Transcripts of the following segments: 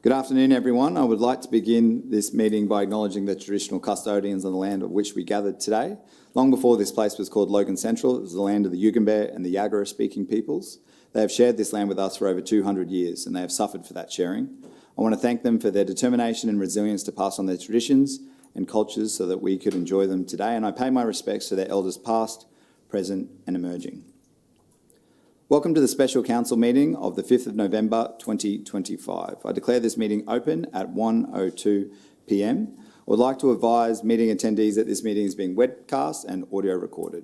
Good afternoon, everyone. I would like to begin this meeting by acknowledging the traditional custodians of the land of which we gathered today. Long before this place was called Logan Central, it was the land of the Yugambeh and the Yagara-speaking peoples. They have shared this land with us for over 200 years, and they have suffered for that sharing. I want to thank them for their determination and resilience to pass on their traditions and cultures so that we could enjoy them today, and I pay my respects to their elders past, present and emerging. Welcome to the special council meeting of the 5th of November 2025. I declare this meeting open at 1:02 p.m. I would like to advise meeting attendees that this meeting is being webcast and audio recorded.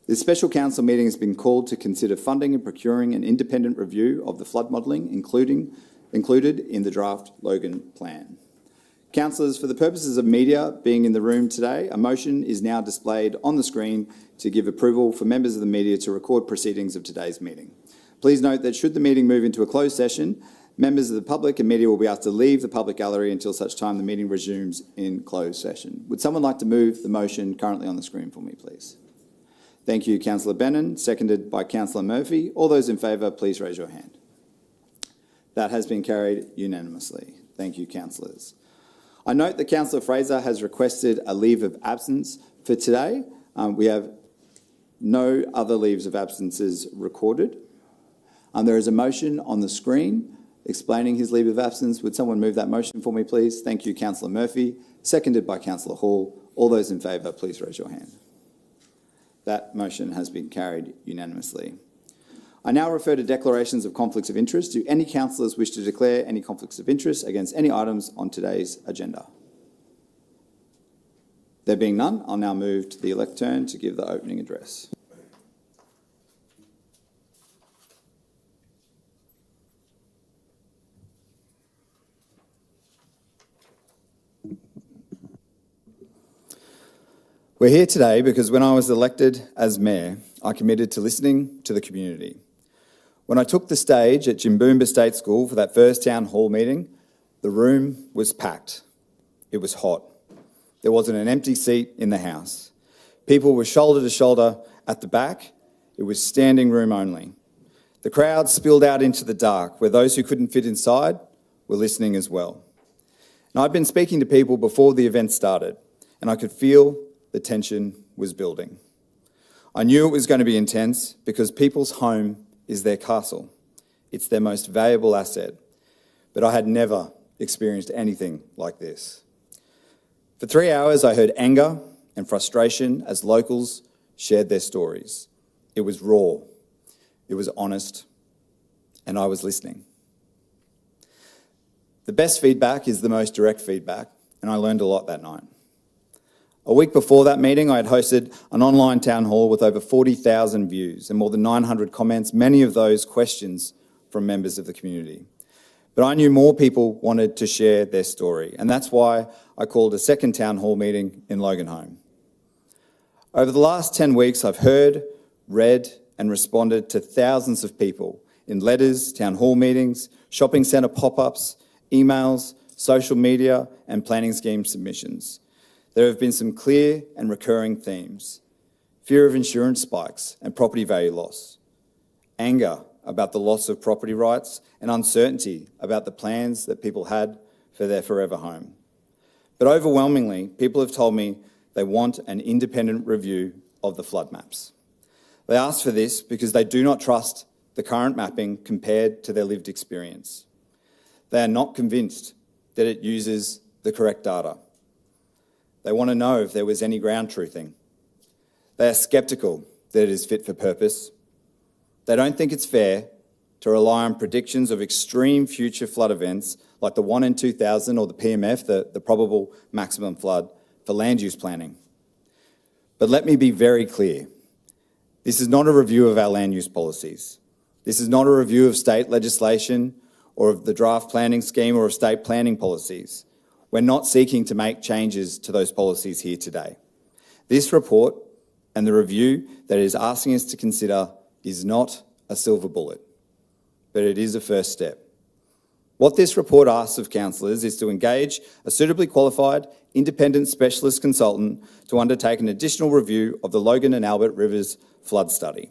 This special council meeting has been called to consider funding and procuring an independent review of the flood modelling, included in the draft Logan plan. Councillors, for the purposes of media being in the room today, a motion is now displayed on the screen to give approval for members of the media to record proceedings of today's meeting. Please note that should the meeting move into a closed session, members of the public and media will be asked to leave the public gallery until such time the meeting resumes in closed session. Would someone like to move the motion currently on the screen for me, please? Thank you, Councillor Bennon, seconded by Councillor Murphy. All those in favour, please raise your hand. That has been carried unanimously. Thank you, councillors. I note that Councillor Fraser has requested a leave of absence for today. We have no other leaves of absences recorded. There is a motion on the screen explaining his leave of absence. Would someone move that motion for me, please? Thank you, Councillor Murphy, seconded by Councillor Hall. All those in favour, please raise your hand. That motion has been carried unanimously. I now refer to declarations of conflicts of interest. Do any councillors wish to declare any conflicts of interest against any items on today's agenda? There being none, I'll now move to the lectern to give the opening address. We're here today because when I was elected as mayor, I committed to listening to the community. When I took the stage at Jimboomba State School for that first town hall meeting, the room was packed. It was hot. There wasn't an empty seat in the house. People were shoulder to shoulder at the back. It was standing room only. The crowd spilled out into the dark, where those who couldn't fit inside were listening as well. And I'd been speaking to people before the event started, and I could feel the tension was building. I knew it was going to be intense because people's home is their castle. It's their most valuable asset. But I had never experienced anything like this. For 3 hours, I heard anger and frustration as locals shared their stories. It was raw, it was honest, and I was listening. The best feedback is the most direct feedback, and I learned a lot that night. A week before that meeting, I had hosted an online town hall with over 40,000 views and more than 900 comments, many of those questions from members of the community. But I knew more people wanted to share their story, and that's why I called a second town hall meeting in Loganholme. Over the last 10 weeks, I've heard, read and responded to thousands of people in letters, town hall meetings, shopping centre pop-ups, emails, social media and planning scheme submissions. There have been some clear and recurring themes: fear of insurance spikes and property value loss, anger about the loss of property rights, and uncertainty about the plans that people had for their forever home. But overwhelmingly, people have told me they want an independent review of the flood maps. They ask for this because they do not trust the current mapping compared to their lived experience. They are not convinced that it uses the correct data. They want to know if there was any ground truthing. They are sceptical that it is fit for purpose. They don't think it's fair to rely on predictions of extreme future flood events like the 1 in 2000 or the PMF, the probable maximum flood, for land use planning. But let me be very clear. This is not a review of our land use policies. This is not a review of state legislation or of the draft planning scheme or of state planning policies. We're not seeking to make changes to those policies here today. This report and the review that it is asking us to consider is not a silver bullet, but it is a first step. What this report asks of councillors is to engage a suitably qualified, independent specialist consultant to undertake an additional review of the Logan and Albert Rivers flood study.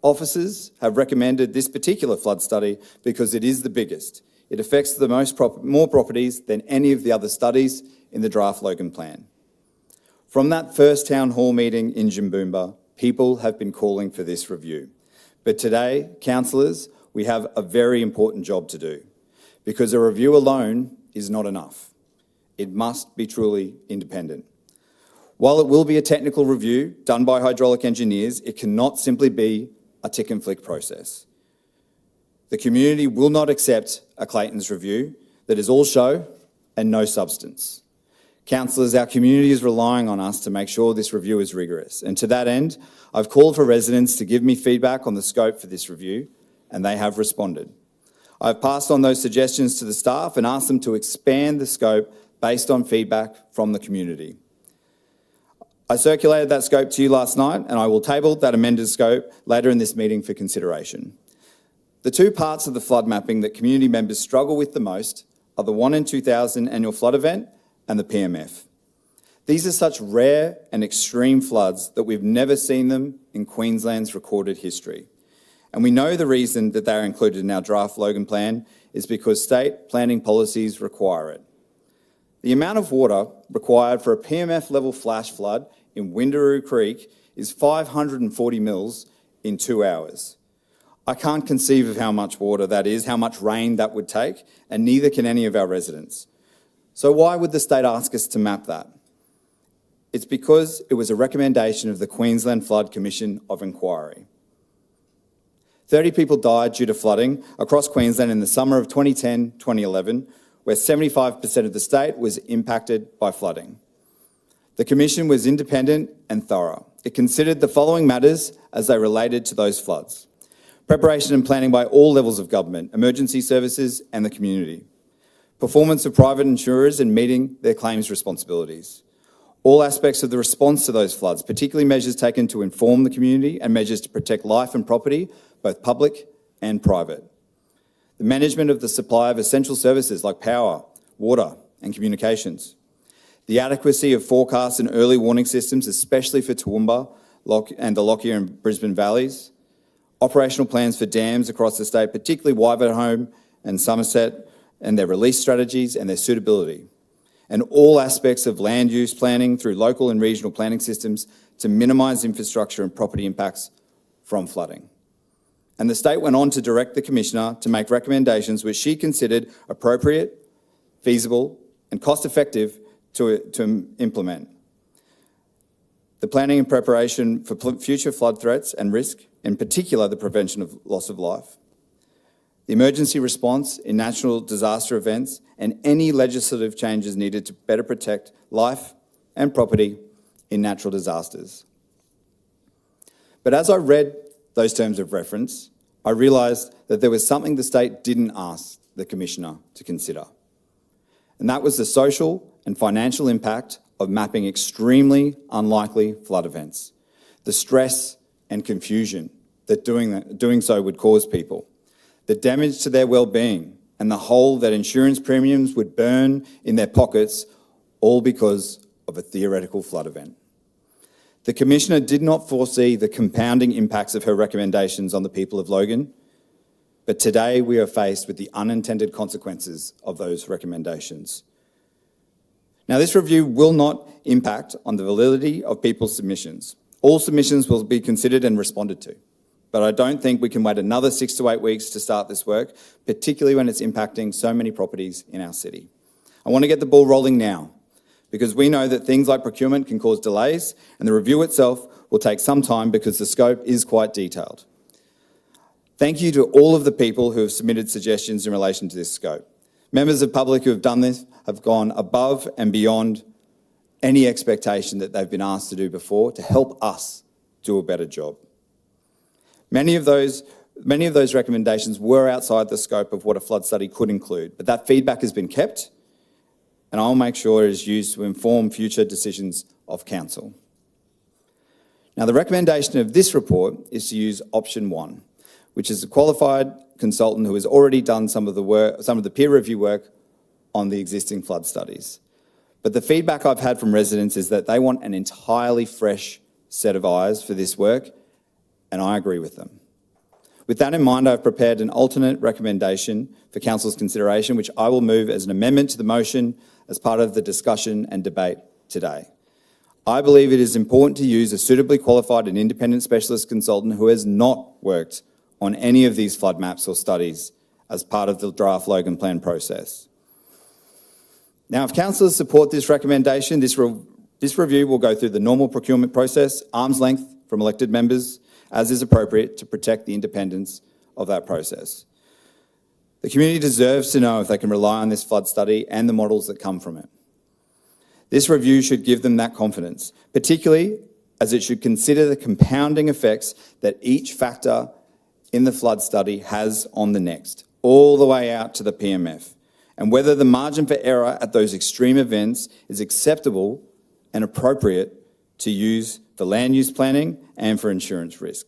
Officers have recommended this particular flood study because it is the biggest. It affects more properties than any of the other studies in the draft Logan Plan. From that first town hall meeting in Jimboomba, people have been calling for this review. But today, councillors, we have a very important job to do, because a review alone is not enough. It must be truly independent. While it will be a technical review done by hydraulic engineers, it cannot simply be a tick and flick process. The community will not accept a Clayton's review that is all show and no substance. Councillors, our community is relying on us to make sure this review is rigorous. And to that end, I've called for residents to give me feedback on the scope for this review, and they have responded. I've passed on those suggestions to the staff and asked them to expand the scope based on feedback from the community. I circulated that scope to you last night, and I will table that amended scope later in this meeting for consideration. The two parts of the flood mapping that community members struggle with the most are the 1 in 2000 annual flood event and the PMF. These are such rare and extreme floods that we've never seen them in Queensland's recorded history. And we know the reason that they are included in our draft Logan Plan is because state planning policies require it. The amount of water required for a PMF level flash flood in Windaroo Creek is 540 mils in 2 hours. I can't conceive of how much water that is, how much rain that would take, and neither can any of our residents. So why would the state ask us to map that? It's because it was a recommendation of the Queensland Flood Commission of Inquiry. 30 people died due to flooding across Queensland in the summer of 2010-2011, where 75% of the state was impacted by flooding. The Commission was independent and thorough. It considered the following matters as they related to those floods: preparation and planning by all levels of government, emergency services and the community, performance of private insurers in meeting their claims responsibilities, all aspects of the response to those floods, particularly measures taken to inform the community and measures to protect life and property, both public and private, the management of the supply of essential services like power, water and communications, the adequacy of forecasts and early warning systems, especially for Toowoomba and the Lockyer and Brisbane valleys, operational plans for dams across the state, particularly Wivenhoe and Somerset, and their release strategies and their suitability, and all aspects of land use planning through local and regional planning systems to minimise infrastructure and property impacts from flooding. And the state went on to direct the Commissioner to make recommendations which she considered appropriate, feasible and cost-effective to implement. The planning and preparation for future flood threats and risk, in particular the prevention of loss of life, the emergency response in natural disaster events, and any legislative changes needed to better protect life and property in natural disasters. But as I read those terms of reference, I realised that there was something the state didn't ask the Commissioner to consider, and that was the social and financial impact of mapping extremely unlikely flood events, the stress and confusion that doing so would cause people, the damage to their well-being, and the hole that insurance premiums would burn in their pockets, all because of a theoretical flood event. The Commissioner did not foresee the compounding impacts of her recommendations on the people of Logan, but today we are faced with the unintended consequences of those recommendations. Now, this review will not impact on the validity of people's submissions. All submissions will be considered and responded to. But I don't think we can wait another 6 to 8 weeks to start this work, particularly when it's impacting so many properties in our city. I want to get the ball rolling now, because we know that things like procurement can cause delays, and the review itself will take some time because the scope is quite detailed. Thank you to all of the people who have submitted suggestions in relation to this scope. Members of the public who have done this have gone above and beyond any expectation that they've been asked to do before to help us do a better job. Many of those recommendations were outside the scope of what a flood study could include, but that feedback has been kept, and I'll make sure it is used to inform future decisions of Council. Now, the recommendation of this report is to use option 1, which is a qualified consultant who has already done some of the peer review work on the existing flood studies. But the feedback I've had from residents is that they want an entirely fresh set of eyes for this work, and I agree with them. With that in mind, I've prepared an alternate recommendation for Council's consideration, which I will move as an amendment to the motion as part of the discussion and debate today. I believe it is important to use a suitably qualified and independent specialist consultant who has not worked on any of these flood maps or studies as part of the draft Logan Plan process. Now, if councillors support this recommendation, this review will go through the normal procurement process, arm's length from elected members, as is appropriate to protect the independence of that process. The community deserves to know if they can rely on this flood study and the models that come from it. This review should give them that confidence, particularly as it should consider the compounding effects that each factor in the flood study has on the next, all the way out to the PMF, and whether the margin for error at those extreme events is acceptable and appropriate to use for land use planning and for insurance risk.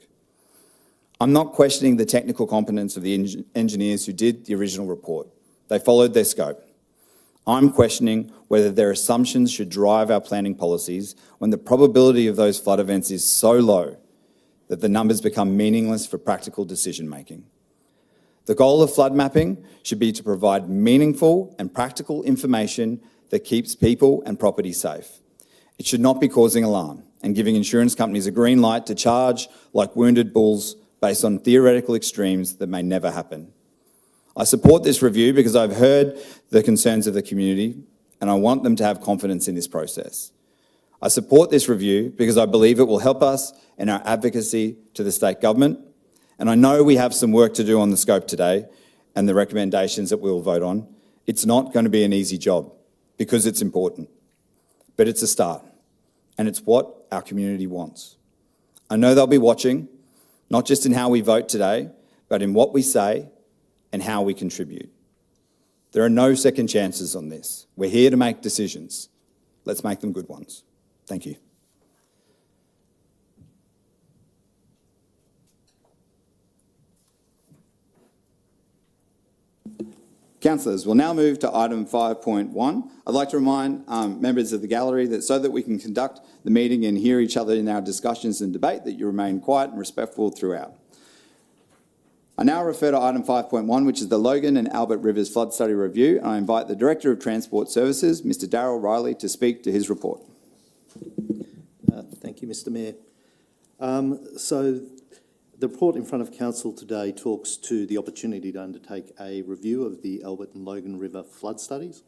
I'm not questioning the technical competence of the engineers who did the original report. They followed their scope. I'm questioning whether their assumptions should drive our planning policies when the probability of those flood events is so low that the numbers become meaningless for practical decision making. The goal of flood mapping should be to provide meaningful and practical information that keeps people and property safe. It should not be causing alarm and giving insurance companies a green light to charge like wounded bulls based on theoretical extremes that may never happen. I support this review because I've heard the concerns of the community and I want them to have confidence in this process. I support this review because I believe it will help us in our advocacy to the state government, and I know we have some work to do on the scope today and the recommendations that we'll vote on. It's not going to be an easy job because it's important, but it's a start and it's what our community wants. I know they'll be watching, not just in how we vote today, but in what we say and how we contribute. There are no second chances on this. We're here to make decisions. Let's make them good ones. Thank you. Councillors, we'll now move to item 5.1. I'd like to remind members of the gallery that so that we can conduct the meeting and hear each other in our discussions and debate, that you remain quiet and respectful throughout. I now refer to item 5.1, which is the Logan and Albert Rivers Flood Study Review, and I invite the Director of Transport Services, Mr. Darryl Riley, to speak to his report. Thank you, Mr. Mayor. So the report in front of Council today talks to the opportunity to undertake a review of the Albert and Logan River flood studies.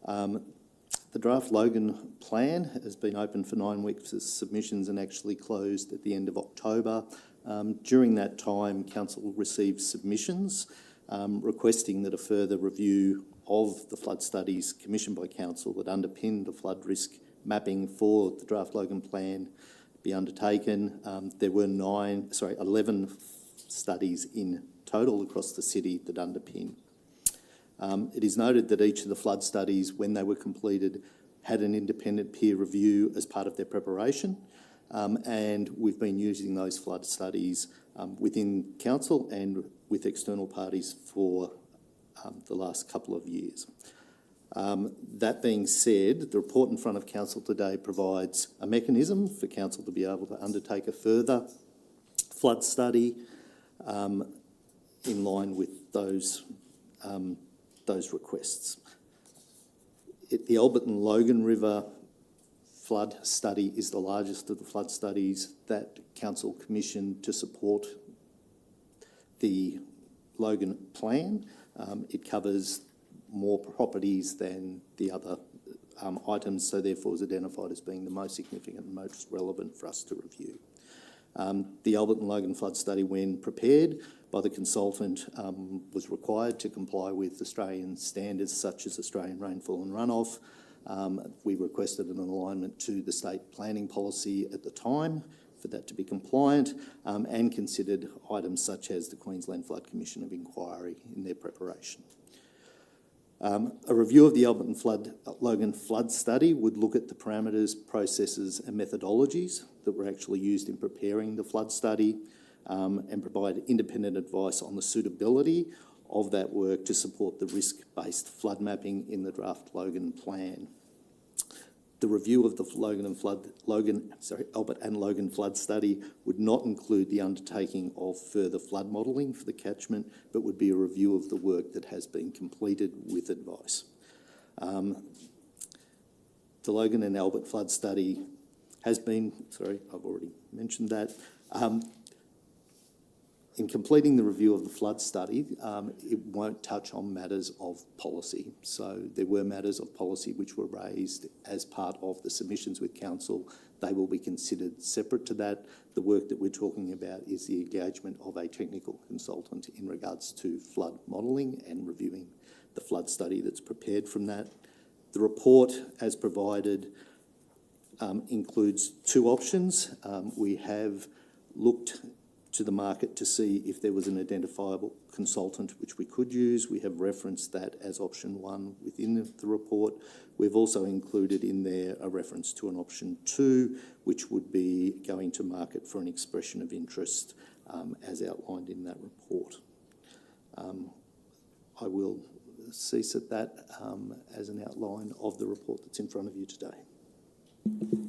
The draft Logan plan has been open for 9 weeks as submissions and actually closed at the end of October. During that time, Council received submissions requesting that a further review of the flood studies commissioned by Council that underpinned the flood risk mapping for the draft Logan plan be undertaken. There were 11 studies in total across the city that underpin. It is noted that each of the flood studies, when they were completed, had an independent peer review as part of their preparation. And we've been using those flood studies within Council and with external parties for the last couple of years. That being said, the report in front of Council today provides a mechanism for Council to be able to undertake a further flood study in line with those requests. The Albert and Logan River flood study is the largest of the flood studies that Council commissioned to support the Logan plan. It covers more properties than the other items, so therefore is identified as being the most significant and most relevant for us to review. The Albert and Logan flood study, when prepared by the consultant, was required to comply with Australian standards such as Australian rainfall and runoff. We requested an alignment to the state planning policy at the time for that to be compliant, and considered items such as the Queensland Flood Commission of Inquiry in their preparation. A review of the Albert and Logan flood study would look at the parameters, processes and methodologies that were actually used in preparing the flood study, and provide independent advice on the suitability of that work to support the risk-based flood mapping in the draft Logan plan. The review of the Albert and Logan flood study would not include the undertaking of further flood modelling for the catchment, but would be a review of the work that has been completed with advice. The Logan and Albert flood study has been, I've already mentioned that. In completing the review of the flood study, it won't touch on matters of policy. So there were matters of policy which were raised as part of the submissions with council. They will be considered separate to that. The work that we're talking about is the engagement of a technical consultant in regards to flood modelling and reviewing the flood study that's prepared from that. The report, as provided, includes two options. We have looked to the market to see if there was an identifiable consultant which we could use. We have referenced that as option one within the report. We've also included in there a reference to an option two, which would be going to market for an expression of interest as outlined in that report. I will cease at that as an outline of the report that's in front of you today.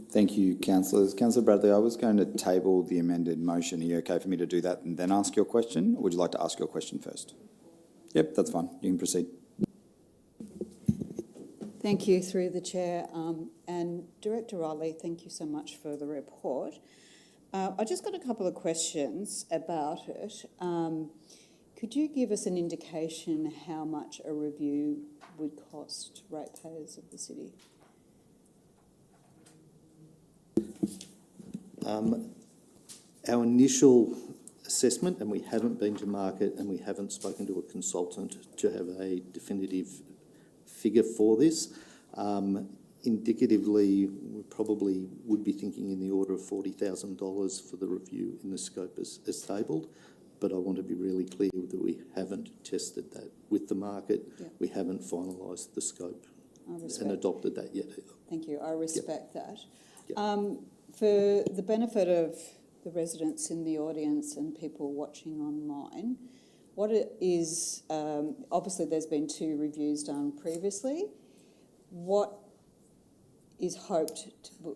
Thank you, councillors. Councillor Bradley, I was going to table the amended motion. Are you okay for me to do that and then ask your question, or would you like to ask your question first? Yep, that's fine. You can proceed. Thank you, through the chair. And Director Riley, thank you so much for the report. I just got a couple of questions about it. Could you give us an indication how much a review would cost ratepayers of the city? Our initial assessment, and we haven't been to market and we haven't spoken to a consultant to have a definitive figure for this. Indicatively, we probably would be thinking in the order of $40,000 for the review in the scope as tabled. But I want to be really clear that we haven't tested that with the market. Yep. We haven't finalised the scope and adopted that yet either. Thank you. I respect that. Yep. For the benefit of the residents in the audience and people watching online, what it is, obviously there's been 2 reviews done previously. What is hoped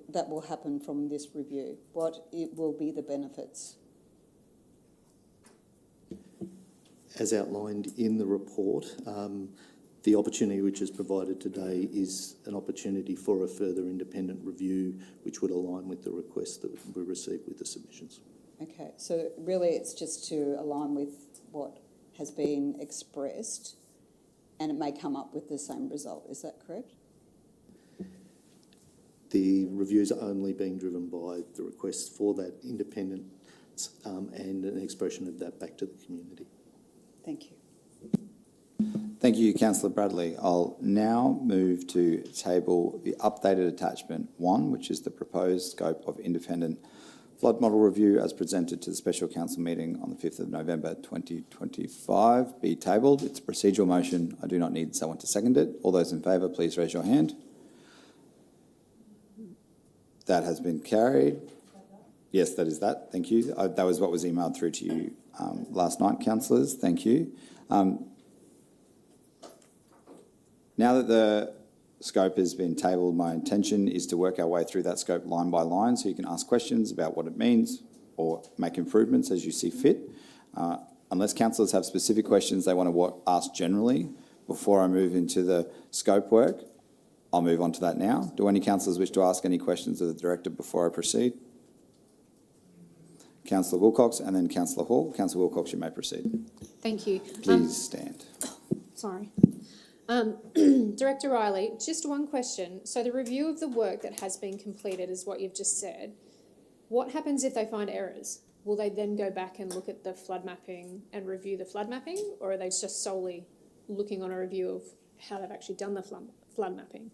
that will happen from this review? What will be the benefits? As outlined in the report, the opportunity which is provided today is an opportunity for a further independent review which would align with the request that we received with the submissions. Okay, so really it's just to align with what has been expressed and it may come up with the same result, is that correct? The reviews are only being driven by the request for that independence and an expression of that back to the community. Thank you. Thank you, Councillor Bradley. I'll now move to table the updated attachment 1, which is the proposed scope of independent flood model review as presented to the special council meeting on the 5th of November 2025, be tabled. It's a procedural motion. I do not need someone to second it. All those in favour, please raise your hand. That has been carried. Yes, that is that. Thank you. That was what was emailed through to you last night, councillors. Thank you. Now that the scope has been tabled, my intention is to work our way through that scope line by line so you can ask questions about what it means or make improvements as you see fit. Unless councillors have specific questions they want to ask generally before I move into the scope work, I'll move on to that now. Do any councillors wish to ask any questions of the Director before I proceed? Councillor Wilcox and then Councillor Hall. Councillor Wilcox, you may proceed. Thank you. Please stand. Sorry. Director Riley, just one question. So the review of the work that has been completed is what you've just said. What happens if they find errors? Will they then go back and look at the flood mapping and review the flood mapping, or are they just solely looking on a review of how they've actually done the flood mapping?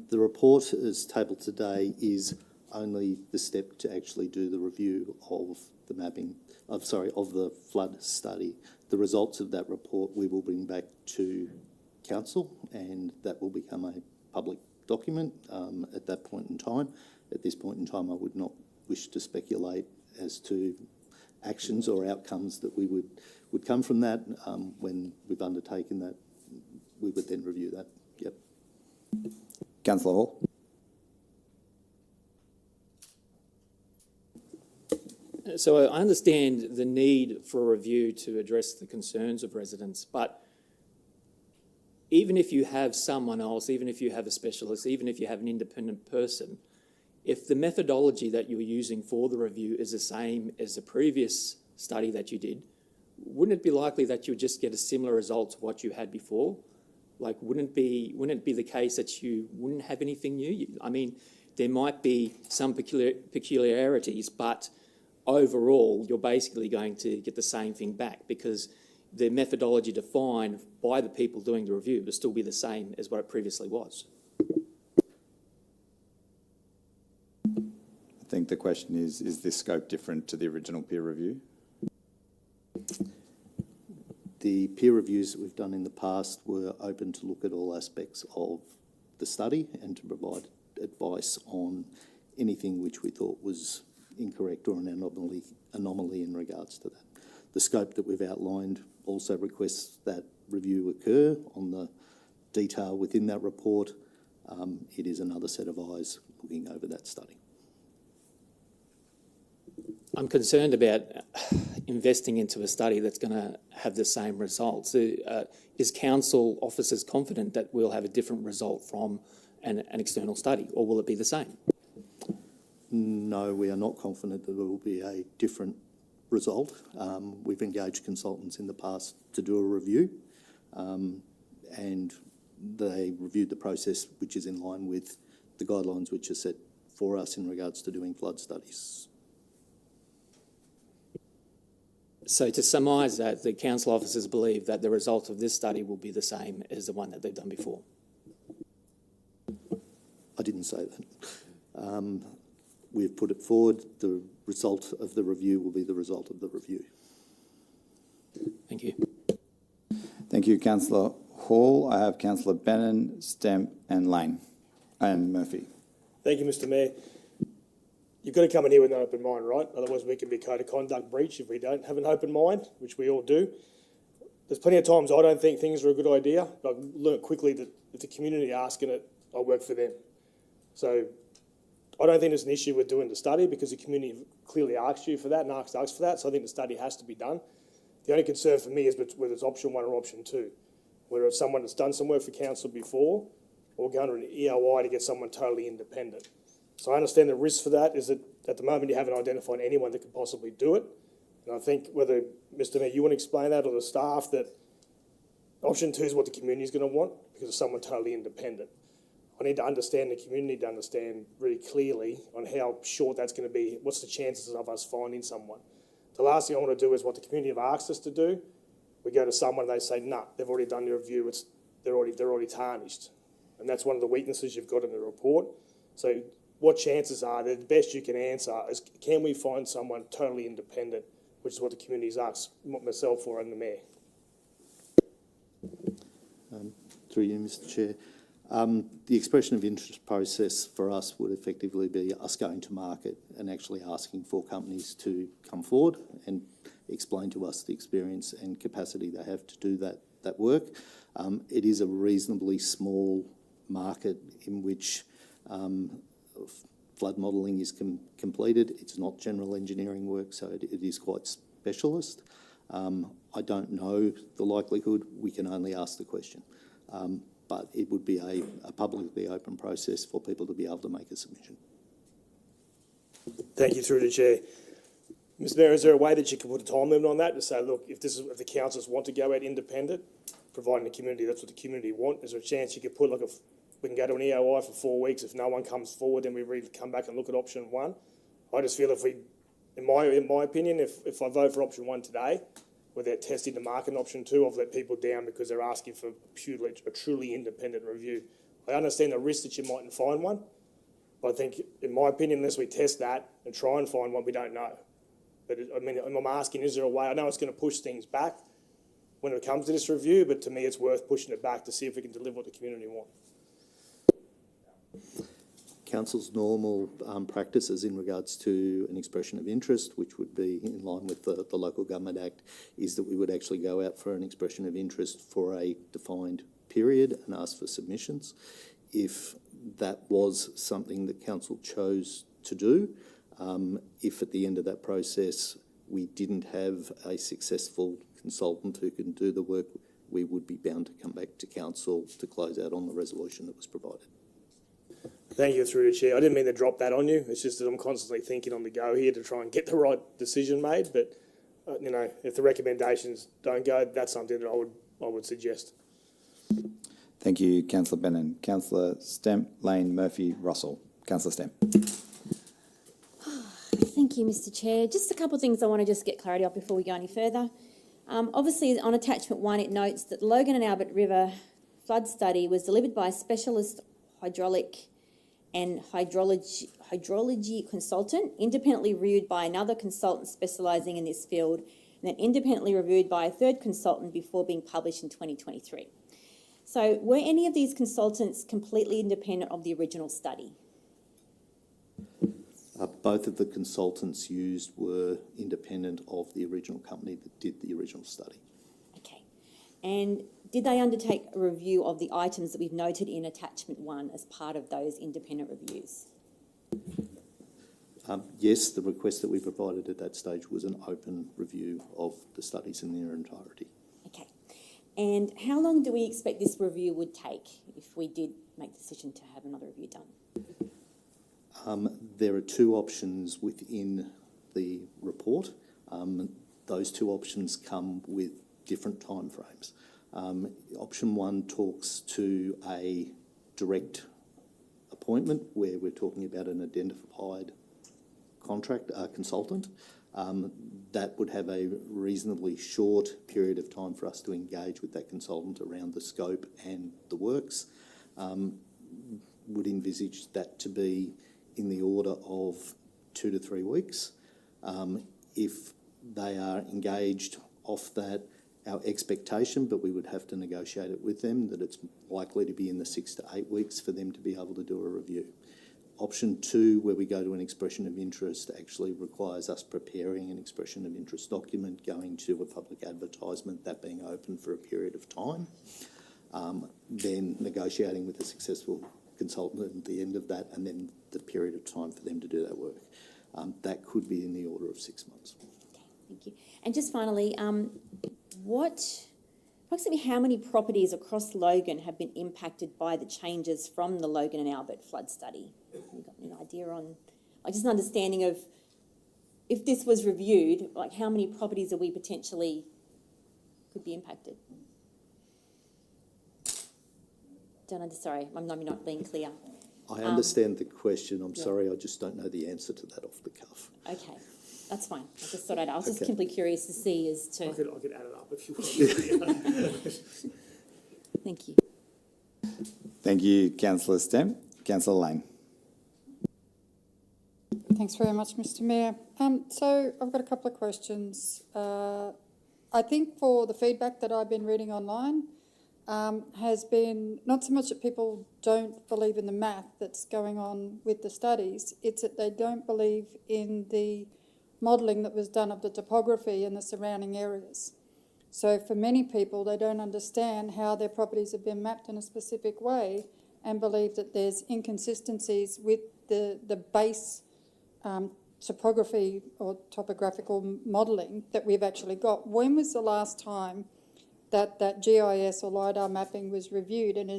The report as tabled today is only the step to actually do the review of the mapping, of the flood study. The results of that report we will bring back to council and that will become a public document at that point in time. At this point in time, I would not wish to speculate as to actions or outcomes that we would come from that. When we've undertaken that, we would then review that. Yep. Councillor Hall. So I understand the need for a review to address the concerns of residents, but even if you have someone else, even if you have a specialist, even if you have an independent person, if the methodology that you're using for the review is the same as the previous study that you did, wouldn't it be likely that you would just get a similar result to what you had before? Like, wouldn't it be the case that you wouldn't have anything new? I mean, there might be some peculiarities, but overall, you're basically going to get the same thing back because the methodology defined by the people doing the review will still be the same as what it previously was. I think the question is this scope different to the original peer review? The peer reviews that we've done in the past were open to look at all aspects of the study and to provide advice on anything which we thought was incorrect or an anomaly in regards to that. The scope that we've outlined also requests that review occur on the detail within that report. It is another set of eyes looking over that study. I'm concerned about investing into a study that's going to have the same results. Is council officers confident that we'll have a different result from an external study, or will it be the same? No, we are not confident that there will be a different result. We've engaged consultants in the past to do a review, and they reviewed the process which is in line with the guidelines which are set for us in regards to doing flood studies. So to surmise that, the council officers believe that the result of this study will be the same as the one that they've done before? I didn't say that. We've put it forward. The result of the review will be the result of the review. Thank you. Thank you, Councillor Hall. I have Councillor Bannon, Stemp and Lane and Murphy. Thank you, Mr Mayor. You've got to come in here with an open mind, right? Otherwise we can be code of conduct breach if we don't have an open mind, which we all do. There's plenty of times I don't think things are a good idea, but I've learnt quickly that if the community are asking it, I work for them. So I don't think there's an issue with doing the study because the community clearly asked you for that and asked us for that, so I think the study has to be done. The only concern for me is whether it's option 1 or option 2. Whether it's someone that's done some work for council before or going to an EOI to get someone totally independent. So I understand the risk for that is that at the moment you haven't identified anyone that could possibly do it. And I think whether, Mr Mayor, you want to explain that or the staff that option 2 is what the community is going to want because it's someone totally independent. I need to understand the community to understand really clearly on how short that's going to be. What's the chances of us finding someone? The last thing I want to do is what the community have asked us to do. We go to someone and they say, nah, they've already done their review. They're already tarnished. And that's one of the weaknesses you've got in the report. So what chances are there? The best you can answer is, can we find someone totally independent, which is what the community's asked myself for and the Mayor. Through you, Mr Chair. The expression of interest process for us would effectively be us going to market and actually asking for companies to come forward and explain to us the experience and capacity they have to do that work. It is a reasonably small market in which flood modelling is completed. It's not general engineering work, so it is quite specialist. I don't know the likelihood. We can only ask the question. But it would be a publicly open process for people to be able to make a submission. Thank you, through the Chair. Mr Mayor, is there a way that you can put a time limit on that to say, look, if the councils want to go out independent, providing the community, that's what the community want, is there a chance you could put we can go to an EOI for 4 weeks, if no one comes forward, then we really come back and look at option 1? I just feel in my opinion, if I vote for option 1 today, without testing the market in option 2, I've let people down because they're asking for a truly independent review. I understand the risk that you mightn't find one, but I think, in my opinion, unless we test that and try and find one, we don't know. But I'm asking, is there a way? I know it's going to push things back when it comes to this review, but to me it's worth pushing it back to see if we can deliver what the community want. Council's normal practices in regards to an expression of interest, which would be in line with the Local Government Act, is that we would actually go out for an expression of interest for a defined period and ask for submissions. If that was something that council chose to do. If at the end of that process we didn't have a successful consultant who can do the work, we would be bound to come back to council to close out on the resolution that was provided. Thank you, through the chair. I didn't mean to drop that on you. It's just that I'm constantly thinking on the go here to try and get the right decision made. But, you know, if the recommendations don't go, that's something that I would suggest. Thank you, Councillor Bennon. Councillor Stemp, Lane, Murphy, Russell. Councillor Stemp. Thank you, Mr. Chair. Just a couple of things I want to just get clarity on before we go any further. Obviously, on attachment 1, it notes that the Logan and Albert River flood study was delivered by a specialist hydraulic and hydrology consultant, independently reviewed by another consultant specialising in this field, and then independently reviewed by a third consultant before being published in 2023. So were any of these consultants completely independent of the original study? Both of the consultants used were independent of the original company that did the original study. Okay. And did they undertake a review of the items that we've noted in attachment 1 as part of those independent reviews? Yes, the request that we provided at that stage was an open review of the studies in their entirety. Okay. And how long do we expect this review would take if we did make the decision to have another review done? There are two options within the report. Those two options come with different timeframes. Option 1 talks to a direct appointment where we're talking about an identified consultant. That would have a reasonably short period of time for us to engage with that consultant around the scope and the works. Would envisage that to be in the order of 2 to 3 weeks. If they are engaged off that, our expectation, but we would have to negotiate it with them, that it's likely to be in the 6 to 8 weeks for them to be able to do a review. Option 2, where we go to an expression of interest, actually requires us preparing an expression of interest document, going to a public advertisement, that being open for a period of time, then negotiating with a successful consultant at the end of that, and then the period of time for them to do that work. That could be in the order of 6 months. Okay, thank you. And just finally, approximately how many properties across Logan have been impacted by the changes from the Logan and Albert flood study? Have you got any idea on, just an understanding of, if this was reviewed, how many properties are we potentially could be impacted? Sorry, I'm not being clear. I understand the question. I'm sorry, I just don't know the answer to that off the cuff. Okay, that's fine. I just thought I was just Okay. simply curious to see as to. I could add it up if you want. Thank you. Thank you, Councillor Stemp. Councillor Lane. Thanks very much, Mr. Mayor. So I've got a couple of questions. I think for the feedback that I've been reading online, has been not so much that people don't believe in the math that's going on with the studies, it's that they don't believe in the modelling that was done of the topography and the surrounding areas. So for many people, they don't understand how their properties have been mapped in a specific way and believe that there's inconsistencies with the base topography or topographical modelling that we've actually got. When was the last time that GIS or LiDAR mapping was reviewed, and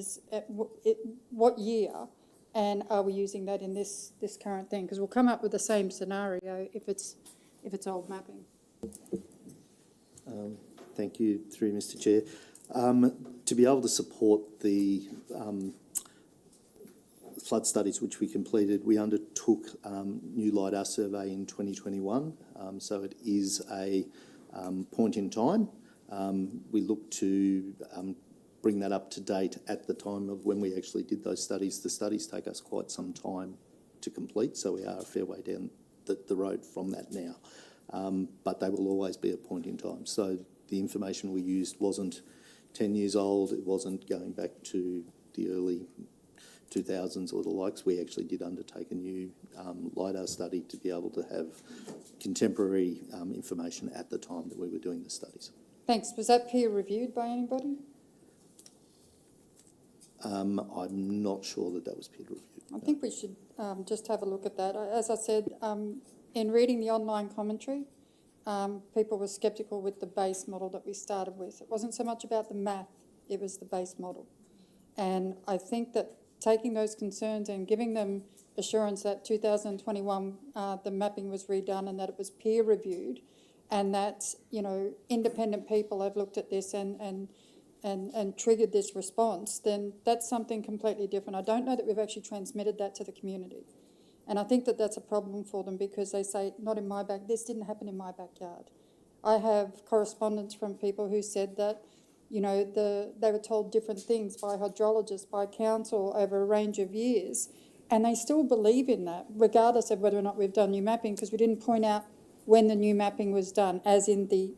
what year, and are we using that in this current thing? Because we'll come up with the same scenario if it's old mapping. Thank you, through Mr. Chair. To be able to support the flood studies which we completed, we undertook new LiDAR survey in 2021, so it is a point in time. We look to bring that up to date at the time of when we actually did those studies. The studies take us quite some time to complete, so we are a fair way down the road from that now. But they will always be a point in time. So the information we used wasn't 10 years old, it wasn't going back to the early 2000s or the likes. We actually did undertake a new LiDAR study to be able to have contemporary information at the time that we were doing the studies. Thanks. Was that peer reviewed by anybody? I'm not sure that was peer reviewed. I think we should just have a look at that. As I said, in reading the online commentary, people were sceptical with the base model that we started with. It wasn't so much about the math, it was the base model. And I think that taking those concerns and giving them assurance that 2021 the mapping was redone and that it was peer reviewed, and that, you know, independent people have looked at this and triggered this response, then that's something completely different. I don't know that we've actually transmitted that to the community. And I think that that's a problem for them because they say, not in my this didn't happen in my backyard. I have correspondence from people who said that, you know, they were told different things by hydrologists, by council over a range of years, and they still believe in that, regardless of whether or not we've done new mapping, because we didn't point out when the new mapping was done, as in the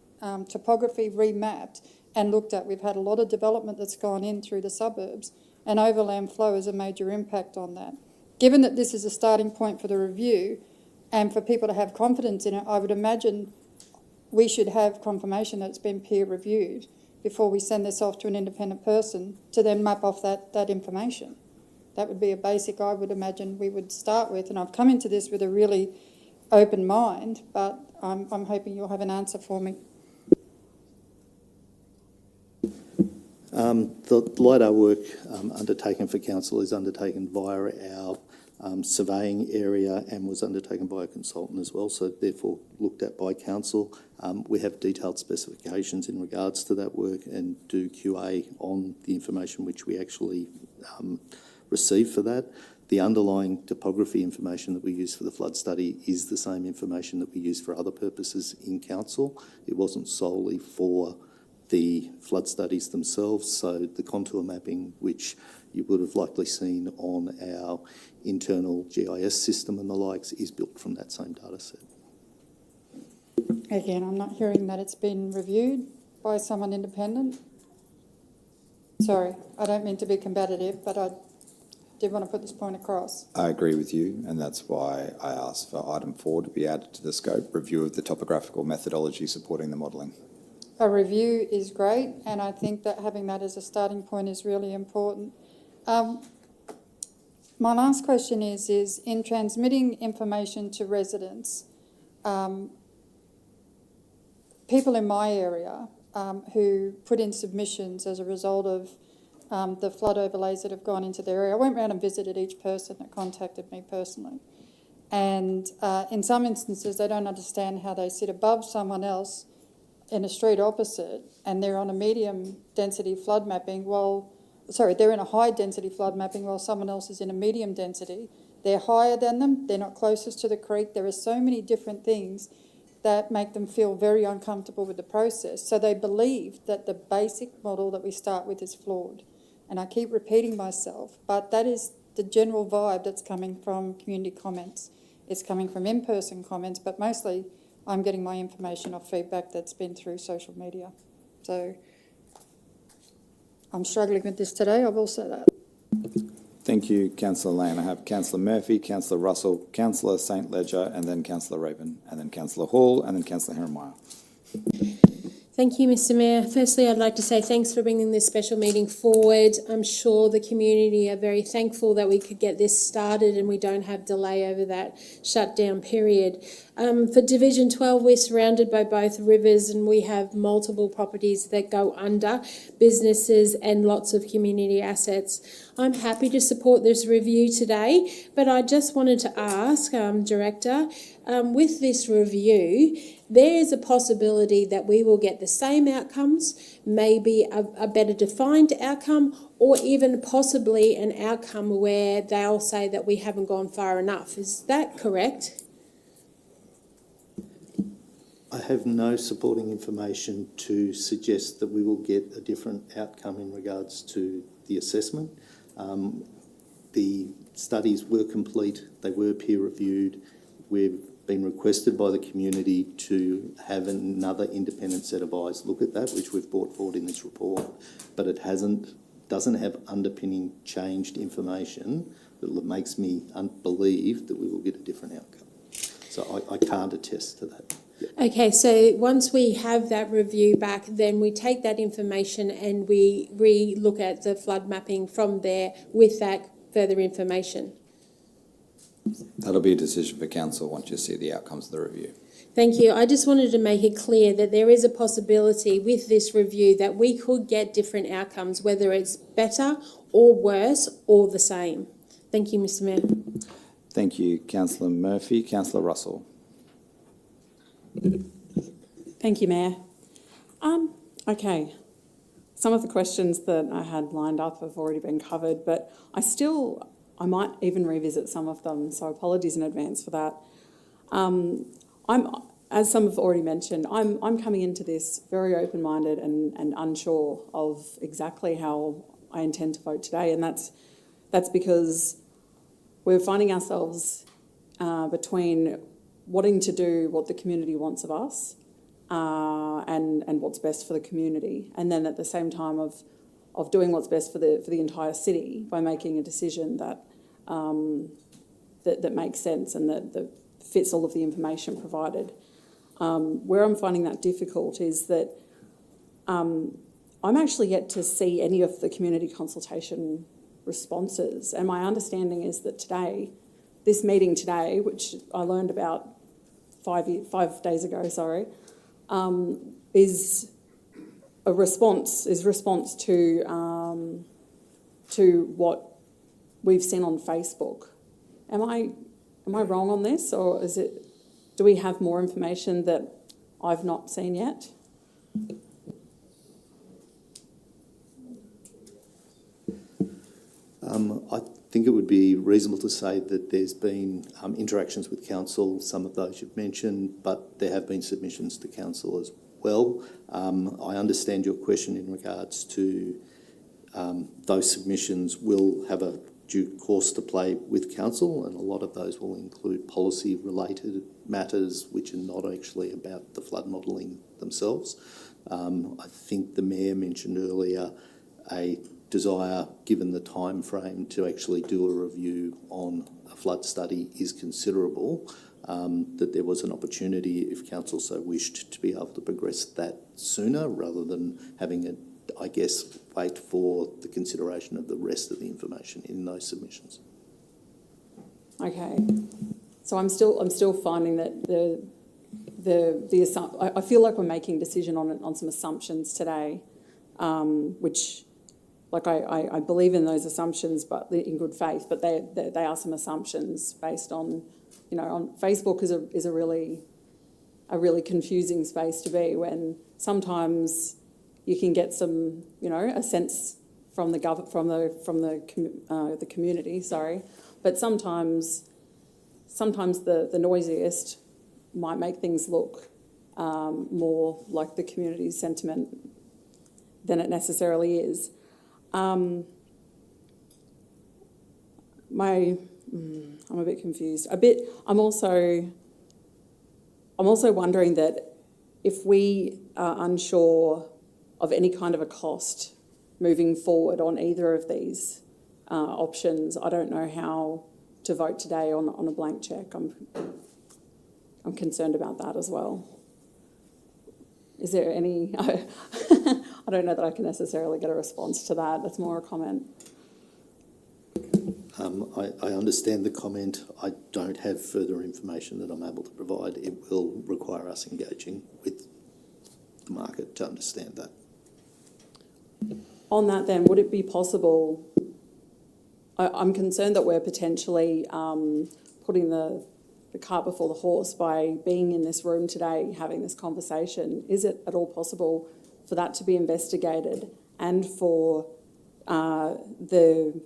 topography remapped and looked at. We've had a lot of development that's gone in through the suburbs, and overland flow is a major impact on that. Given that this is a starting point for the review and for people to have confidence in it, I would imagine we should have confirmation that it's been peer reviewed before we send this off to an independent person to then map off that information. That would be a basic, I would imagine, we would start with. And I've come into this with a really open mind, but I'm hoping you'll have an answer for me. The LiDAR work undertaken for council is undertaken via our surveying area and was undertaken by a consultant as well, so therefore looked at by council. We have detailed specifications in regards to that work and do QA on the information which we actually receive for that. The underlying topography information that we use for the flood study is the same information that we use for other purposes in council. It wasn't solely for the flood studies themselves, so the contour mapping, which you would have likely seen on our internal GIS system and the likes, is built from that same data set. Again, I'm not hearing that it's been reviewed by someone independent. Sorry, I don't mean to be combative, but I did want to put this point across. I agree with you, and that's why I asked for item 4 to be added to the scope, review of the topographical methodology supporting the modelling. A review is great, and I think that having that as a starting point is really important. My last question is in transmitting information to residents, people in my area who put in submissions as a result of the flood overlays that have gone into their area. I went round and visited each person that contacted me personally. And in some instances, they don't understand how they sit above someone else in a street opposite and they're on a medium density flood mapping, they're in a high density flood mapping while someone else is in a medium density. They're higher than them, they're not closest to the creek. There are so many different things that make them feel very uncomfortable with the process. So they believe that the basic model that we start with is flawed. And I keep repeating myself, but that is the general vibe that's coming from community comments. It's coming from in-person comments, but mostly I'm getting my information off feedback that's been through social media. So I'm struggling with this today, I will say that. Thank you, Councillor Lane. I have Councillor Murphy, Councillor Russell, Councillor St Ledger, and then Councillor Rabin, and then Councillor Hall, and then Councillor Herrenmeyer. Thank you, Mr Mayor. Firstly, I'd like to say thanks for bringing this special meeting forward. I'm sure the community are very thankful that we could get this started and we don't have delay over that shutdown period. For Division 12, we're surrounded by both rivers and we have multiple properties that go under, businesses and lots of community assets. I'm happy to support this review today, but I just wanted to ask, Director, with this review, there is a possibility that we will get the same outcomes, maybe a better defined outcome, or even possibly an outcome where they'll say that we haven't gone far enough. Is that correct? I have no supporting information to suggest that we will get a different outcome in regards to the assessment. The studies were complete, they were peer reviewed. We've been requested by the community to have another independent set of eyes look at that, which we've brought forward in this report, but it doesn't have underpinning changed information that makes me believe that we will get a different outcome. So I can't attest to that. Okay, so once we have that review back, then we take that information and we re-look at the flood mapping from there with that further information. That'll be a decision for council once you see the outcomes of the review. Thank you. I just wanted to make it clear that there is a possibility with this review that we could get different outcomes, whether it's better or worse or the same. Thank you, Mr. Mayor. Thank you, Councillor Murphy. Councillor Russell. Thank you, Mayor. Okay, some of the questions that I had lined up have already been covered, but I might even revisit some of them, so apologies in advance for that. As some have already mentioned, I'm coming into this very open-minded and unsure of exactly how I intend to vote today, and that's because we're finding ourselves between wanting to do what the community wants of us and what's best for the community, and then at the same time of doing what's best for the entire city by making a decision that that makes sense and that fits all of the information provided. Where I'm finding that difficult is that I'm actually yet to see any of the community consultation responses, and my understanding is that this meeting today, which I learned about 5 days ago, is a response to what we've seen on Facebook. Am I wrong on this, or do we have more information that I've not seen yet? I think it would be reasonable to say that there's been interactions with council, some of those you've mentioned, but there have been submissions to council as well. I understand your question in regards to those submissions will have a due course to play with council, and a lot of those will include policy-related matters which are not actually about the flood modelling themselves. I think the Mayor mentioned earlier a desire, given the time frame, to actually do a review on a flood study is considerable, that there was an opportunity, if council so wished, to be able to progress that sooner rather than having it, I guess, wait for the consideration of the rest of the information in those submissions. Okay, so I'm still finding that I feel like we're making a decision on some assumptions today, which, like, I believe in those assumptions, but in good faith. But they are some assumptions based on, on Facebook is a really confusing space to be, when sometimes you can get some, a sense from the community, but sometimes the noisiest might make things look more like the community's sentiment than it necessarily is. I'm a bit confused. I'm also wondering that if we are unsure of any kind of a cost moving forward on either of these options, I don't know how to vote today on a blank check. I'm concerned about that as well. Is there any? I don't know that I can necessarily get a response to that. That's more a comment. I understand the comment. I don't have further information that I'm able to provide. It will require us engaging with the market to understand that. On that then, would it be possible, I'm concerned that we're potentially putting the cart before the horse by being in this room today having this conversation. Is it at all possible for that to be investigated and for the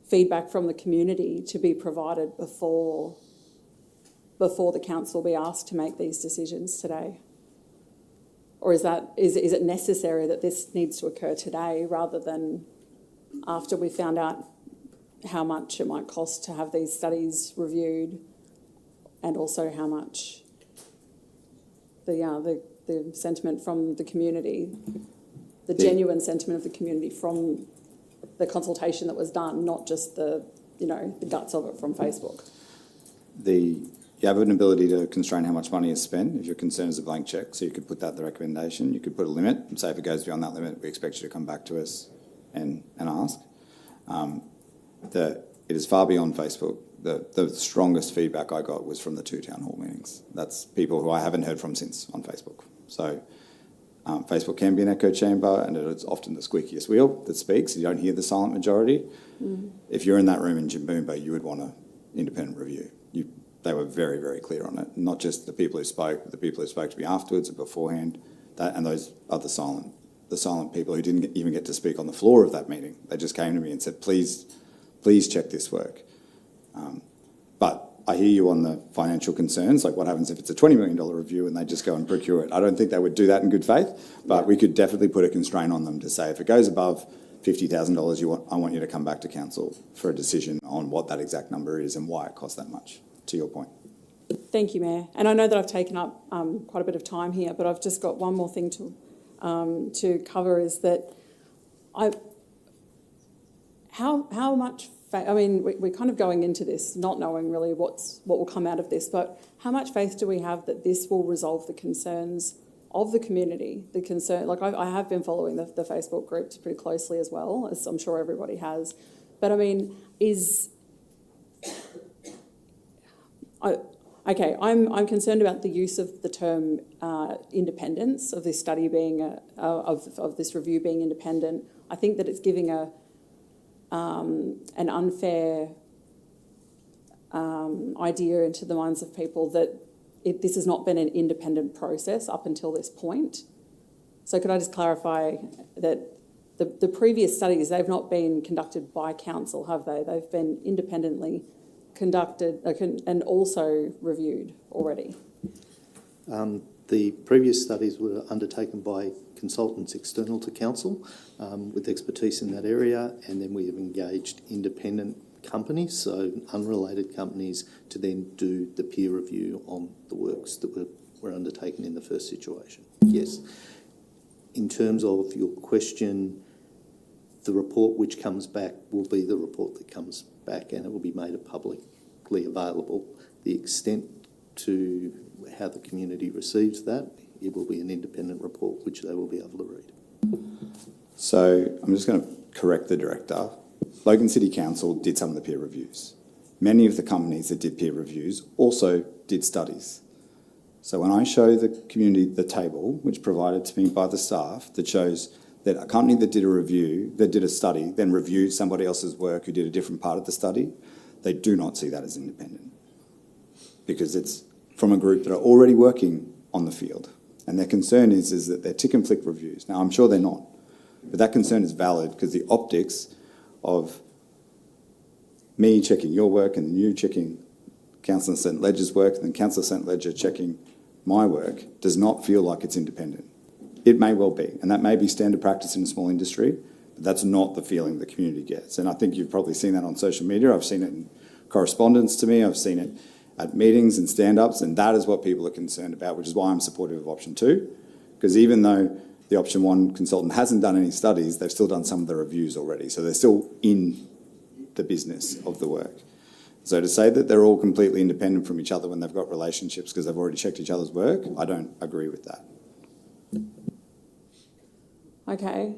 feedback from the community to be provided before the council be asked to make these decisions today? Or is it necessary that this needs to occur today rather than after we found out how much it might cost to have these studies reviewed, and also how much the sentiment from the community, the genuine sentiment of the community from the consultation that was done, not just the guts of it from Facebook? You have an ability to constrain how much money is spent if your concern is a blank check, so you could put that in the recommendation. You could put a limit and say if it goes beyond that limit, we expect you to come back to us and ask. It is far beyond Facebook. The strongest feedback I got was from the 2 town hall meetings. That's people who I haven't heard from since on Facebook. So Facebook can be an echo chamber, and it's often the squeakiest wheel that speaks. You don't hear the silent majority. If you're in that room in Jimboomba, you would want an independent review. They were very, very clear on it. Not just the people who spoke, but the people who spoke to me afterwards and beforehand, and those other the silent people who didn't even get to speak on the floor of that meeting. They just came to me and said, please check this work. But I hear you on the financial concerns, like what happens if it's a $20 million review and they just go and procure it. I don't think they would do that in good faith, but we could definitely put a constraint on them to say if it goes above $50,000, I want you to come back to council for a decision on what that exact number is and why it costs that much, to your point. Thank you, Mayor. And I know that I've taken up quite a bit of time here, but I've just got one more thing to cover is that how much faith, I mean, we're kind of going into this not knowing really what will come out of this, but how much faith do we have that this will resolve the concerns of the community? The concern, like I have been following the Facebook groups pretty closely as well, as I'm sure everybody has. But I mean, I'm concerned about the use of the term independence of this study being of this review being independent. I think that it's giving an unfair idea into the minds of people that this has not been an independent process up until this point. So could I just clarify that the previous studies, they've not been conducted by council, have they? They've been independently conducted and also reviewed already. The previous studies were undertaken by consultants external to council with expertise in that area, and then we have engaged independent companies, so unrelated companies, to then do the peer review on the works that were undertaken in the first situation. Yes. In terms of your question, the report which comes back will be the report that comes back, and it will be made publicly available. The extent to how the community receives that, it will be an independent report which they will be able to read. So I'm just going to correct the director. Logan City Council did some of the peer reviews. Many of the companies that did peer reviews also did studies. So when I show the community the table, which provided to me by the staff, that shows that a company that did a review, that did a study, then reviewed somebody else's work who did a different part of the study, they do not see that as independent, because it's from a group that are already working on the field. And their concern is that they're tick and flick reviews. Now, I'm sure they're not, but that concern is valid because the optics of me checking your work and you checking Councillor St Ledger's work and then Councillor St Ledger checking my work does not feel like it's independent. It may well be, and that may be standard practice in a small industry, but that's not the feeling the community gets. And I think you've probably seen that on social media. I've seen it in correspondence to me. I've seen it at meetings and stand-ups, and that is what people are concerned about, which is why I'm supportive of option 2, because even though the option 1 consultant hasn't done any studies, they've still done some of the reviews already, so they're still in the business of the work. So to say that they're all completely independent from each other when they've got relationships because they've already checked each other's work, I don't agree with that. Okay.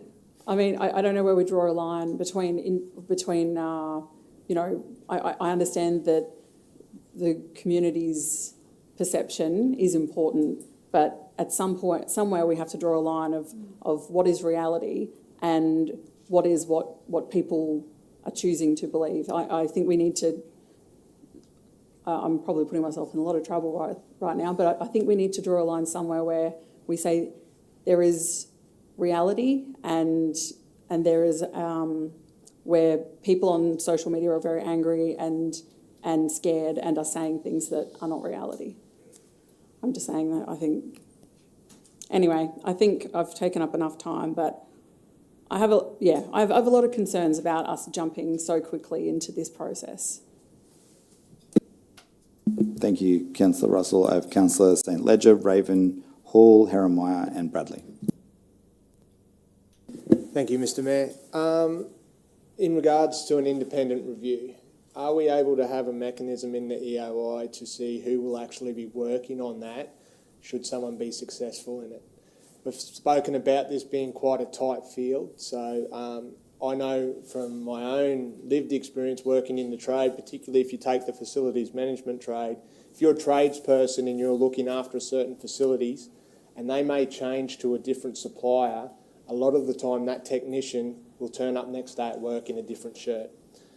I mean, I don't know where we draw a line between you know, I understand that the community's perception is important, but at some point, somewhere we have to draw a line of what is reality and what is what people are choosing to believe. I think we need to, I'm probably putting myself in a lot of trouble right now, but I think we need to draw a line somewhere where we say there is reality and there is where people on social media are very angry and scared and are saying things that are not reality. I'm just saying that, I think. Anyway, I think I've taken up enough time, but I have a lot of concerns about us jumping so quickly into this process. Thank you, Councillor Russell. I have Councillor St Ledger, Raven, Hall, Herrenmeyer and Bradley. Thank you, Mr Mayor. In regards to an independent review, are we able to have a mechanism in the EOI to see who will actually be working on that should someone be successful in it? We've spoken about this being quite a tight field, so I know from my own lived experience working in the trade, particularly if you take the facilities management trade, if you're a tradesperson and you're looking after certain facilities and they may change to a different supplier, a lot of the time that technician will turn up next day at work in a different shirt.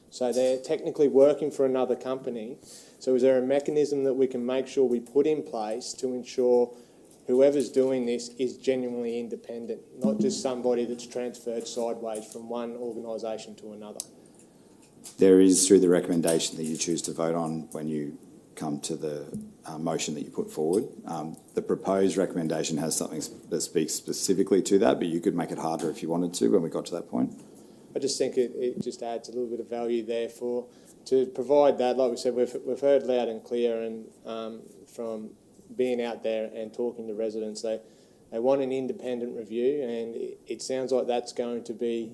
So they're technically working for another company. So is there a mechanism that we can make sure we put in place to ensure whoever's doing this is genuinely independent, not just somebody that's transferred sideways from one organisation to another? There is, through the recommendation that you choose to vote on when you come to the motion that you put forward, the proposed recommendation has something that speaks specifically to that, but you could make it harder if you wanted to when we got to that point. I just think it just adds a little bit of value there to provide that. Like we said, we've heard loud and clear, and from being out there and talking to residents, they want an independent review, and it sounds like that's going to be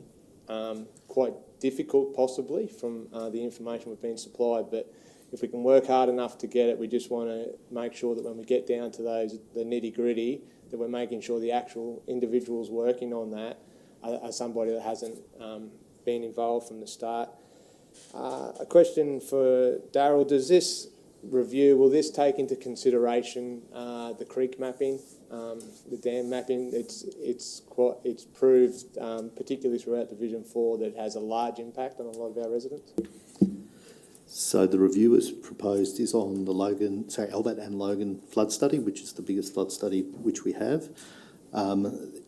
quite difficult, possibly, from the information we've been supplied. But if we can work hard enough to get it, we just want to make sure that when we get down to the nitty gritty, that we're making sure the actual individuals working on that are somebody that hasn't been involved from the start. A question for Daryl: does this review, will this take into consideration the creek mapping, the dam mapping? It's proved, particularly throughout Division 4, that it has a large impact on a lot of our residents. So the review as proposed is on the Albert and Logan flood study, which is the biggest flood study which we have.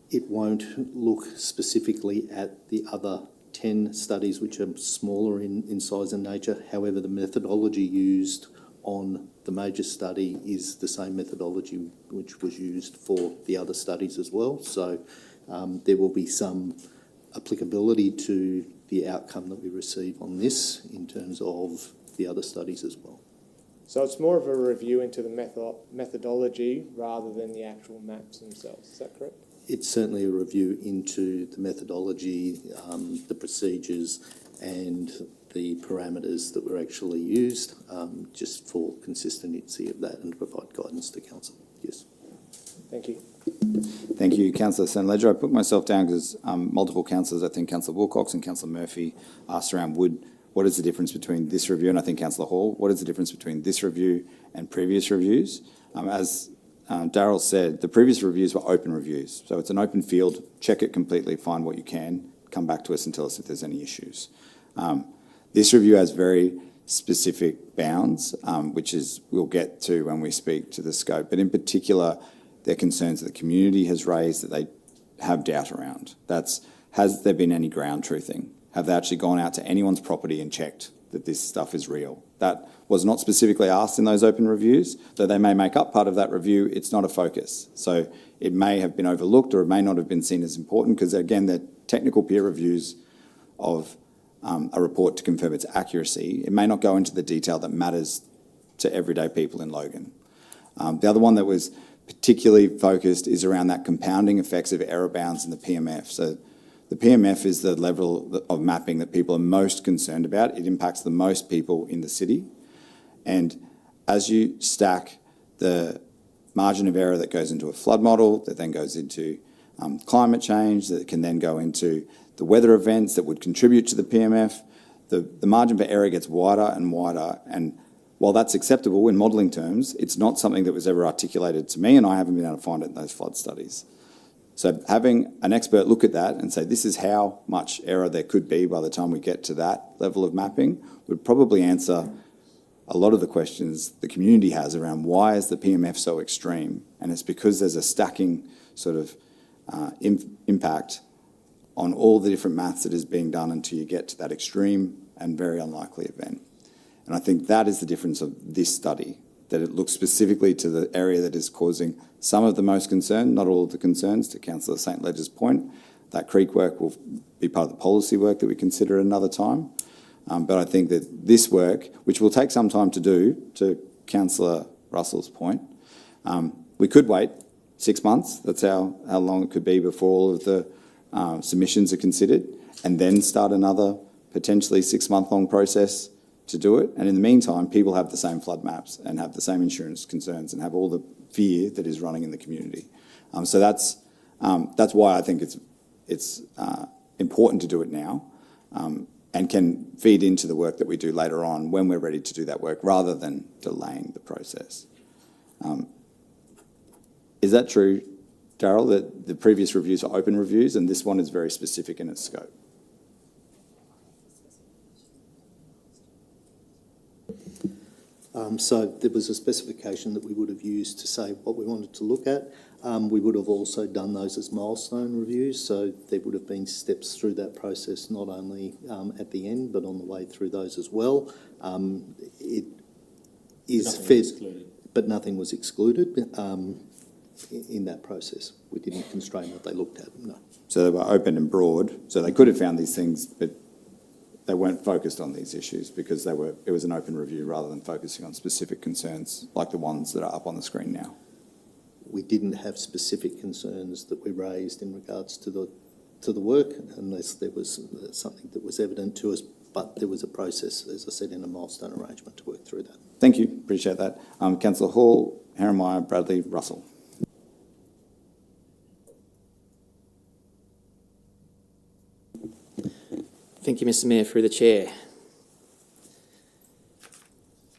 It won't look specifically at the other 10 studies which are smaller in size and nature. However, the methodology used on the major study is the same methodology which was used for the other studies as well. So there will be some applicability to the outcome that we receive on this in terms of the other studies as well. So it's more of a review into the methodology rather than the actual maps themselves. Is that correct? It's certainly a review into the methodology, the procedures and the parameters that were actually used, just for consistency of that and to provide guidance to council. Yes. Thank you. Thank you, Councillor St. Ledger. I put myself down because multiple councillors, I think Councillor Wilcox and Councillor Murphy, asked around what is the difference between this review, and I think Councillor Hall, what is the difference between this review and previous reviews? As Daryl said, the previous reviews were open reviews. So it's an open field, check it completely, find what you can, come back to us and tell us if there's any issues. This review has very specific bounds, which we'll get to when we speak to the scope, but in particular, they're concerns that the community has raised that they have doubt around. Has there been any ground truthing? Have they actually gone out to anyone's property and checked that this stuff is real? That was not specifically asked in those open reviews, though they may make up part of that review, it's not a focus. So it may have been overlooked or it may not have been seen as important because, again, they're technical peer reviews of a report to confirm its accuracy. It may not go into the detail that matters to everyday people in Logan. The other one that was particularly focused is around that compounding effects of error bounds in the PMF. So the PMF is the level of mapping that people are most concerned about. It impacts the most people in the city. And as you stack the margin of error that goes into a flood model, that then goes into climate change, that can then go into the weather events that would contribute to the PMF, the margin for error gets wider and wider. And while that's acceptable in modelling terms, it's not something that was ever articulated to me, and I haven't been able to find it in those flood studies. So having an expert look at that and say, this is how much error there could be by the time we get to that level of mapping, would probably answer a lot of the questions the community has around why is the PMF so extreme? And it's because there's a stacking sort of impact on all the different maths that is being done until you get to that extreme and very unlikely event. And I think that is the difference of this study, that it looks specifically to the area that is causing some of the most concern, not all of the concerns, to Councillor St. Ledger's point. That creek work will be part of the policy work that we consider another time. But I think that this work, which will take some time to do, to Councillor Russell's point, we could wait 6 months. That's how long it could be before all of the submissions are considered, and then start another potentially 6-month long process to do it. And in the meantime, people have the same flood maps and have the same insurance concerns and have all the fear that is running in the community. So that's why I think it's important to do it now, and can feed into the work that we do later on when we're ready to do that work, rather than delaying the process. Is that true, Darryl, that the previous reviews are open reviews and this one is very specific in its scope? So there was a specification that we would have used to say what we wanted to look at. We would have also done those as milestone reviews, so there would have been steps through that process, not only at the end, but on the way through those as well. It is fair, but nothing was excluded in that process. We didn't constrain what they looked at, no. So they were open and broad, so they could have found these things, but they weren't focused on these issues because it was an open review rather than focusing on specific concerns like the ones that are up on the screen now. We didn't have specific concerns that we raised in regards to the work, unless there was something that was evident to us, but there was a process, as I said, in a milestone arrangement to work through that. Thank you, appreciate that. Councillor Hall, Herrenmeyer, Bradley, Russell. Thank you, Mr. Mayor, through the chair.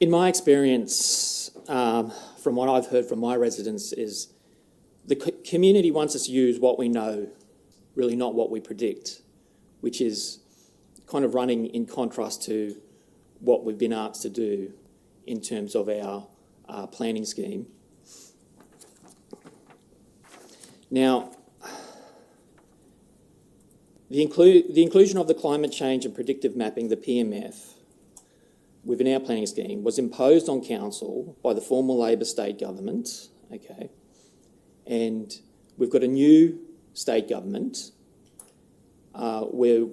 In my experience, from what I've heard from my residents, is the community wants us to use what we know, really not what we predict, which is kind of running in contrast to what we've been asked to do in terms of our planning scheme. Now, the inclusion of the climate change and predictive mapping, the PMF, within our planning scheme was imposed on council by the former Labor state government, okay, and we've got a new state government where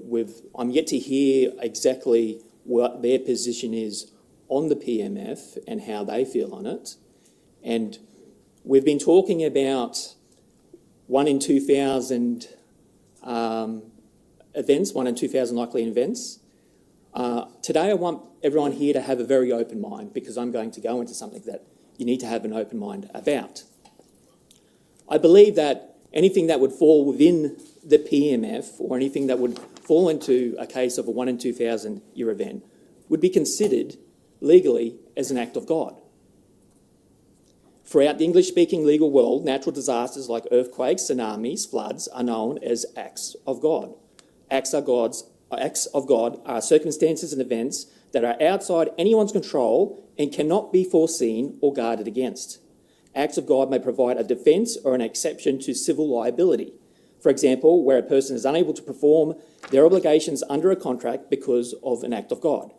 I'm yet to hear exactly what their position is on the PMF and how they feel on it, and we've been talking about 1 in 2,000 events, 1 in 2,000 likely events. Today I want everyone here to have a very open mind, because I'm going to go into something that you need to have an open mind about. I believe that anything that would fall within the PMF, or anything that would fall into a case of a 1 in 2,000 year event, would be considered legally as an act of God. Throughout the English-speaking legal world, natural disasters like earthquakes, tsunamis, floods are known as acts of God. Acts of God are circumstances and events that are outside anyone's control and cannot be foreseen or guarded against. Acts of God may provide a defence or an exception to civil liability. For example, where a person is unable to perform their obligations under a contract because of an act of God.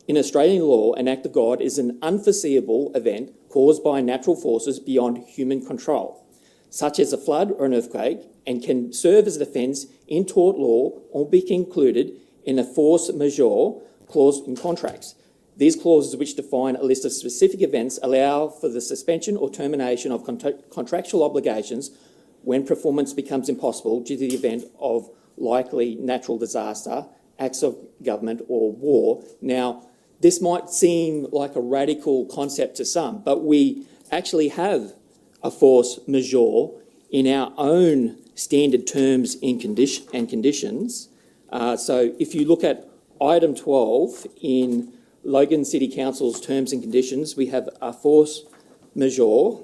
In Australian law, an act of God is an unforeseeable event caused by natural forces beyond human control, such as a flood or an earthquake, and can serve as a defence in tort law or be included in a force majeure clause in contracts. These clauses, which define a list of specific events, allow for the suspension or termination of contractual obligations when performance becomes impossible due to the event of likely natural disaster, acts of government or war. Now, this might seem like a radical concept to some, but we actually have a force majeure in our own standard terms and conditions. So if you look at item 12 in Logan City Council's terms and conditions, we have a force majeure.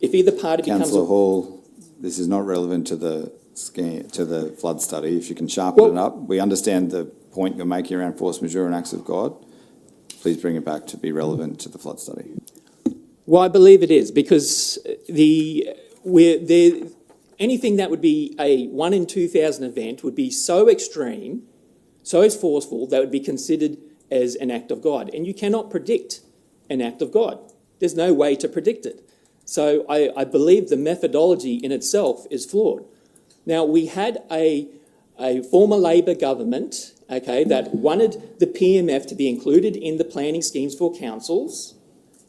If either party becomes... Councillor Hall, this is not relevant to the scheme, to the flood study. If you can sharpen it up. We understand the point you're making around force majeure and acts of God. Please bring it back to be relevant to the flood study. Well, I believe it is, because anything that would be a 1 in 2,000 event would be so extreme, so forceful, that would be considered as an act of God. And you cannot predict an act of God. There's no way to predict it. So I believe the methodology in itself is flawed. Now, we had a former Labor government, okay, that wanted the PMF to be included in the planning schemes for councils,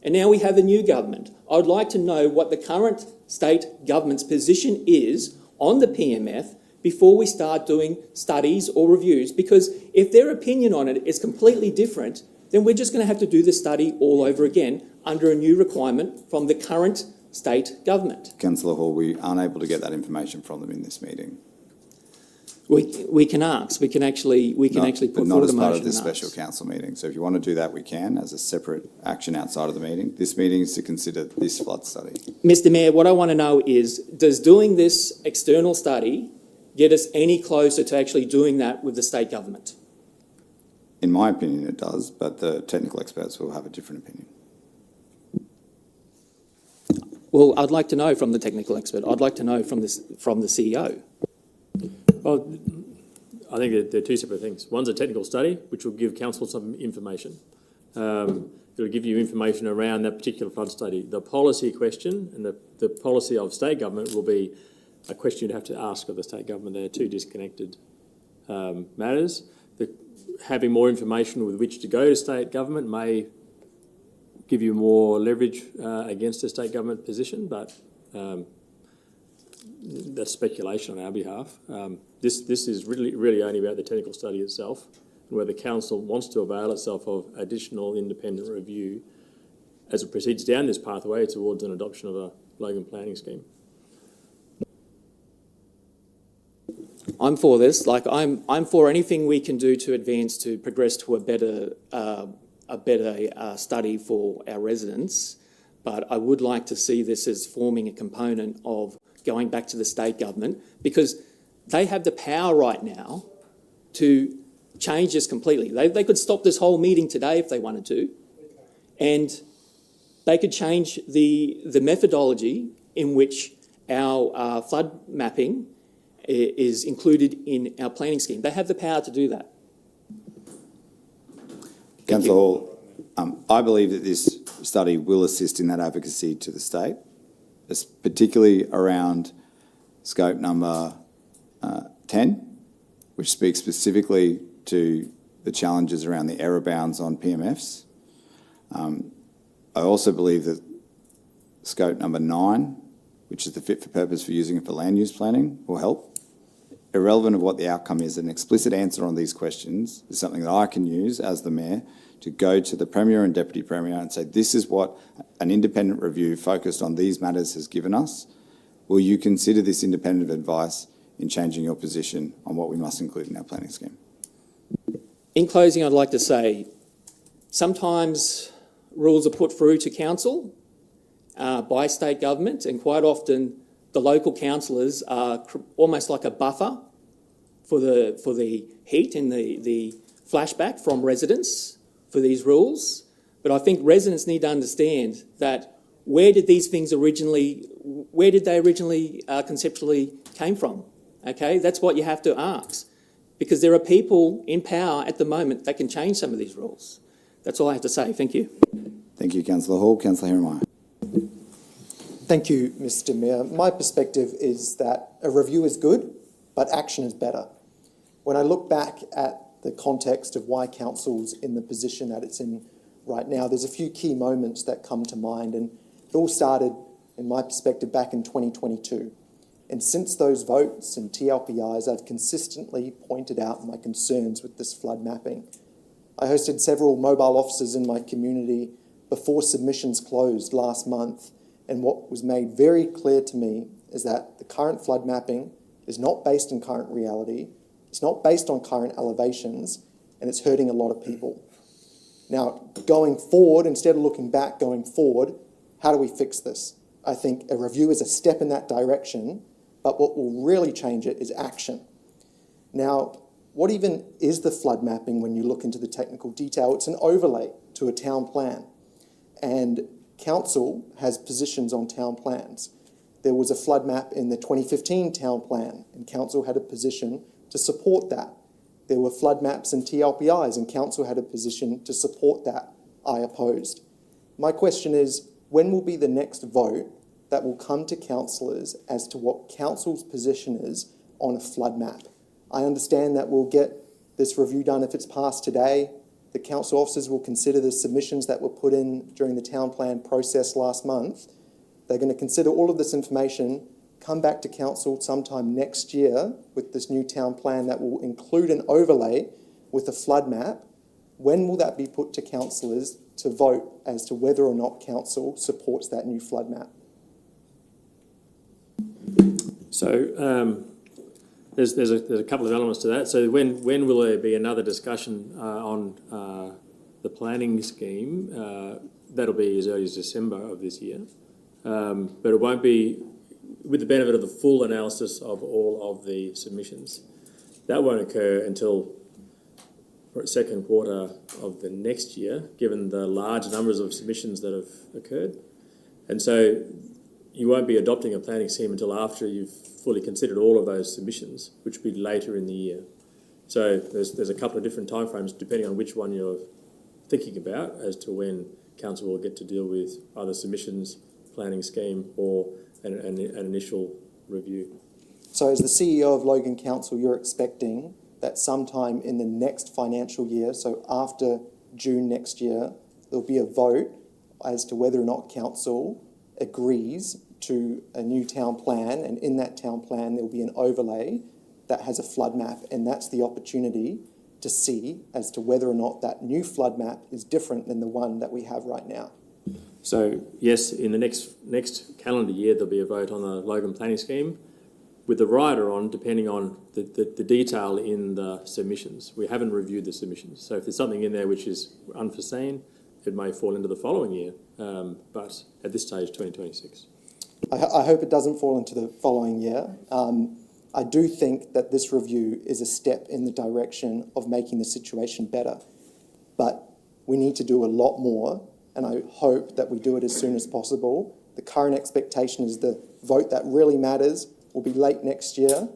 and now we have a new government. I would like to know what the current state government's position is on the PMF before we start doing studies or reviews, because if their opinion on it is completely different then we're just going to have to do the study all over again under a new requirement from the current state government. Councillor Hall, we aren't able to get that information from them in this meeting. We can ask. We can actually put But forward not a as part motion of this and special ask. council meeting. So if you want to do that, we can, as a separate action outside of the meeting. This meeting is to consider this flood study. Mr. Mayor, what I want to know is, does doing this external study get us any closer to actually doing that with the state government? In my opinion, it does, but the technical experts will have a different opinion. Well, I'd like to know from the technical expert. I'd like to know from the CEO. Well, I think that they're two separate things. One's a technical study, which will give council some information. It'll give you information around that particular flood study. The policy question and the policy of state government will be a question you'd have to ask of the state government. They're two disconnected matters. Having more information with which to go to state government may give you more leverage against the state government position, but that's speculation on our behalf. This is really only about the technical study itself and whether council wants to avail itself of additional independent review as it proceeds down this pathway towards an adoption of a Logan planning scheme. I'm for this. Like, I'm for anything we can do to advance to progress to a better study for our residents. But I would like to see this as forming a component of going back to the state government, because they have the power right now to change this completely. They could stop this whole meeting today if they wanted to, and they could change the methodology in which our flood mapping is included in our planning scheme. They have the power to do that. Councillor Hall, I believe that this study will assist in that advocacy to the state, particularly around scope number 10, which speaks specifically to the challenges around the error bounds on PMFs. I also believe that scope number 9, which is the fit for purpose for using it for land use planning, will help. Irrelevant of what the outcome is, an explicit answer on these questions is something that I can use as the Mayor to go to the Premier and Deputy Premier and say, this is what an independent review focused on these matters has given us. Will you consider this independent advice in changing your position on what we must include in our planning scheme? In closing, I'd like to say, sometimes rules are put through to council by state government, and quite often the local councillors are almost like a buffer for the heat and the flashback from residents for these rules. But I think residents need to understand that where did they originally conceptually came from? Okay, that's what you have to ask, because there are people in power at the moment that can change some of these rules. That's all I have to say. Thank you. Thank you, Councillor Hall. Councillor Herrmeyer. Thank you, Mr. Mayor. My perspective is that a review is good, but action is better. When I look back at the context of why council's in the position that it's in right now, there's a few key moments that come to mind, and it all started, in my perspective, back in 2022. And since those votes and TLPIs, I've consistently pointed out my concerns with this flood mapping. I hosted several mobile officers in my community before submissions closed last month, and what was made very clear to me is that the current flood mapping is not based on current reality, it's not based on current elevations, and it's hurting a lot of people. Now, going forward, instead of looking back, going forward, how do we fix this? I think a review is a step in that direction, but what will really change it is action. Now, what even is the flood mapping when you look into the technical detail? It's an overlay to a town plan, and council has positions on town plans. There was a flood map in the 2015 town plan, and council had a position to support that. There were flood maps and TLPIs, and council had a position to support that. I opposed. My question is, when will be the next vote that will come to councillors as to what council's position is on a flood map? I understand that we'll get this review done if it's passed today. The council officers will consider the submissions that were put in during the town plan process last month. They're going to consider all of this information, come back to council sometime next year with this new town plan that will include an overlay with a flood map. When will that be put to councillors to vote as to whether or not council supports that new flood map? So there's a couple of elements to that. So when will there be another discussion on the planning scheme? That'll be as early as December of this year. But it won't be with the benefit of the full analysis of all of the submissions. That won't occur until second quarter of the next year, given the large numbers of submissions that have occurred. And so you won't be adopting a planning scheme until after you've fully considered all of those submissions, which will be later in the year. So there's a couple of different timeframes depending on which one you're thinking about as to when council will get to deal with either submissions, planning scheme, or an initial review. So as the CEO of Logan Council, you're expecting that sometime in the next financial year, so after June next year, there'll be a vote as to whether or not council agrees to a new town plan, and in that town plan there'll be an overlay that has a flood map, and that's the opportunity to see as to whether or not that new flood map is different than the one that we have right now. So yes, in the next calendar year there'll be a vote on the Logan planning scheme, with the rider on depending on the detail in the submissions. We haven't reviewed the submissions, so if there's something in there which is unforeseen, it may fall into the following year, but at this stage, 2026. I hope it doesn't fall into the following year. I do think that this review is a step in the direction of making the situation better, but we need to do a lot more, and I hope that we do it as soon as possible. The current expectation is the vote that really matters will be late next year.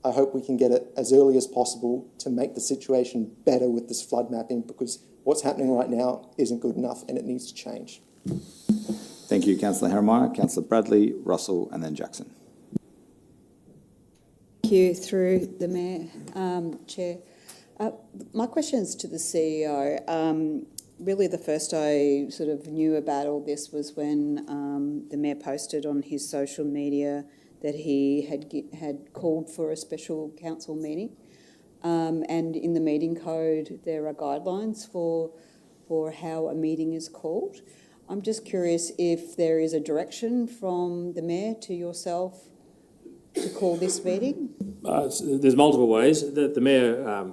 I hope we can get it as early as possible to make the situation better with this flood mapping, because what's happening right now isn't good enough and it needs to change. Thank you, Councillor Heremiah. Councillor Bradley, Russell, and then Jackson. Thank you, through the Mayor, Chair. My question's to the CEO. Really the first I sort of knew about all this was when the Mayor posted on his social media that he had called for a special council meeting. And in the meeting code, there are guidelines for how a meeting is called. I'm just curious if there is a direction from the Mayor to yourself to call this meeting? There's multiple ways. The Mayor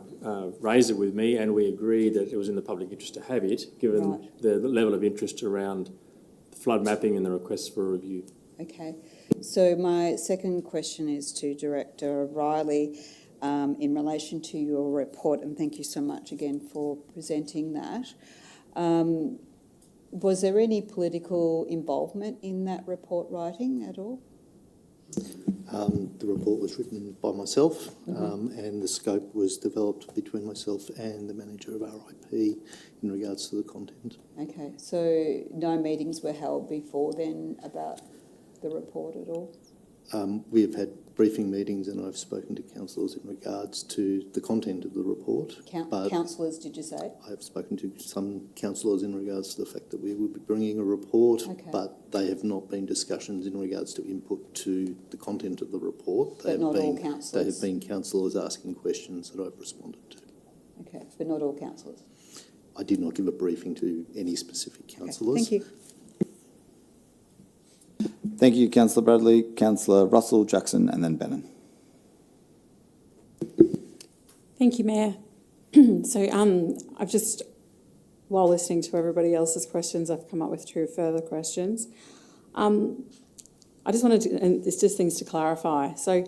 raised it with me, and we agreed that it was in the public interest to have it, given Right. the level of interest around flood mapping and the requests for a review. Okay. So my second question is to Director Riley in relation to your report, and thank you so much again for presenting that. Was there any political involvement in that report writing at all? The report was written by myself, and the scope was developed between myself and the manager of RIP in regards to the content. Okay, so no meetings were held before then about the report at all? We have had briefing meetings, and I've spoken to councillors in regards to the content of the report. Councillors, did you say? I have spoken to some councillors in regards to the fact that we will be bringing a report, but they have not been discussions in regards to input to the content of the report. But not all councillors? They have been councillors asking questions that I've responded to. Okay, but not all councillors? I did not give a briefing to any specific councillors. Okay, thank you. Thank you, Councillor Bradley. Councillor Russell, Jackson, and then Bannon. Thank you, Mayor. So I've just, while listening to everybody else's questions, I've come up with two further questions. I just wanted to, and it's just things to clarify. So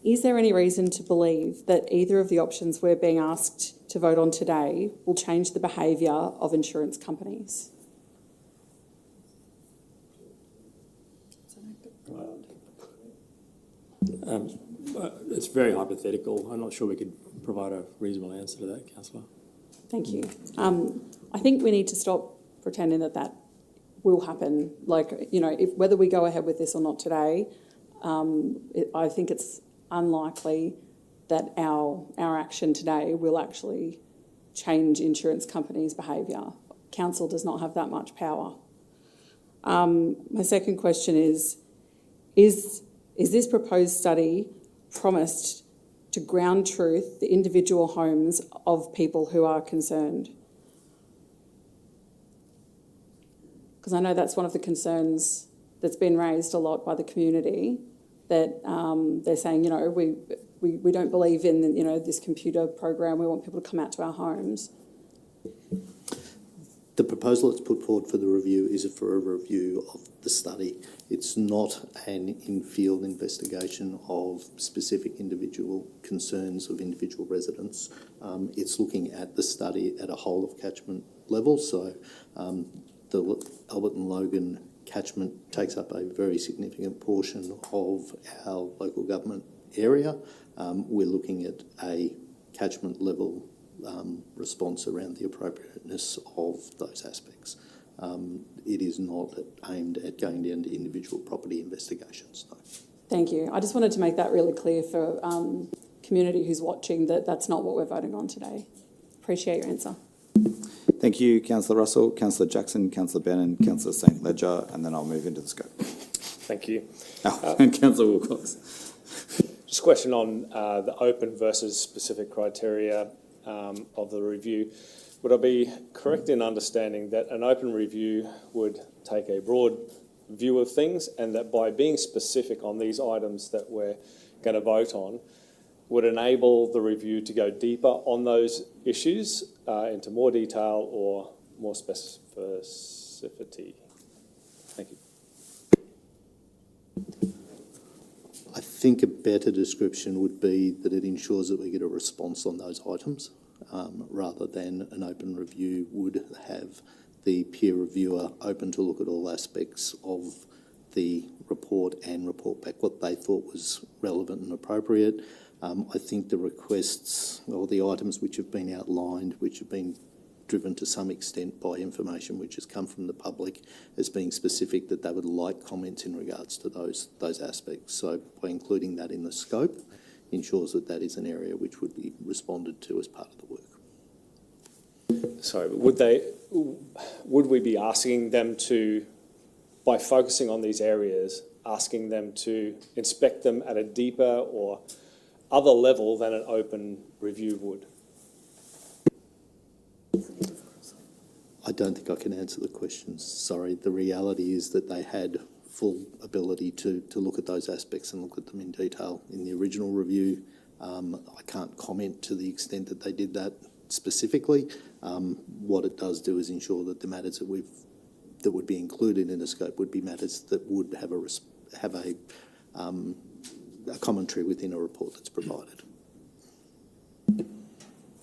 is there any reason to believe that either of the options we're being asked to vote on today will change the behaviour of insurance companies? It's very hypothetical. I'm not sure we could provide a reasonable answer to that, Councillor. Thank you. I think we need to stop pretending that that will happen. Like, you know, whether we go ahead with this or not today, I think it's unlikely that our action today will actually change insurance companies' behaviour. Council does not have that much power. My second question is this proposed study promised to ground truth the individual homes of people who are concerned? Because I know that's one of the concerns that's been raised a lot by the community, that they're saying, you know, we don't believe in, you know, this computer program. We want people to come out to our homes. The proposal that's put forward for the review is for a review of the study. It's not an in-field investigation of specific individual concerns of individual residents. It's looking at the study at a whole of catchment level. So the Albert and Logan catchment takes up a very significant portion of our local government area. We're looking at a catchment level response around the appropriateness of those aspects. It is not aimed at going down to individual property investigations, no. Thank you. I just wanted to make that really clear for community who's watching, that that's not what we're voting on today. Appreciate your answer. Thank you, Councillor Russell, Councillor Jackson, Councillor Bannon, Councillor St Ledger, and then I'll move into the scope. Thank you. And Councillor Wilcox. Just a question on the open versus specific criteria of the review. Would I be correct in understanding that an open review would take a broad view of things, and that by being specific on these items that we're going to vote on would enable the review to go deeper on those issues into more detail or more specificity? Thank you. I think a better description would be that it ensures that we get a response on those items, rather than an open review would have the peer reviewer open to look at all aspects of the report and report back what they thought was relevant and appropriate. I think the requests or the items which have been outlined, which have been driven to some extent by information which has come from the public as being specific, that they would like comments in regards to those aspects. So by including that in the scope ensures that that is an area which would be responded to as part of the work. Sorry, but would we be asking them to, by focusing on these areas, asking them to inspect them at a deeper or other level than an open review would? I don't think I can answer the question, sorry. The reality is that they had full ability to look at those aspects and look at them in detail in the original review. I can't comment to the extent that they did that specifically. What it does do is ensure that the matters that would be included in the scope would be matters that would have a commentary within a report that's provided.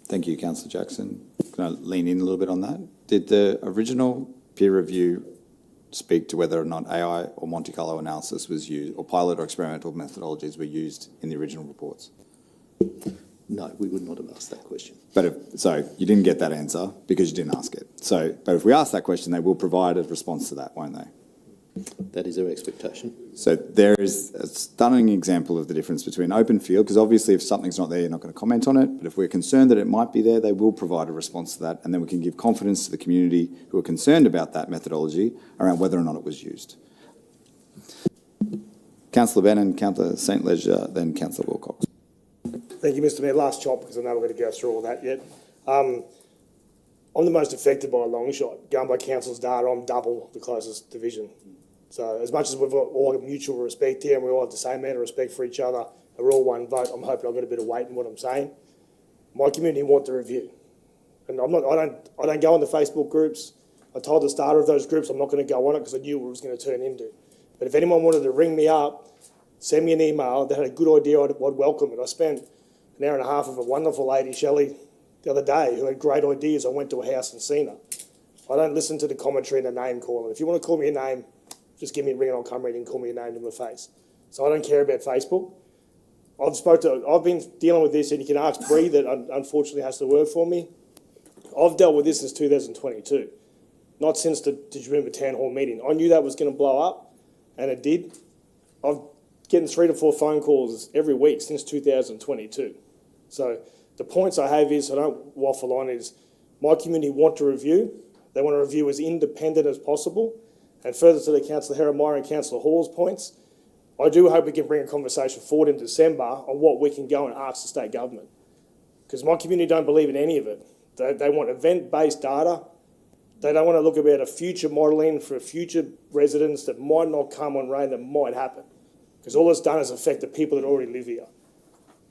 Thank you, Councillor Jackson. Can I lean in a little bit on that? Did the original peer review speak to whether or not AI or Monte Carlo analysis was used, or pilot or experimental methodologies were used in the original reports? No, we would not have asked that question. So you didn't get that answer because you didn't ask it. But if we ask that question, they will provide a response to that, won't they? That is our expectation. So there is a stunning example of the difference between open field, because obviously if something's not there, you're not going to comment on it. But if we're concerned that it might be there, they will provide a response to that. And then we can give confidence to the community who are concerned about that methodology around whether or not it was used. Councillor Bannon, Councillor St Ledger, then Councillor Wilcox. Thank you, Mr Mayor. Last chop, because I know we're going to go through all that yet. I'm the most affected by a long shot. Going by council's data, I'm double the closest division. So as much as we've all got mutual respect here and we all have the same amount of respect for each other and we're all one vote, I'm hoping I've got a bit of weight in what I'm saying. My community want the review. And I don't go on the Facebook groups. I told the starter of those groups I'm not going to go on it because I knew what it was going to turn into. But if anyone wanted to ring me up, send me an email, they had a good idea, I'd welcome it. I spent an hour and a half with a wonderful lady, Shelley, the other day, who had great ideas. I went to her house and seen her. I don't listen to the commentary and the name calling. If you want to call me a name, just give me a ring and I'll come read and call me a name to my face. So I don't care about Facebook. I've been dealing with this, and you can ask Bree that unfortunately has to work for me. I've dealt with this since 2022, not since the Toowoomba Town Hall meeting. I knew that was going to blow up, and it did. I've getting 3 to 4 phone calls every week since 2022. So the points I have is, I don't waffle on, is my community want to review. They want to review as independent as possible. And further to the Councillor Herremire and Councillor Hall's points, I do hope we can bring a conversation forward in December on what we can go and ask the state government. Because my community don't believe in any of it. They want event-based data. They don't want to look about a future modelling for future residents that might not come on rain, that might happen. Because all it's done is affect the people that already live here.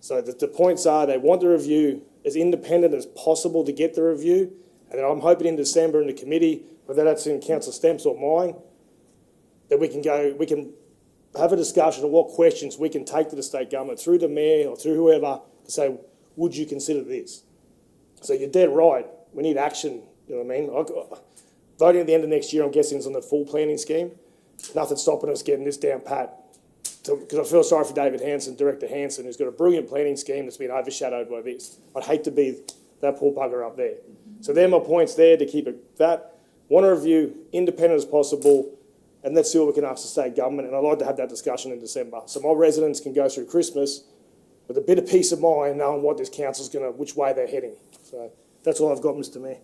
So the points are they want the review as independent as possible to get the review. And then I'm hoping in December in the committee, whether that's in Councillor Stemps or mine, that we can have a discussion of what questions we can take to the state government through the mayor or through whoever to say, would you consider this? So you're dead right. We need action. You know what I mean? Voting at the end of next year, I'm guessing, is on the full planning scheme. Nothing's stopping us getting this down pat. Because I feel sorry for David Hanson, Director Hanson, who's got a brilliant planning scheme that's been overshadowed by this. I'd hate to be that poor bugger up there. So they're my points there to keep it that. Want to review independent as possible, and let's see what we can ask the state government. And I'd like to have that discussion in December, so my residents can go through Christmas with a bit of peace of mind, knowing what this council's which way they're heading. So that's all I've got, Mr. Mayor.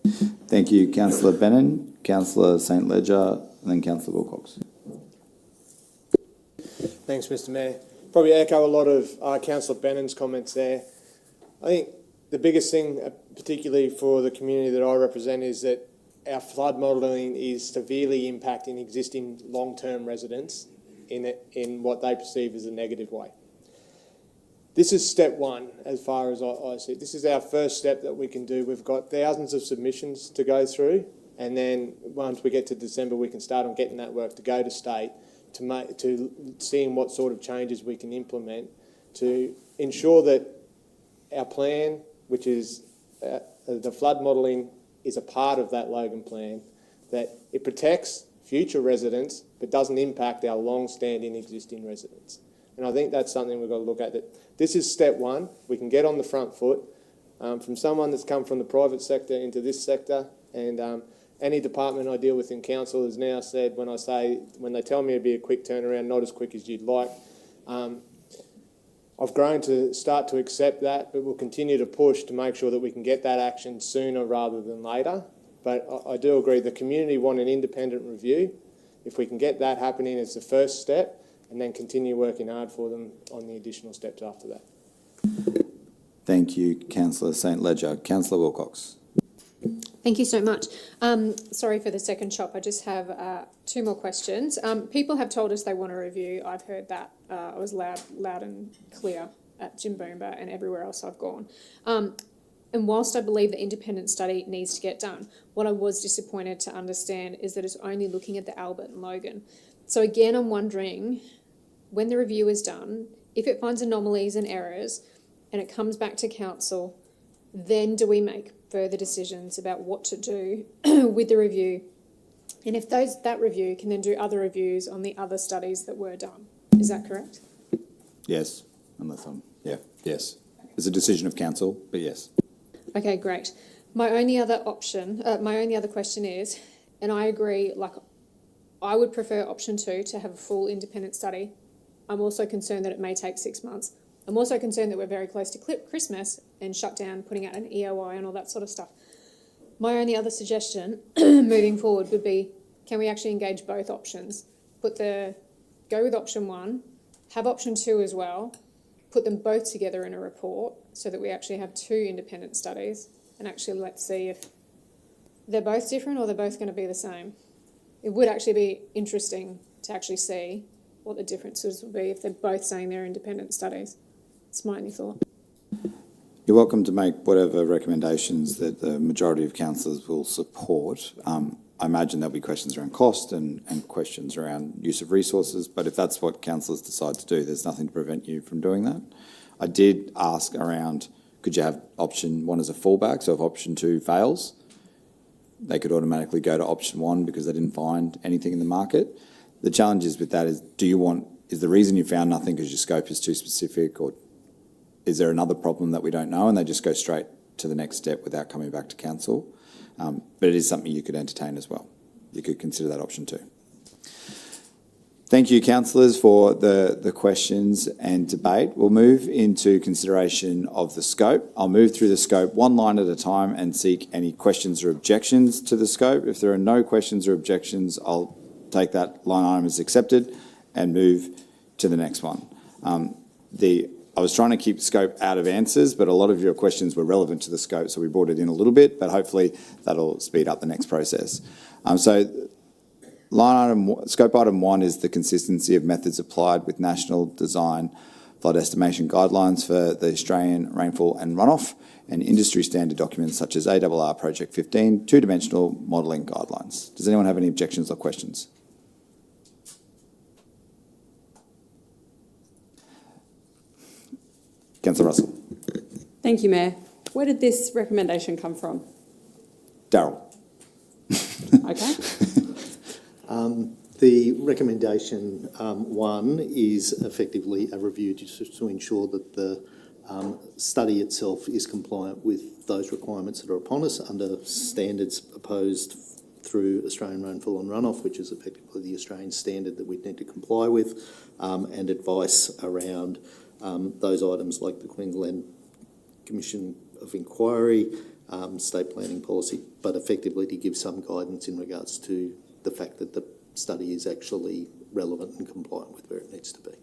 Thank you, Councillor Bennon, Councillor St Ledger, and then Councillor Wilcox. Thanks, Mr. Mayor. Probably echo a lot of Councillor Bennon's comments there. I think the biggest thing, particularly for the community that I represent, is that our flood modelling is severely impacting existing long-term residents in what they perceive as a negative way. This is step one, as far as I see it. This is our first step that we can do. We've got thousands of submissions to go through, and then once we get to December, we can start on getting that work to go to state, to seeing what sort of changes we can implement to ensure that our plan, which is the flood modelling, is a part of that Logan plan, that it protects future residents but doesn't impact our long-standing existing residents. And I think that's something we've got to look at. That this is step one. We can get on the front foot from someone that's come from the private sector into this sector, and any department I deal with in council has now said, when they tell me it'd be a quick turnaround, not as quick as you'd like, I've grown to start to accept that, but we'll continue to push to make sure that we can get that action sooner rather than later. But I do agree the community want an independent review. If we can get that happening, it's the first step, and then continue working hard for them on the additional steps after that. Thank you, Councillor St Ledger. Councillor Wilcox. Thank you so much. Sorry for the second chop. I just have two more questions. People have told us they want a review. I've heard that. I was loud and clear at Jim Boomba and everywhere else I've gone. And whilst I believe the independent study needs to get done, what I was disappointed to understand is that it's only looking at the Albert and Logan. So again, I'm wondering, when the review is done, if it finds anomalies and errors and it comes back to council, then do we make further decisions about what to do with the review? And if that review can then do other reviews on the other studies that were done. Is that correct? Yes, yes. It's a decision of council, but yes. Okay, great. My only other question is, and I agree, I would prefer option 2 to have a full independent study. I'm also concerned that it may take 6 months. I'm also concerned that we're very close to Christmas and shut down, putting out an EOI and all that sort of stuff. My only other suggestion moving forward would be, can we actually engage both options? Go with option 1, have option 2 as well, put them both together in a report so that we actually have 2 independent studies, and actually let's see if they're both different or they're both going to be the same. It would actually be interesting to actually see what the differences would be if they're both saying they're independent studies. It's my only thought. You're welcome to make whatever recommendations that the majority of councillors will support. I imagine there'll be questions around cost and questions around use of resources, but if that's what councillors decide to do, there's nothing to prevent you from doing that. I did ask around, could you have option 1 as a fallback, so if option 2 fails, they could automatically go to option 1 because they didn't find anything in the market. The challenge is with that is, is the reason you found nothing because your scope is too specific, or is there another problem that we don't know, and they just go straight to the next step without coming back to council? But it is something you could entertain as well. You could consider that option 2. Thank you, councillors, for the questions and debate. We'll move into consideration of the scope. I'll move through the scope one line at a time and seek any questions or objections to the scope. If there are no questions or objections, I'll take that line item as accepted and move to the next one. The I was trying to keep scope out of answers, but a lot of your questions were relevant to the scope, so we brought it in a little bit, but hopefully that'll speed up the next process. Scope item 1 is the consistency of methods applied with national design flood estimation guidelines for the Australian rainfall and runoff, and industry standard documents such as ARR Project 15, two-dimensional modelling guidelines. Does anyone have any objections or questions? Councillor Russell. Thank you, Mayor. Where did this recommendation come from? Darryl. Okay. The recommendation 1 is effectively a review just to ensure that the study itself is compliant with those requirements that are upon us under standards proposed through Australian Rainfall and Runoff, which is effectively the Australian standard that we need to comply with, and advice around those items like the Queensland Commission of Inquiry, state planning policy, but effectively to give some guidance in regards to the fact that the study is actually relevant and compliant with where it needs to be.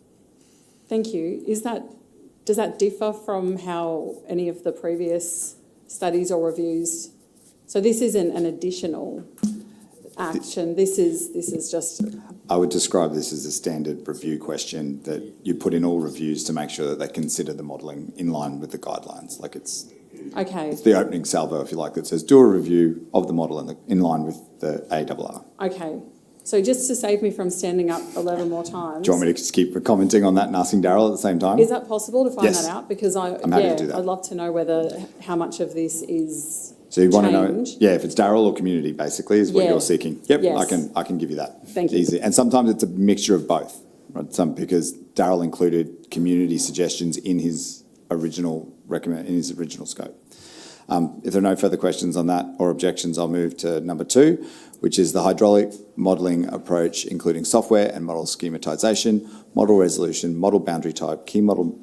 Thank you. Does that differ from how any of the previous studies or reviews? So this isn't an additional action. This is just. I would describe this as a standard review question that you put in all reviews to make sure that they consider the modelling in line with the guidelines. Like it's the opening salvo, if you like, that says do a review of the model in line with the ARR. Okay. So just to save me from standing up 11 more times. Do you want me to just keep commenting on that and asking Darryl at the same time? Is that possible to find Yes. that out? Because I'm happy to do that. I'd love to know how much of this is So you want to know, change. if it's Darryl or community, basically, is what Yeah. you're seeking. Yep, Yes. I can give you that. Thank you. Easy. And sometimes it's a mixture of both, right? Because Darryl included community suggestions in his original scope. If there are no further questions on that or objections, I'll move to number 2, which is the hydraulic modelling approach, including software and model schematisation, model resolution, model boundary type, key model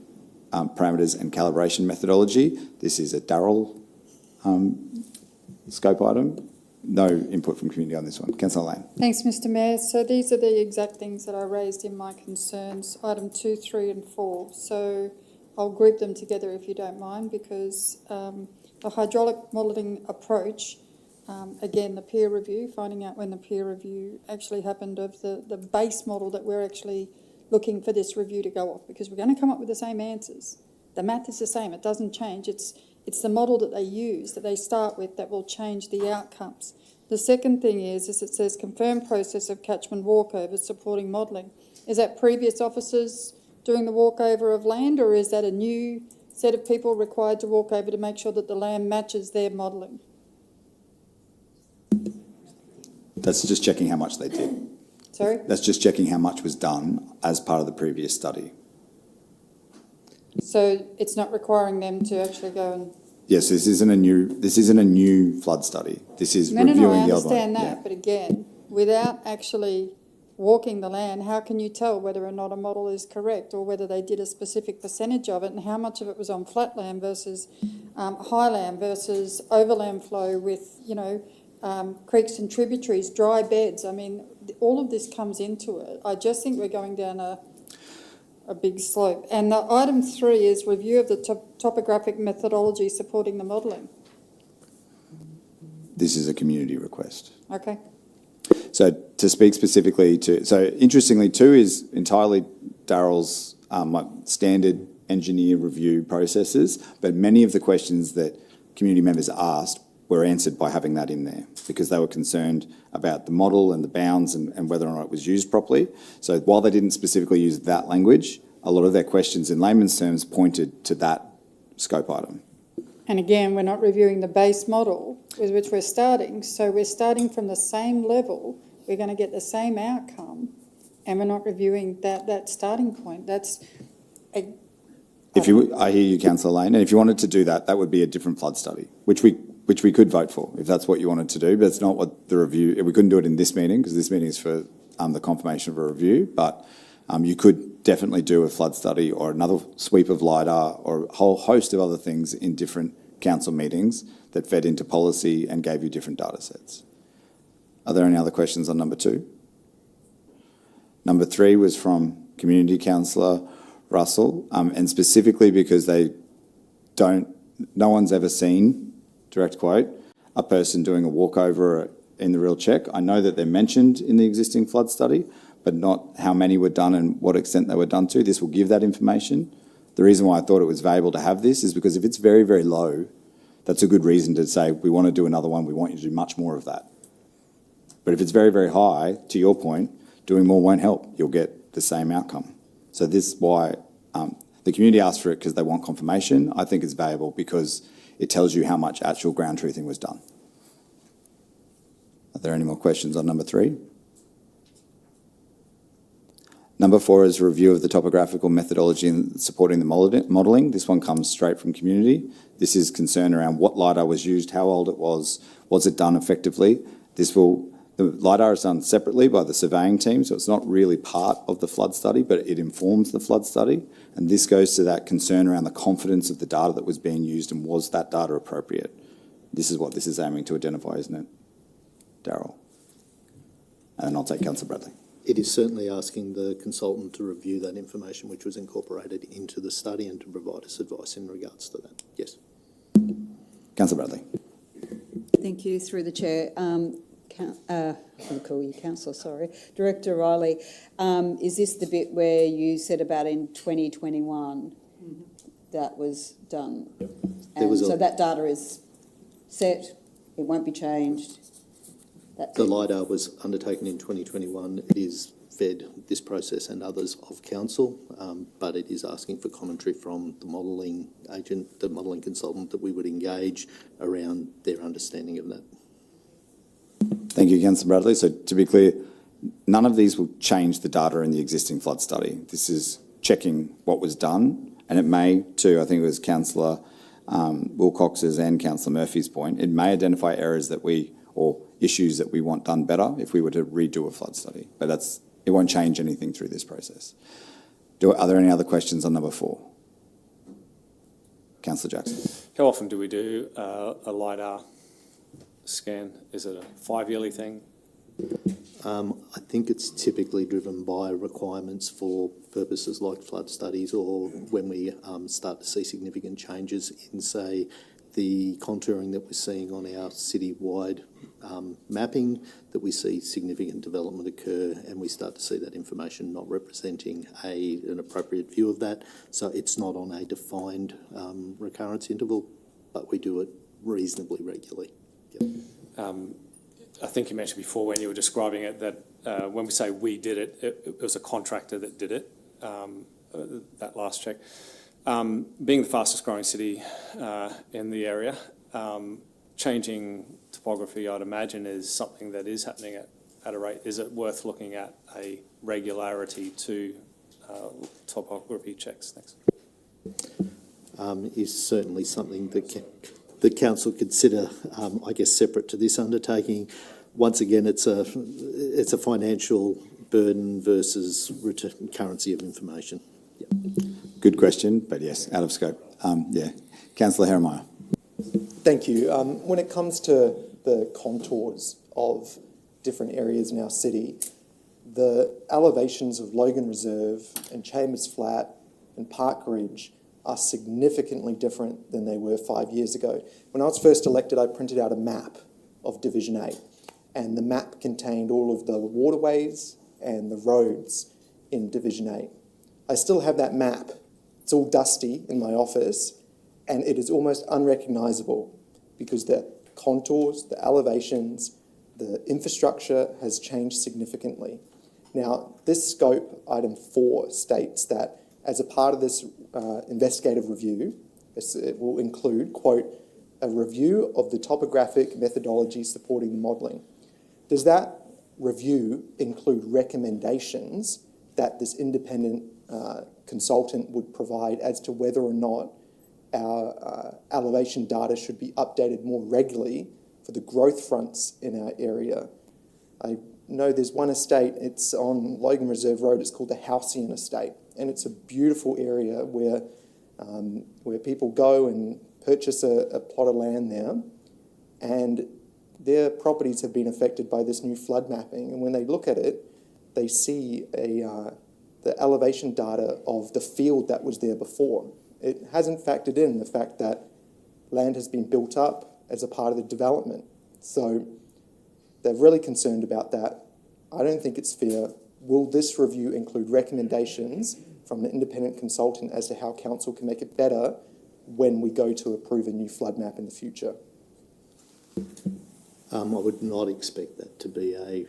parameters and calibration methodology. This is a Darryl scope item. No input from community on this one. Councillor Lane. Thanks, Mr Mayor. So these are the exact things that I raised in my concerns, item 2, 3 and 4. So I'll group them together if you don't mind, because the hydraulic modelling approach, again, the peer review, finding out when the peer review actually happened of the base model that we're actually looking for this review to go off, because we're going to come up with the same answers. The math is the same, it doesn't change. It's the model that they use, that they start with, that will change the outcomes. The second thing is it says confirmed process of catchment walkover supporting modelling. Is that previous officers doing the walkover of land, or is that a new set of people required to walk over to make sure that the land matches their modelling? That's just checking how much they did. Sorry? That's just checking how much was done as part of the previous study. So it's not requiring them to actually go and... Yes, this isn't a new flood study. This is reviewing the other one. I understand that, but again, without actually walking the land, how can you tell whether or not a model is correct, or whether they did a specific percentage of it, and how much of it was on flat land versus high land versus overland flow with, creeks and tributaries, dry beds? I mean, all of this comes into it. I just think we're going down a big slope. And the item 3 is review of the topographic methodology supporting the modelling. This is a community request. Okay. So to speak specifically interestingly 2 is entirely Darryl's standard engineer review processes, but many of the questions that community members asked were answered by having that in there, because they were concerned about the model and the bounds and whether or not it was used properly. So while they didn't specifically use that language, a lot of their questions in layman's terms pointed to that scope item. And again, we're not reviewing the base model with which we're starting, so we're starting from the same level, we're going to get the same outcome, and we're not reviewing that starting point. I hear you, Councillor Lane, and if you wanted to do that, that would be a different flood study, which we could vote for if that's what you wanted to do, but it's not what the review... We couldn't do it in this meeting, because this meeting is for the confirmation of a review, but you could definitely do a flood study or another sweep of LIDAR or a whole host of other things in different council meetings that fed into policy and gave you different data sets. Are there any other questions on number 2? Number 3 was from Community Councillor Russell, and specifically because no one's ever seen, direct quote, a person doing a walkover in the real check. I know that they're mentioned in the existing flood study, but not how many were done and what extent they were done to. This will give that information. The reason why I thought it was valuable to have this is because if it's very, very low, that's a good reason to say, we want to do another one, we want you to do much more of that. But if it's very, very high, to your point, doing more won't help. You'll get the same outcome. So this is why the community asked for it, because they want confirmation. I think it's valuable because it tells you how much actual ground truthing was done. Are there any more questions on number 3? Number 4 is a review of the topographical methodology in supporting the modelling. This one comes straight from community. This is concern around what LiDAR was used, how old it was it done effectively? The LiDAR is done separately by the surveying team, so it's not really part of the flood study, but it informs the flood study. And this goes to that concern around the confidence of the data that was being used and was that data appropriate? This is what this is aiming to identify, isn't it, Daryl? And then I'll take Councillor Bradley. It is certainly asking the consultant to review that information which was incorporated into the study and to provide us advice in regards to that. Yes. Councillor Bradley. Thank you, through the chair. I'll call you councillor, sorry. Director Riley, is this the bit where you said about in 2021 that was done? And so that data is set, it won't be changed? The LiDAR was undertaken in 2021. It is fed this process and others of council, but it is asking for commentary from the modelling agent, the modelling consultant that we would engage around their understanding of that. Thank you, Councillor Bradley. So to be clear, none of these will change the data in the existing flood study. This is checking what was done, and it may too, I think it was Councillor Wilcox's and Councillor Murphy's point, it may identify errors or issues that we want done better if we were to redo a flood study. But it won't change anything through this process. Are there any other questions on number 4? Councillor Jackson. How often do we do a LiDAR scan? Is it a 5-yearly thing? I think it's typically driven by requirements for purposes like flood studies, or when we start to see significant changes in, say, the contouring that we're seeing on our city-wide mapping, that we see significant development occur and we start to see that information not representing an appropriate view of that. So it's not on a defined recurrence interval, but we do it reasonably regularly. Yep. I think you mentioned before when you were describing it that when we say we did it, it was a contractor that did it, that last check. Being the fastest growing city in the area, changing topography, I'd imagine, is something that is happening at a rate. Is it worth looking at a regularity to topography checks? Thanks. Is certainly something that the council consider, I guess, separate to this undertaking. Once again, it's a financial burden versus currency of information. Yep. Good question, but yes, out of scope. Councillor Herrmeyer. Thank you. When it comes to the contours of different areas in our city, the elevations of Logan Reserve and Chambers Flat and Park Ridge are significantly different than they were 5 years ago. When I was first elected, I printed out a map of Division 8, and the map contained all of the waterways and the roads in Division 8. I still have that map. It's all dusty in my office, and it is almost unrecognisable because the contours, the elevations, the infrastructure has changed significantly. Now, this scope, item 4, states that as a part of this investigative review, it will include, quote, a review of the topographic methodology supporting the modelling. Does that review include recommendations that this independent consultant would provide as to whether or not our elevation data should be updated more regularly for the growth fronts in our area? I know there's one estate, it's on Logan Reserve Road, it's called the Halcyon Estate, and it's a beautiful area where people go and purchase a plot of land there, and their properties have been affected by this new flood mapping, and when they look at it, they see the elevation data of the field that was there before. It hasn't factored in the fact that land has been built up as a part of the development. So they're really concerned about that. I don't think it's fair. Will this review include recommendations from an independent consultant as to how council can make it better when we go to approve a new flood map in the future? I would not expect that to be a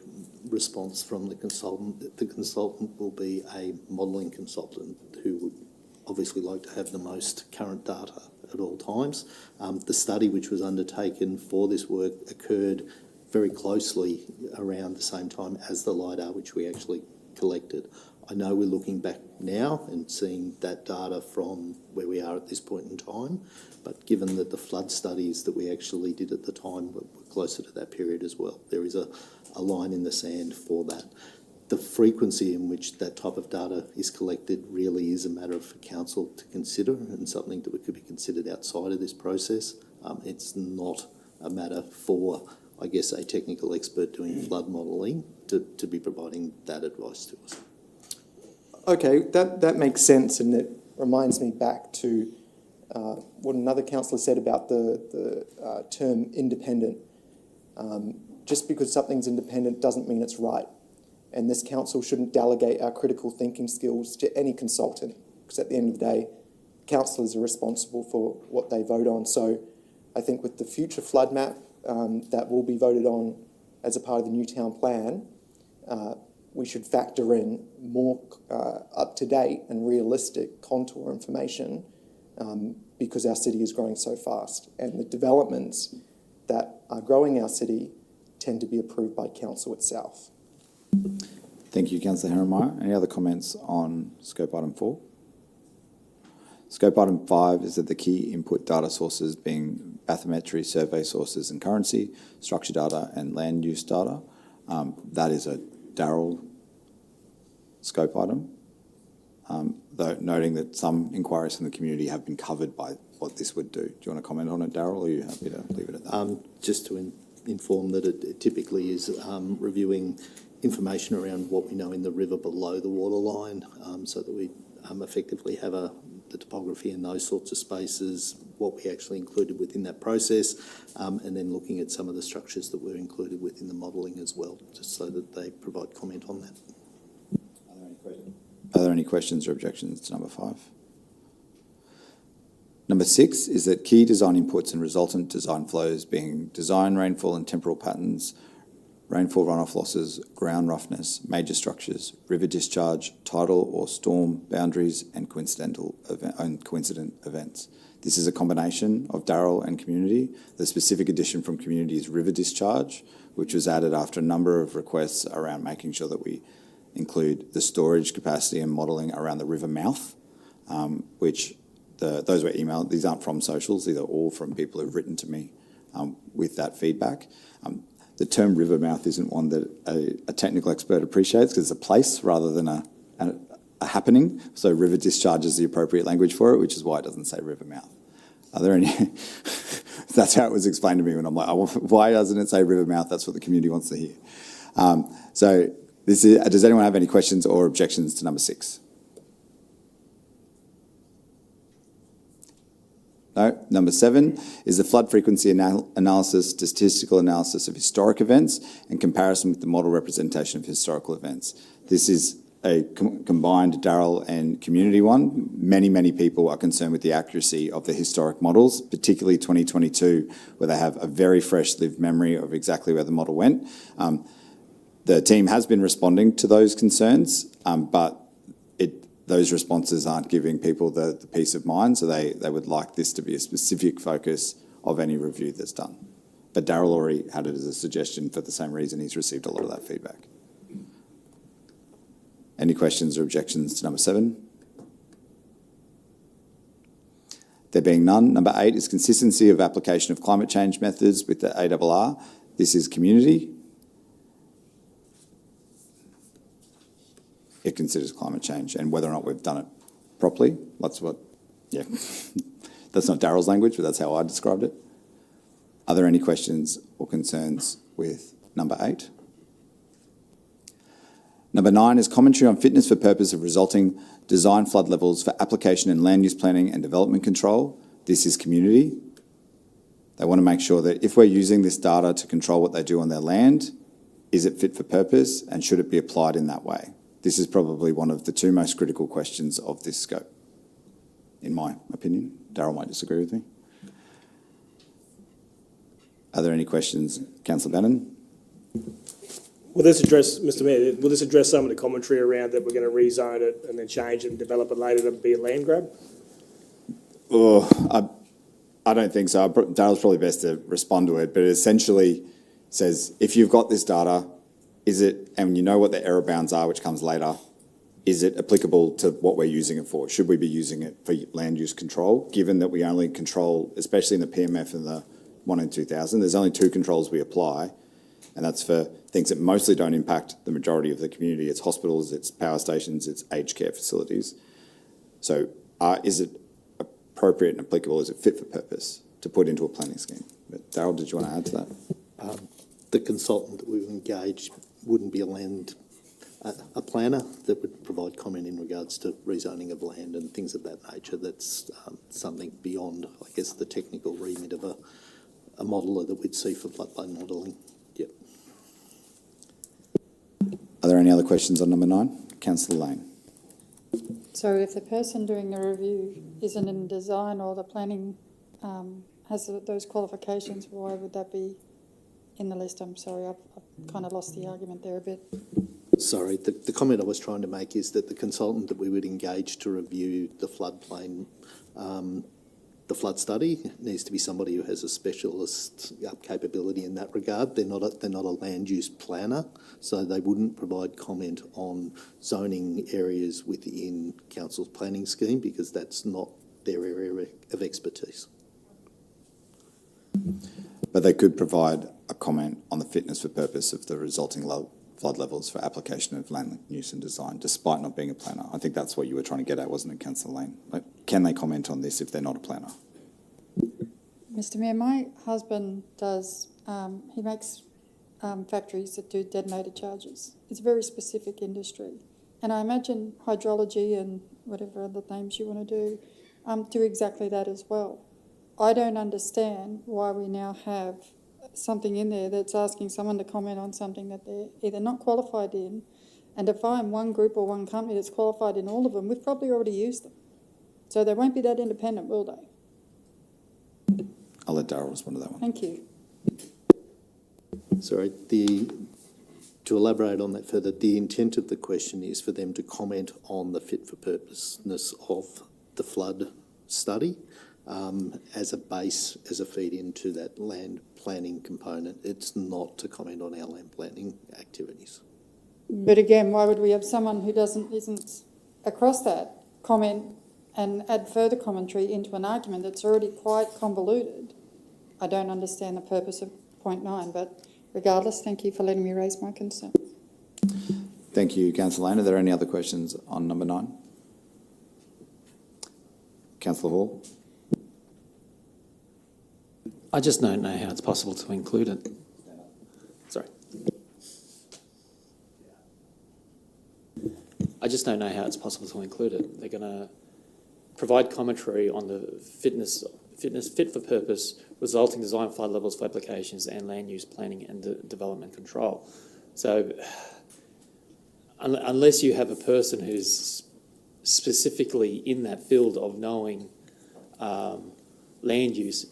response from the consultant. The consultant will be a modelling consultant who would obviously like to have the most current data at all times. The study which was undertaken for this work occurred very closely around the same time as the LiDAR which we actually collected. I know we're looking back now and seeing that data from where we are at this point in time, but given that the flood studies that we actually did at the time were closer to that period as well, there is a line in the sand for that. The frequency in which that type of data is collected really is a matter for council to consider and something that could be considered outside of this process. It's not a matter for, I guess, a technical expert doing flood modelling to be providing that advice to us. Okay, that makes sense, and it reminds me back to what another councillor said about the term independent. Just because something's independent doesn't mean it's right. And this council shouldn't delegate our critical thinking skills to any consultant, because at the end of the day, councillors are responsible for what they vote on. So I think with the future flood map that will be voted on as a part of the new town plan, we should factor in more up-to-date and realistic contour information because our city is growing so fast. And the developments that are growing our city tend to be approved by council itself. Thank you, Councillor Herrenmeyer. Any other comments on scope item 4? Scope item 5 is that the key input data sources being bathymetry, survey sources and currency, structure data and land use data. That is a Darryl scope item, though noting that some inquiries from the community have been covered by what this would do. Do you want to comment on it, Darryl, or are you happy to leave it at that? Just to inform that it typically is reviewing information around what we know in the river below the water line, so that we effectively have the topography in those sorts of spaces, what we actually included within that process, and then looking at some of the structures that were included within the modelling as well, just so that they provide comment on that. Are there any questions or objections to number 5? Number 6 is that key design inputs and resultant design flows being design, rainfall and temporal patterns, rainfall runoff losses, ground roughness, major structures, river discharge, tidal or storm boundaries and coincident events. This is a combination of Darryl and community. The specific addition from community is river discharge, which was added after a number of requests around making sure that we include the storage capacity and modelling around the river mouth, which those were emailed. These aren't from socials, these are all from people who've written to me with that feedback. The term river mouth isn't one that a technical expert appreciates because it's a place rather than a happening. So river discharge is the appropriate language for it, which is why it doesn't say river mouth. Are there any? That's how it was explained to me when I'm like, why doesn't it say river mouth? That's what the community wants to hear. So this is, does anyone have any questions or objections to number 6? No. Number 7 is the flood frequency analysis, statistical analysis of historic events and comparison with the model representation of historical events. This is a combined Darryl and community one. Many people are concerned with the accuracy of the historic models, particularly 2022, where they have a very fresh lived memory of exactly where the model went. The team has been responding to those concerns, but those responses aren't giving people the peace of mind, so they would like this to be a specific focus of any review that's done. But Darryl already had it as a suggestion for the same reason. He's received a lot of that feedback. Any questions or objections to number 7? There being none, number 8 is consistency of application of climate change methods with the ARR. This is community. It considers climate change and whether or not we've done it properly. That's what, yeah. That's not Darryl's language, but that's how I described it. Are there any questions or concerns with number 8? Number 9 is commentary on fitness for purpose of resulting design flood levels for application in land use planning and development control. This is community. They want to make sure that if we're using this data to control what they do on their land, is it fit for purpose and should it be applied in that way? This is probably one of the 2 most critical questions of this scope, in my opinion. Darryl might disagree with me. Are there any questions? Councillor Bannon? Will this address, Mr Mayor, will this address some of the commentary around that we're going to rezone it and then change it and develop it later to be a land grab? Oh, I don't think so. Darryl's probably best to respond to it, but it essentially says, if you've got this data, is it, and you know what the error bounds are, which comes later, is it applicable to what we're using it for? Should we be using it for land use control, given that we only control, especially in the PMF and the 1 in 2000, there's only 2 controls we apply, and that's for things that mostly don't impact the majority of the community. It's hospitals, it's power stations, it's aged care facilities. So is it appropriate and applicable? Is it fit for purpose to put into a planning scheme? But Darryl, did you want to add to that? The consultant that we've engaged wouldn't be a planner that would provide comment in regards to rezoning of land and things of that nature. That's something beyond, I guess, the technical remit of a modeller that we'd see for floodplain modelling. Yep. Are there any other questions on number 9? Councillor Lane. So if the person doing the review isn't in design or the planning has those qualifications, why would that be in the list? I'm sorry, I've kind of lost the argument there a bit. Sorry, the comment I was trying to make is that the consultant that we would engage to review the floodplain, the flood study, needs to be somebody who has a specialist capability in that regard. They're not a land use planner, so they wouldn't provide comment on zoning areas within council's planning scheme because that's not their area of expertise. But they could provide a comment on the fitness for purpose of the resulting flood levels for application of land use and design, despite not being a planner. I think that's what you were trying to get at, wasn't it, Councillor Lane? Like, can they comment on this if they're not a planner? Mr Mayor, my husband does, he makes factories that do detonator charges. It's a very specific industry. And I imagine hydrology and whatever other names you want to do exactly that as well. I don't understand why we now have something in there that's asking someone to comment on something that they're either not qualified in, and to find one group or one company that's qualified in all of them, we've probably already used them. So they won't be that independent, will they? I'll let Darryl respond to that one. Thank you. Sorry, to elaborate on that further, the intent of the question is for them to comment on the fit for purposeness of the flood study as a base, as a feed into that land planning component. It's not to comment on our land planning activities. But again, why would we have someone who isn't across that comment and add further commentary into an argument that's already quite convoluted? I don't understand the purpose of point 9, but regardless, thank you for letting me raise my concern. Thank you, Councillor Lane. Are there any other questions on number 9? Councillor Hall. I just don't know how it's possible to include it. Sorry. I just don't know how it's possible to include it. They're going to provide commentary on the fit for purpose, resulting design flood levels for applications and land use planning and development control. So unless you have a person who's specifically in that field of knowing land use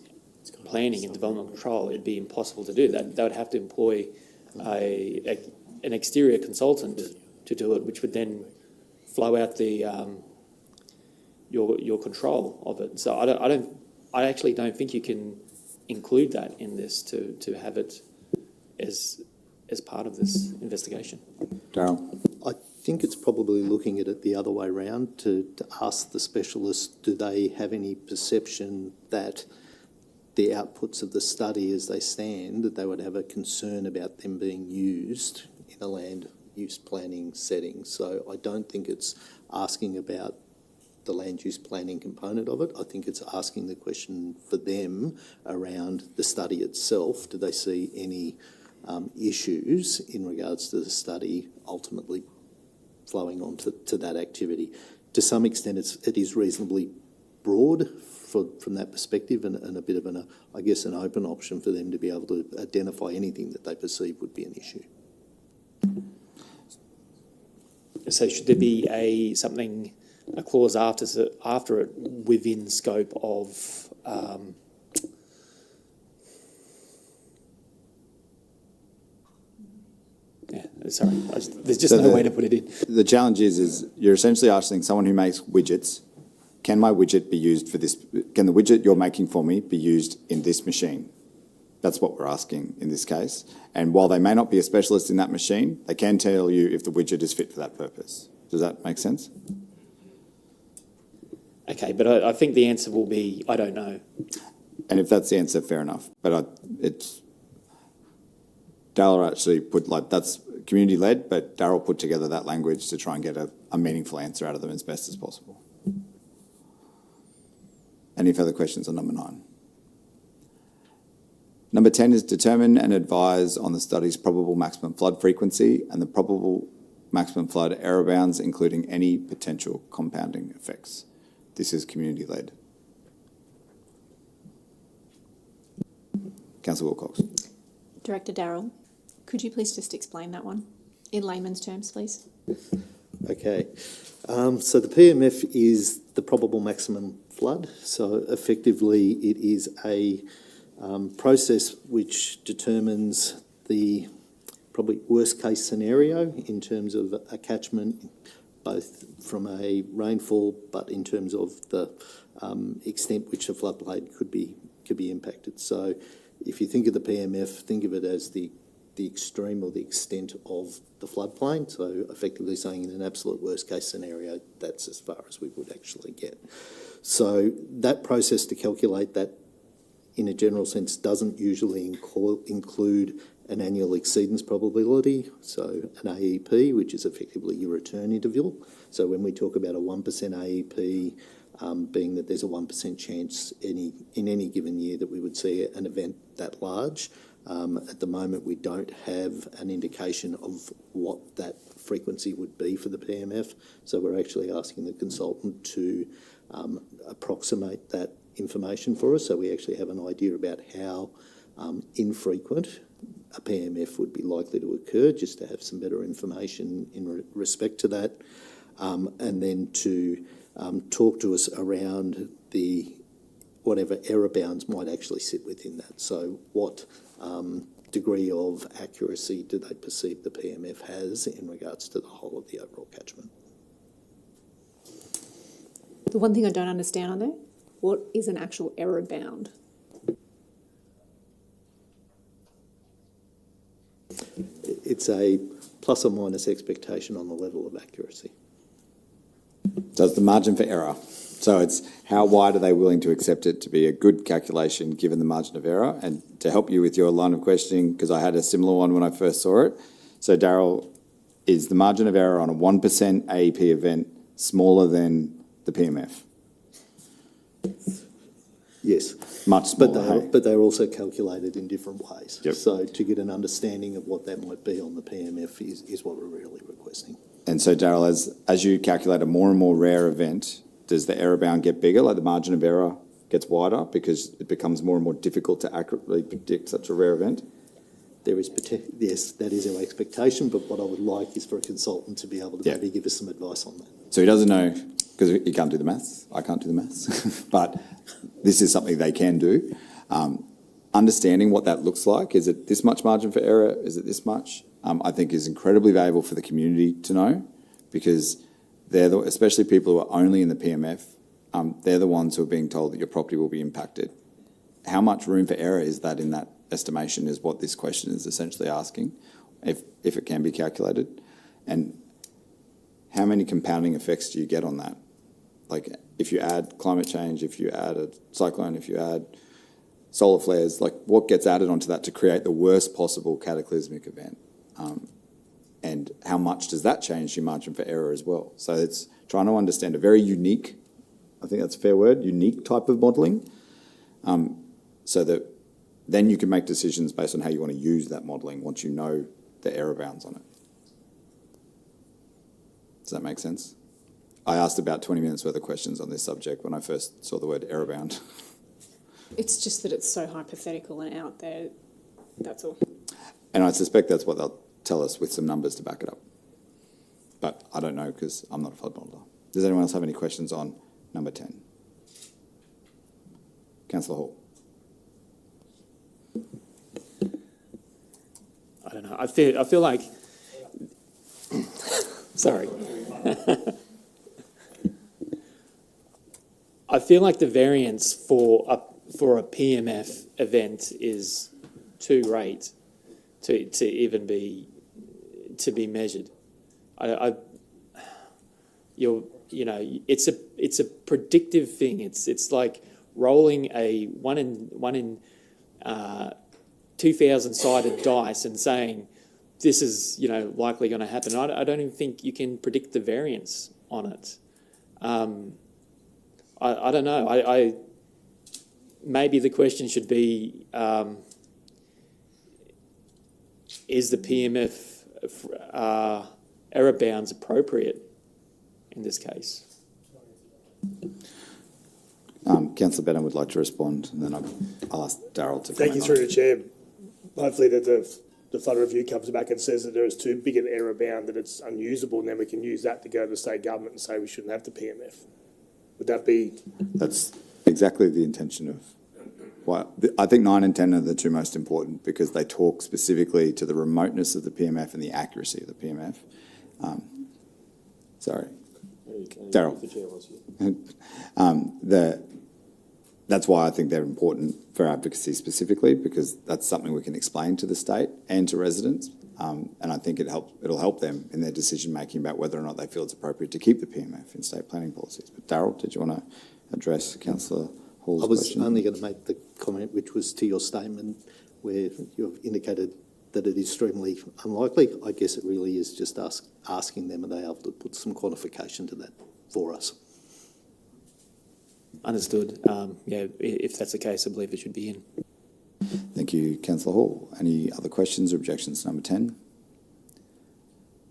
planning and development control, it'd be impossible to do that. They would have to employ an exterior consultant to do it, which would then flow out the your control of it. So I actually don't think you can include that in this to have it as part of this investigation. Darryl. I think it's probably looking at it the other way around to ask the specialists, do they have any perception that the outputs of the study as they stand, that they would have a concern about them being used in a land use planning setting. So I don't think it's asking about the land use planning component of it. I think it's asking the question for them around the study itself. Do they see any issues in regards to the study ultimately flowing on to that activity. To some extent, it is reasonably broad from that perspective, and a bit of an open option for them to be able to identify anything that they perceive would be an issue. So should there be a clause after it within scope of there's just no way to put it in. The challenge is you're essentially asking someone who makes widgets, can my widget be used for this? Can the widget you're making for me be used in this machine? That's what we're asking in this case. And while they may not be a specialist in that machine, they can tell you if the widget is fit for that purpose. Does that make sense? Okay, but I think the answer will be, I don't know. And if that's the answer, fair enough. But Darryl actually that's community-led, but Darryl put together that language to try and get a meaningful answer out of them as best as possible. Any further questions on number 9? Number 10 is determine and advise on the study's probable maximum flood frequency and the probable maximum flood error bounds, including any potential compounding effects. This is community-led. Councillor Wilcox. Director Darryl, could you please just explain that one in layman's terms, please? Okay. So the PMF is the probable maximum flood. So effectively it is a process which determines the probably worst case scenario in terms of a catchment, both from a rainfall, but in terms of the extent which a floodplain could be impacted. So if you think of the PMF, think of it as the extreme or the extent of the floodplain. So effectively saying in an absolute worst case scenario, that's as far as we would actually get. So that process to calculate that in a general sense doesn't usually include an annual exceedance probability, so an AEP, which is effectively your return interval. So when we talk about a 1% AEP, being that there's a 1% chance in any given year that we would see an event that large. At the moment, we don't have an indication of what that frequency would be for the PMF, so we're actually asking the consultant to approximate that information for us, so we actually have an idea about how infrequent a PMF would be likely to occur, just to have some better information in respect to that, and then to talk to us around whatever error bounds might actually sit within that. So what degree of accuracy do they perceive the PMF has in regards to the whole of the overall catchment? The one thing I don't understand on there, what is an actual error bound? It's a plus or minus expectation on the level of accuracy. So it's the margin for error. So it's how wide are they willing to accept it to be a good calculation given the margin of error? And to help you with your line of questioning, because I had a similar one when I first saw it. So Darryl, is the margin of error on a 1% AEP event smaller than the PMF? Yes. Much smaller. But they're also calculated in different ways. Yep. So to get an understanding of what that might be on the PMF is what we're really requesting. And so Darryl, as you calculate a more and more rare event, does the error bound get bigger, like the margin of error gets wider because it becomes more and more difficult to accurately predict such a rare event? Yes, that is our expectation, but what I would like is for a consultant to be able to maybe give us some advice on that. So he doesn't know, because he can't do the maths, I can't do the maths, but this is something they can do. Understanding what that looks like, is it this much margin for error, is it this much, I think is incredibly valuable for the community to know, because especially people who are only in the PMF, they're the ones who are being told that your property will be impacted. How much room for error is that in that estimation is what this question is essentially asking, if it can be calculated. And how many compounding effects do you get on that? Like if you add climate change, if you add a cyclone, if you add solar flares, like what gets added onto that to create the worst possible cataclysmic event? And how much does that change your margin for error as well? So it's trying to understand a very unique, I think that's a fair word, unique type of modelling, so that then you can make decisions based on how you want to use that modelling once you know the error bounds on it. Does that make sense? I asked about 20 minutes worth of questions on this subject when I first saw the word error-bound. It's just that it's so hypothetical and out there, that's all. And I suspect that's what they'll tell us with some numbers to back it up. But I don't know because I'm not a flood modeller. Does anyone else have any questions on number 10? Councillor Hall. I don't know. I feel like. Sorry. I feel like the variance for a PMF event is too great to even be measured. It's a predictive thing. It's like rolling a one in 2,000 sided dice and saying this is likely going to happen. I don't even think you can predict the variance on it. I don't know. I maybe the question should be: is the PMF error bounds appropriate in this case? Councillor Bennett would like to respond, and then I'll ask Darryl to Thank you comment through the chair. Hopefully that the flood review comes back and says that there is too big an error bound that it's unusable, and then we can use that to go to the state government and say we shouldn't have the PMF. Would that be? That's exactly the intention of why. I think 9 and 10 are the two most important because they talk specifically to the remoteness of the PMF and the accuracy of the PMF. Sorry. Darryl. That's why I think they're important for advocacy specifically, because that's something we can explain to the state and to residents, and I think it'll help them in their decision making about whether or not they feel it's appropriate to keep the PMF in state planning policies. But Darryl, did you want to address Councillor Hall's question? I was only going to make the comment which was to your statement where you've indicated that it is extremely unlikely. I guess it really is just asking them, are they able to put some quantification to that for us? Understood. If that's the case, I believe it should be in. Thank you, Councillor Hall. Any other questions or objections to number 10?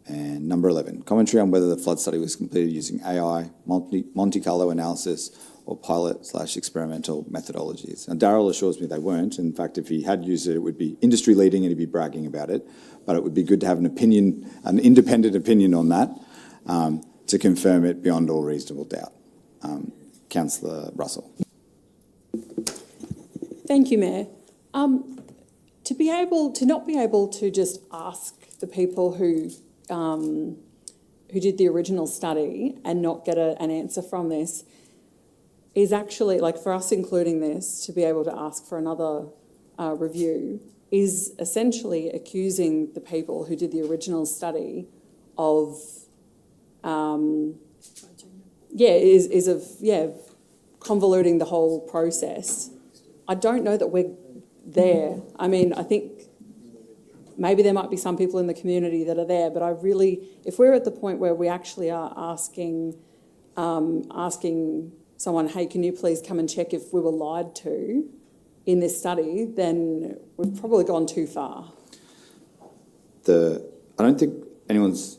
And number 11, commentary on whether the flood study was completed using AI, Monte Carlo analysis, or pilot/experimental methodologies. Now, Darryl assures me they weren't. In fact, if he had used it, it would be industry leading and he'd be bragging about it. But it would be good to have an independent opinion on that to confirm it beyond all reasonable doubt. Councillor Russell. Thank you, Mayor. To not be able to just ask the people who did the original study and not get an answer from this is actually, like, for us including this, to be able to ask for another review is essentially accusing the people who did the original study of convoluting the whole process. I don't know that we're there. I mean, I think maybe there might be some people in the community that are there, but if we're at the point where we actually are asking someone, hey, can you please come and check if we were lied to in this study, then we've probably gone too far. I don't think anyone's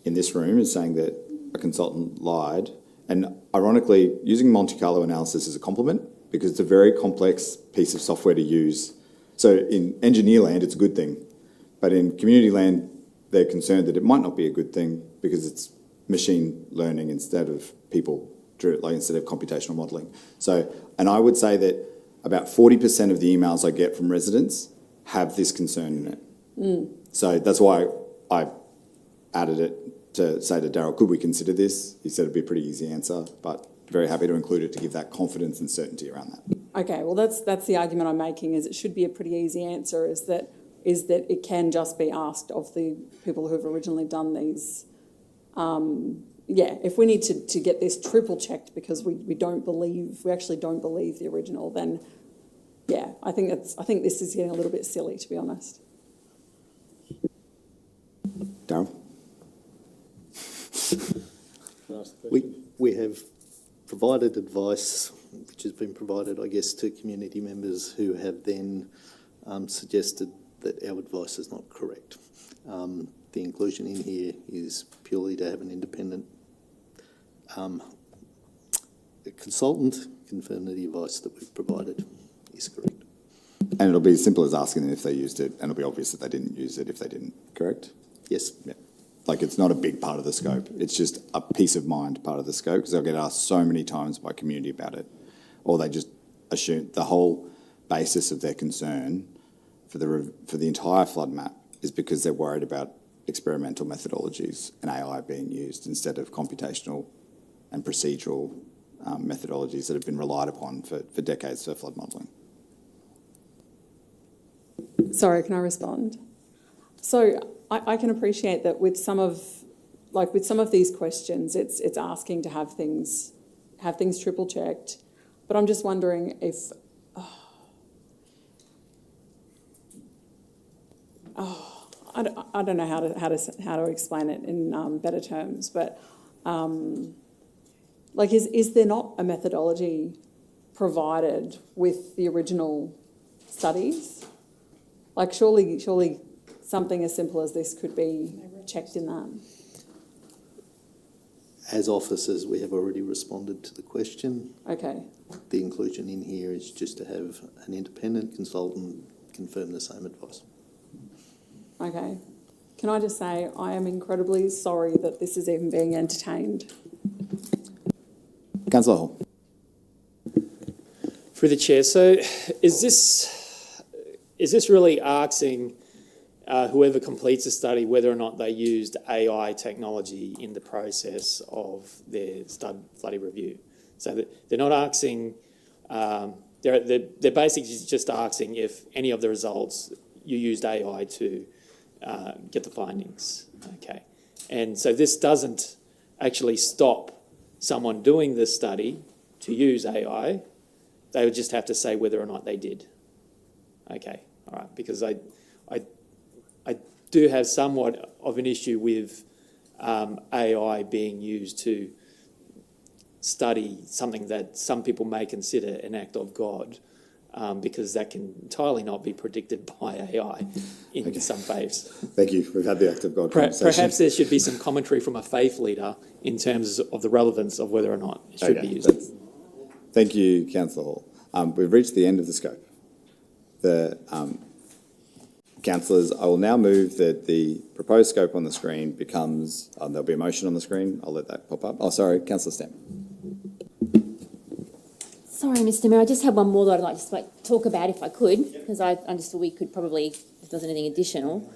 in this room is saying that a consultant lied. And ironically, using Monte Carlo analysis is a compliment because it's a very complex piece of software to use. So in engineer land, it's a good thing. But in community land, they're concerned that it might not be a good thing because it's machine learning instead of instead of computational modelling. So, and I would say that about 40% of the emails I get from residents have this concern in it. So that's why I added it to say to Darryl, could we consider this? He said it'd be a pretty easy answer, but very happy to include it to give that confidence and certainty around that. Okay, well that's the argument I'm making, is it should be a pretty easy answer, is that it can just be asked of the people who have originally done these. If we need to get this triple checked because we actually don't believe the original, then I think this is getting a little bit silly, to be honest. Darryl? We have provided advice, which has been provided, I guess, to community members who have then suggested that our advice is not correct. the inclusion in here is purely to have an independent consultant confirm that the advice that we've provided is correct. And it'll be as simple as asking them if they used it, and it'll be obvious that they didn't use it if they didn't, correct? Yes. Yeah. Like, it's not a big part of the scope. It's just a peace of mind part of the scope, because they'll get asked so many times by community about it. Or they just assume the whole basis of their concern for the entire flood map is because they're worried about experimental methodologies and AI being used instead of computational and procedural methodologies that have been relied upon for decades for flood modelling. Sorry, can I respond? So I can appreciate that with some of these questions, it's asking to have things triple checked, but I'm just wondering if I don't know how to explain it in better terms, but is there not a methodology provided with the original studies? Like, surely something as simple as this could be checked in that. As officers, we have already responded to the question. Okay. The inclusion in here is just to have an independent consultant confirm the same advice. Okay. Can I just say I am incredibly sorry that this is even being entertained. Councillor Hall. Through the chair, so is this really asking whoever completes a study whether or not they used AI technology in the process of their study review? So that they're not asking, they're basically just asking if any of the results you used AI to get the findings. Okay, and so this doesn't actually stop someone doing this study to use AI. They would just have to say whether or not they did. Okay, all right, because I do have somewhat of an issue with AI being used to study something that some people may consider an act of God, because that can entirely not be predicted by AI in some faiths. Thank you. We've had the act of God conversation. Perhaps there should be some commentary from a faith leader in terms of the relevance of whether or not it should be used. Thank you, Councillor Hall. We've reached the end of the scope. Councillors, I will now move that the proposed scope on the screen becomes, there'll be a motion on the screen. I'll let that pop up. Oh, sorry, Councillor Stamp. Sorry, Mr. Mayor, I just had one more that I'd like to talk about if I could, because I understood we could probably, if there's anything additional.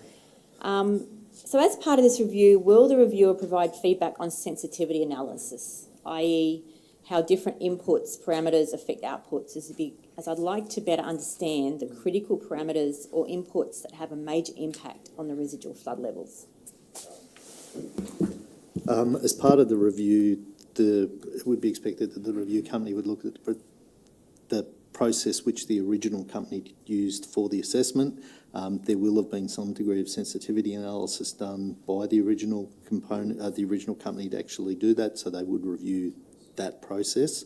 So as part of this review, will the reviewer provide feedback on sensitivity analysis, i.e. how different inputs, parameters affect outputs, as I'd like to better understand the critical parameters or inputs that have a major impact on the residual flood levels? As part of the review, it would be expected that the review company would look at the process which the original company used for the assessment. There will have been some degree of sensitivity analysis done by the original company to actually do that, so they would review that process.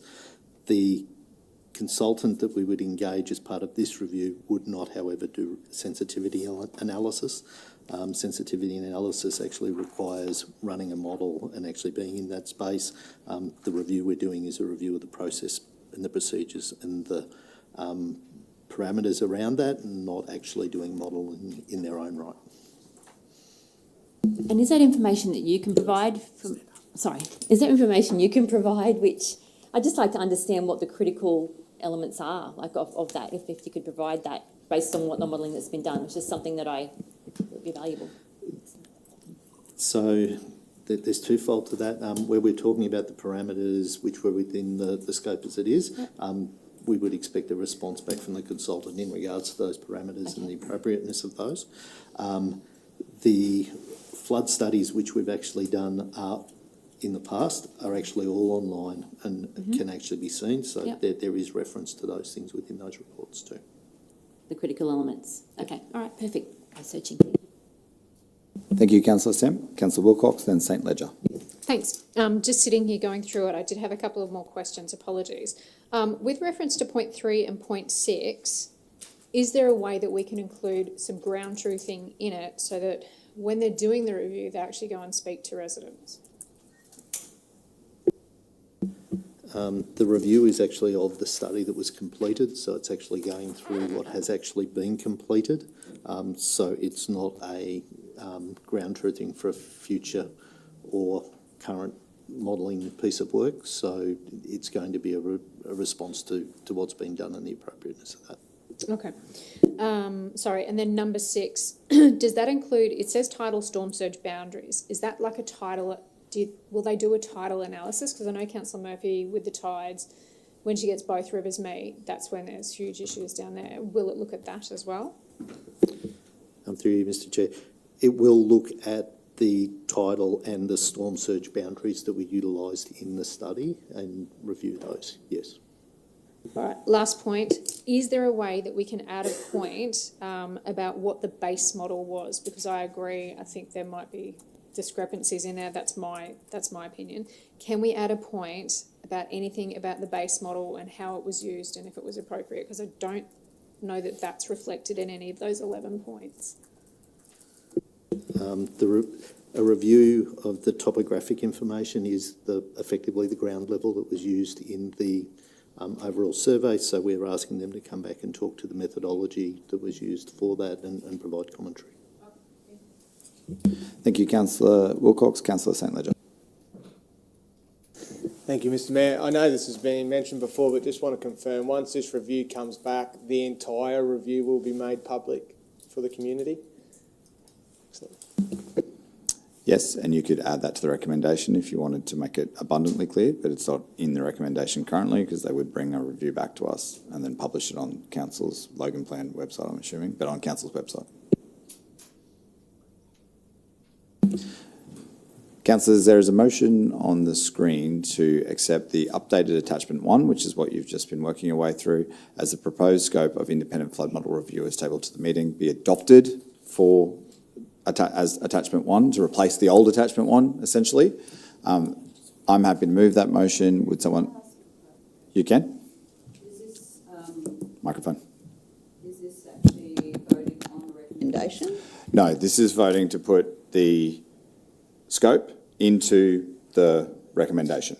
The consultant that we would engage as part of this review would not, however, do sensitivity analysis. Sensitivity analysis actually requires running a model and actually being in that space. The review we're doing is a review of the process and the procedures and the parameters around that, and not actually doing modelling in their own right. And is that information that you can provide is there information you can provide which I'd just like to understand what the critical elements are, of that, if you could provide that based on what the modelling that's been done. It's just something that would be valuable. So there's twofold to that. Where we're talking about the parameters which were within the scope as it is, we would expect a response back from the consultant in regards to those parameters and the appropriateness of those. The flood studies which we've actually done in the past are actually all online and can actually be seen, so there is reference to those things within those reports too. The critical elements. Okay, all right, perfect. I'm searching. Thank you, Councillor Stamp. Councillor Wilcox, then St Ledger. Thanks. Just sitting here going through it, I did have a couple of more questions. Apologies. With reference to point 3 and point 6, is there a way that we can include some ground truthing in it so that when they're doing the review, they actually go and speak to residents? The review is actually of the study that was completed, so it's actually going through what has actually been completed. So it's not a ground truthing for a future or current modelling piece of work. So it's going to be a response to what's been done and the appropriateness of that. Okay. Sorry, and then number 6, does that include, it says tidal storm surge boundaries. Is that like a tidal, will they do a tidal analysis? Because I know Councillor Murphy with the tides, when she gets both rivers meet, that's when there's huge issues down there. Will it look at that as well? Through you, Mr Chair. It will look at the tidal and the storm surge boundaries that were utilised in the study and review those, yes. All right, last point. Is there a way that we can add a point about what the base model was? Because I agree, I think there might be discrepancies in there. That's my opinion. Can we add a point about anything about the base model and how it was used and if it was appropriate? Because I don't know that that's reflected in any of those 11 points. A review of the topographic information is effectively the ground level that was used in the overall survey, so we're asking them to come back and talk to the methodology that was used for that and provide commentary. Thank you, Councillor Wilcox. Councillor St Ledger. Thank you, Mr Mayor. I know this has been mentioned before, but just want to confirm, once this review comes back, the entire review will be made public for the community? Excellent. Yes, and you could add that to the recommendation if you wanted to make it abundantly clear, but it's not in the recommendation currently because they would bring a review back to us and then publish it on Council's Logan Plan website, I'm assuming, but on Council's website. Councillors, there is a motion on the screen to accept the updated attachment 1, which is what you've just been working your way through, as the proposed scope of independent flood model review as tabled to the meeting be adopted for as attachment 1 to replace the old attachment 1, essentially. I'm happy to move that motion. Would someone? You can. Is this, microphone. is this actually voting on the recommendation? No, this is voting to put the scope into the recommendation.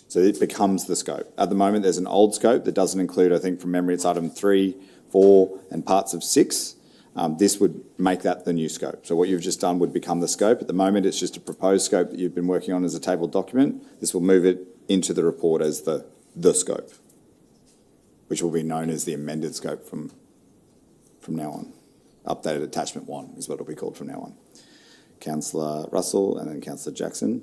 So it becomes the scope. At the moment, there's an old scope that doesn't include, I think from memory, it's item 3, 4 and parts of 6. This would make that the new scope. So what you've just done would become the scope. At the moment, it's just a proposed scope that you've been working on as a tabled document. This will move it into the report as the scope, which will be known as the amended scope from now on. Updated attachment 1 is what it'll be called from now on. Councillor Russell and then Councillor Jackson.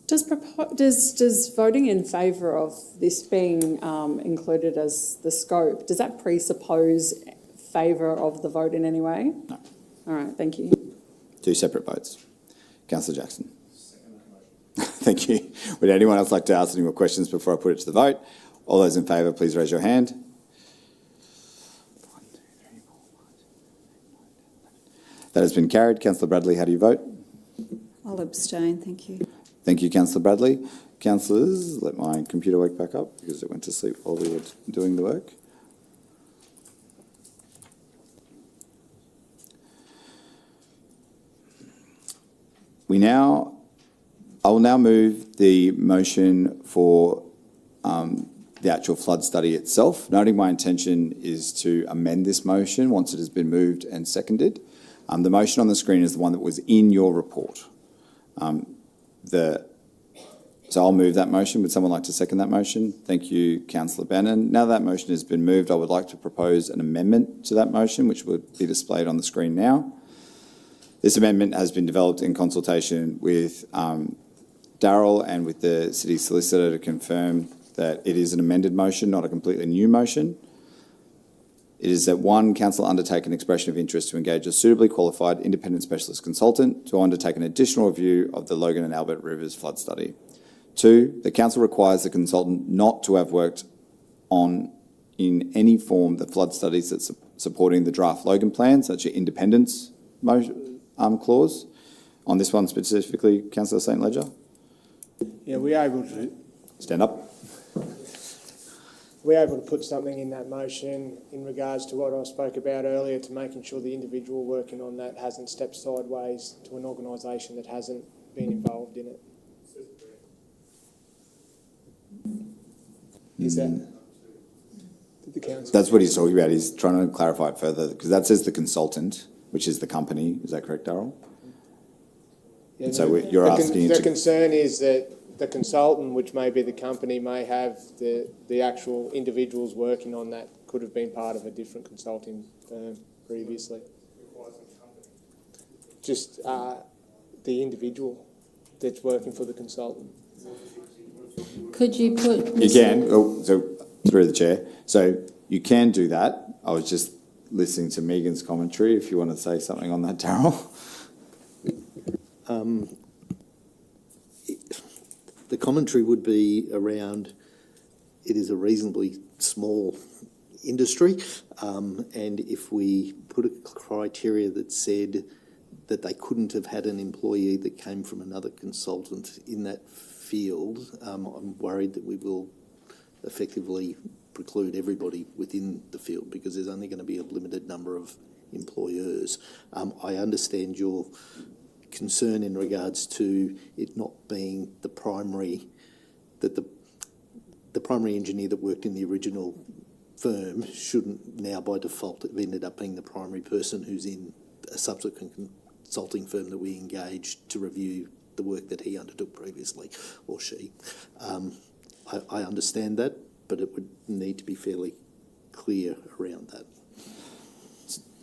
Does voting in favour of this being included as the scope, does that presuppose favour of the vote in any way? No. All right, thank you. 2 separate votes. Councillor Jackson. Thank you. Would anyone else like to ask any more questions before I put it to the vote? All those in favour, please raise your hand. That has been carried. Councillor Bradley, how do you vote? I'll abstain, thank you. Thank you, Councillor Bradley. Councillors, let my computer wake back up because it went to sleep while we were doing the work. I will now move the motion for the actual flood study itself, noting my intention is to amend this motion once it has been moved and seconded. The motion on the screen is the one that was in your report. So I'll move that motion. Would someone like to second that motion? Thank you, Councillor Bannon. Now that motion has been moved, I would like to propose an amendment to that motion, which would be displayed on the screen now. This amendment has been developed in consultation with Darryl and with the City Solicitor to confirm that it is an amended motion, not a completely new motion. It is that 1, Council undertake an expression of interest to engage a suitably qualified independent specialist consultant to undertake an additional review of the Logan and Albert Rivers flood study. 2, the Council requires the consultant not to have worked on in any form the flood studies that supporting the draft Logan plan, such as independence clause. On this one specifically, Councillor St Ledger? Yeah, we're able to. Stand up. we able to put something in that motion in regards to what I spoke about earlier, to making sure the individual working on that hasn't stepped sideways to an organisation that hasn't been involved in it? Is that the council? That's what he's talking about. He's trying to clarify it further, because that says the consultant, which is the company. Is that correct, Darryl? Yeah, So you're asking the to- concern is that the consultant, which may be the company, may have the actual individuals working on that could have been part of a different consulting firm previously. Just the individual that's working for the consultant. Could you put? You can. Oh, so through the chair. So you can do that. I was just listening to Megan's commentary. If you want to say something on that, Darryl. The commentary would be around, it is a reasonably small industry, and if we put a criteria that said that they couldn't have had an employee that came from another consultant in that field, I'm worried that we will effectively preclude everybody within the field, because there's only going to be a limited number of employers. I understand your concern in regards to it not being the primary, that the primary engineer that worked in the original firm shouldn't now by default have ended up being the primary person who's in a subsequent consulting firm that we engaged to review the work that he undertook previously, or she. I understand that, but it would need to be fairly clear around that.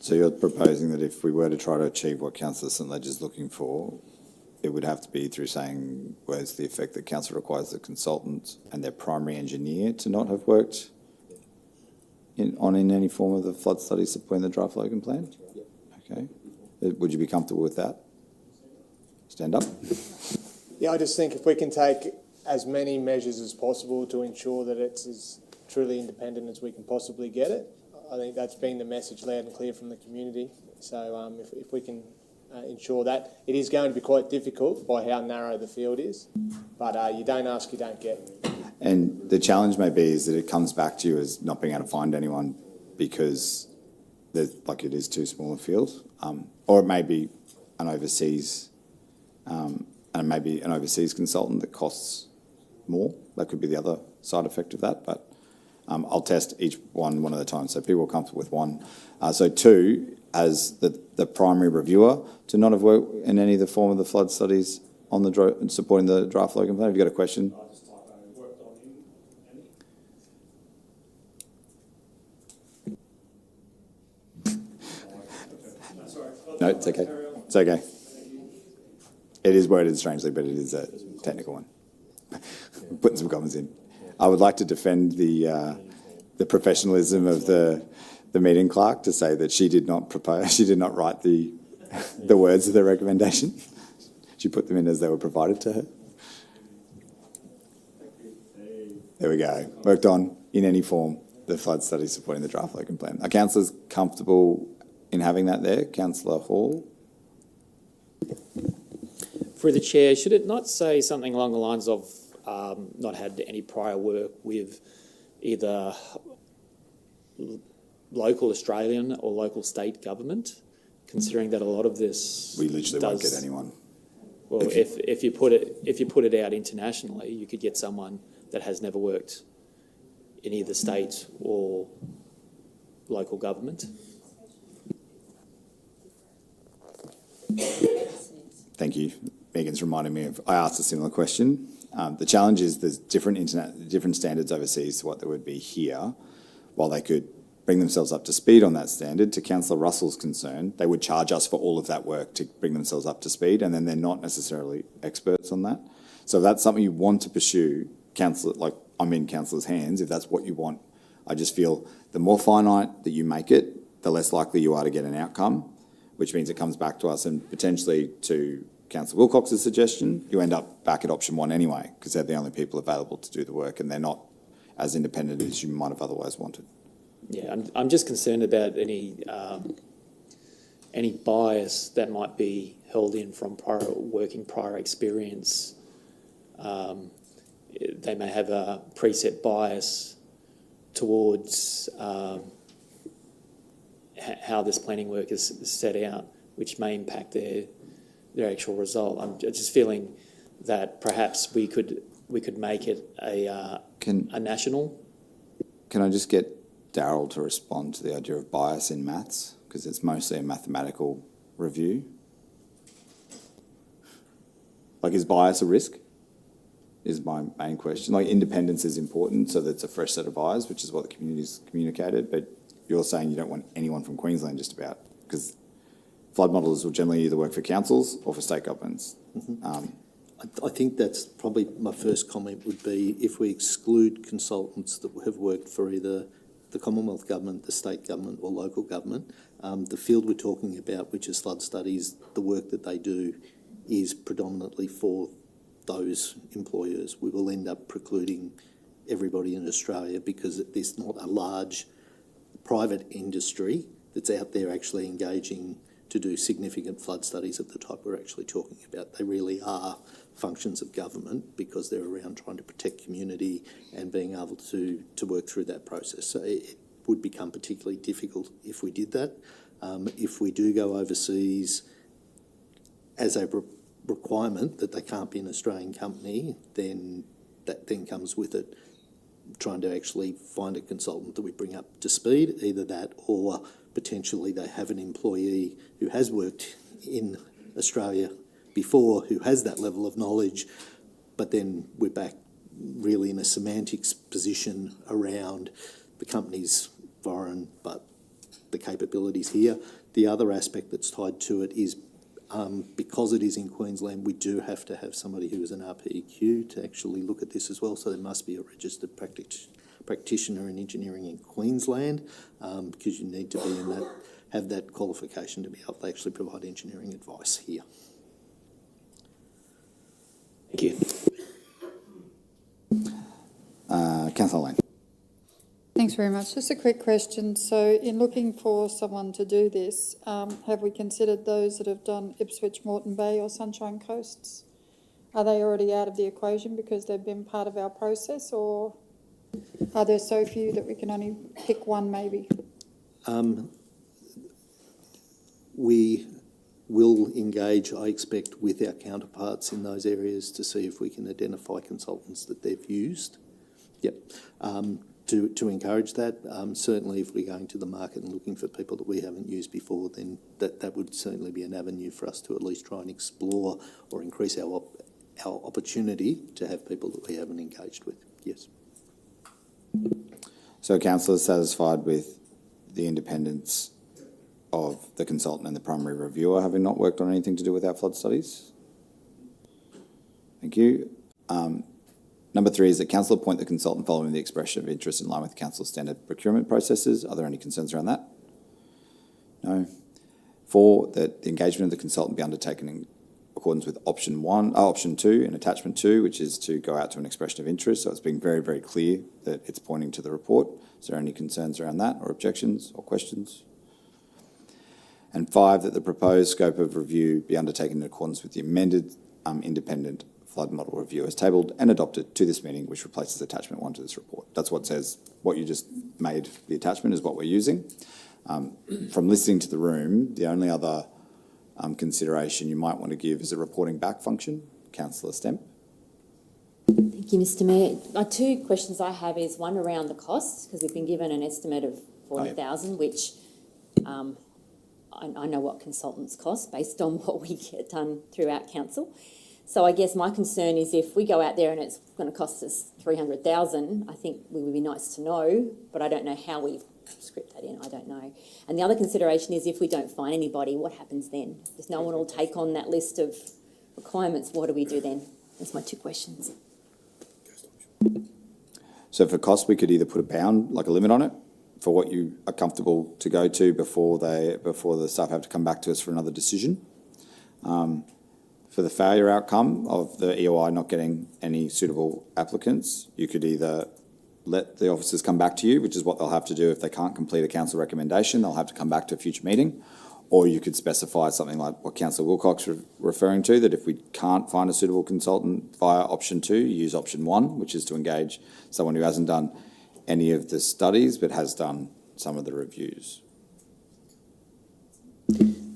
So you're proposing that if we were to try to achieve what Councillor St Ledger is looking for, it would have to be through saying, where's the effect that council requires the consultant and their primary engineer to not have worked in any form of the flood study supporting the Draft Logan Plan? Yep. Okay. Would you be comfortable with that? Stand up. Yeah, I just think if we can take as many measures as possible to ensure that it's as truly independent as we can possibly get it, I think that's been the message loud and clear from the community. So if we can ensure that, it is going to be quite difficult by how narrow the field is, but you don't ask, you don't get. And the challenge may be is that it comes back to you as not being able to find anyone because it is too small a field, or it may be an overseas, and maybe an overseas consultant that costs more. That could be the other side effect of that, but I'll test each one at a time, so people are comfortable with one. So 2, as the primary reviewer, to not have worked in any of the form of the flood studies on the supporting the Draft Logan Plan. Have you got a question? No, it's okay. It's okay. It is worded strangely, but it is a technical one. Putting some comments in. I would like to defend the professionalism of the meeting clerk to say that she did not write the words of the recommendation. She put them in as they were provided to her. There we go. Worked on in any form the flood study supporting the Draft Logan Plan. Are councillors comfortable in having that there? Councillor Hall? Through the chair, should it not say something along the lines of not had any prior work with either local Australian or local state government, considering that a lot of this We literally won't get anyone. Well, if you put it out internationally, you could get someone that has never worked in either state or local government. Thank you. Megan's reminded me of, I asked a similar question. The challenge is there's different standards overseas to what there would be here. While they could bring themselves up to speed on that standard, to Councillor Russell's concern, they would charge us for all of that work to bring themselves up to speed, and then they're not necessarily experts on that. So if that's something you want to pursue, I'm in councillors' hands, if that's what you want. I just feel the more finite that you make it, the less likely you are to get an outcome, which means it comes back to us, and potentially to Councillor Wilcox's suggestion, you end up back at option 1 anyway, because they're the only people available to do the work, and they're not as independent as you might have otherwise wanted. Yeah, I'm just concerned about any bias that might be held in from prior experience. They may have a preset bias towards how this planning work is set out, which may impact their actual result. I'm just feeling that perhaps we could make it a national. Can I just get Daryl to respond to the idea of bias in maths, because it's mostly a mathematical review? Like, is bias a risk? Is my main question. Like, independence is important so that it's a fresh set of eyes, which is what the community's communicated, but you're saying you don't want anyone from Queensland just about, because flood modellers will generally either work for councils or for state governments. I think that's probably my first comment would be if we exclude consultants that have worked for either the Commonwealth Government, the state government or local government, the field we're talking about, which is flood studies, the work that they do is predominantly for those employers. We will end up precluding everybody in Australia because there's not a large private industry that's out there actually engaging to do significant flood studies of the type we're actually talking about. They really are functions of government because they're around trying to protect community and being able to work through that process. So it would become particularly difficult if we did that. If we do go overseas as a requirement that they can't be an Australian company, then that then comes with it trying to actually find a consultant that we bring up to speed, either that or potentially they have an employee who has worked in Australia before, who has that level of knowledge, but then we're back really in a semantics position around the company's foreign, but the capabilities here. The other aspect that's tied to it is because it is in Queensland, we do have to have somebody who is an RPEQ to actually look at this as well. So there must be a registered practitioner in engineering in Queensland because you need to be in that, have that qualification to be able to actually provide engineering advice here. Thank you. Councillor Lane. Thanks very much. Just a quick question. So in looking for someone to do this, have we considered those that have done Ipswich, Moreton Bay or Sunshine Coasts? Are they already out of the equation because they've been part of our process, or are there so few that we can only pick one maybe? We will engage, I expect, with our counterparts in those areas to see if we can identify consultants that they've used. Yep. To encourage that, certainly if we're going to the market and looking for people that we haven't used before, then that would certainly be an avenue for us to at least try and explore or increase our opportunity to have people that we haven't engaged with. Yes. So council is satisfied with the independence of the consultant and the primary reviewer having not worked on anything to do with our flood studies? Thank you. Number 3 is that council appoint the consultant following the expression of interest in line with council's standard procurement processes. Are there any concerns around that? No. 4, that the engagement of the consultant be undertaken in accordance with option 2 and attachment 2, which is to go out to an expression of interest. So it's been very, very clear that it's pointing to the report. Is there any concerns around that or objections or questions? And 5, that the proposed scope of review be undertaken in accordance with the amended independent flood model review as tabled and adopted to this meeting, which replaces attachment 1 to this report. That's what says, what you just made the attachment is what we're using. From listening to the room, the only other consideration you might want to give is a reporting back function. Councillor Stemp. Thank you, Mr Mayor. 2 questions I have is one around the costs, because we've been given an estimate of 40,000, which I know what consultants cost based on what we get done throughout council. So I guess my concern is if we go out there and it's going to cost us 300,000, I think it would be nice to know, but I don't know how we script that in, I don't know. And the other consideration is if we don't find anybody, what happens then? If no one will take on that list of requirements, what do we do then? That's my 2 questions. So for cost, we could either put a bound, like a limit on it, for what you are comfortable to go to before the staff have to come back to us for another decision. For the failure outcome of the EOI not getting any suitable applicants, you could either let the officers come back to you, which is what they'll have to do if they can't complete a council recommendation, they'll have to come back to a future meeting, or you could specify something like what Councillor Wilcox was referring to, that if we can't find a suitable consultant via option 2, you use option 1, which is to engage someone who hasn't done any of the studies, but has done some of the reviews.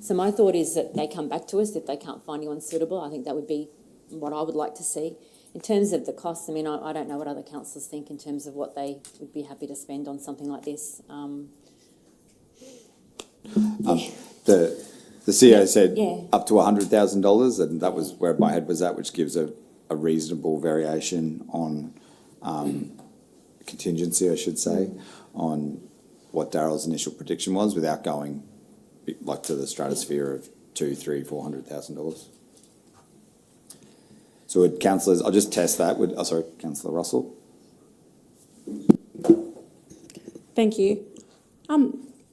So my thought is that they come back to us if they can't find anyone suitable. I think that would be what I would like to see. In terms of the costs, I mean, I don't know what other councillors think in terms of what they would be happy to spend on something like this. The CEO said Yeah. up to $100,000, and that was where my head was at, which gives a reasonable variation on contingency, I should say, on what Darryl's initial prediction was, without going like to the stratosphere of $200,000, $300,000, $400,000. So would councillors, I'll just test that. Councillor Russell. Thank you.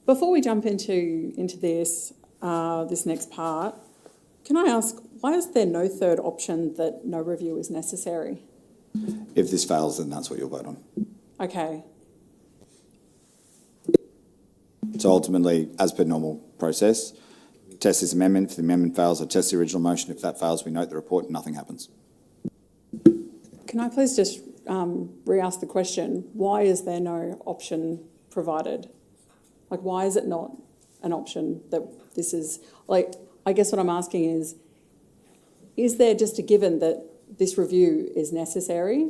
Before we jump into this, this next part, can I ask, why is there no third option that no review is necessary? If this fails, then that's what you'll vote on. Okay, So ultimately, as per normal process, test this amendment. If the amendment fails, I test the original motion. If that fails, we note the report and nothing happens. can I please just re-ask the question, why is there no option provided? Like, why is it not an option that this is, like, I guess what I'm asking is there just a given that this review is necessary?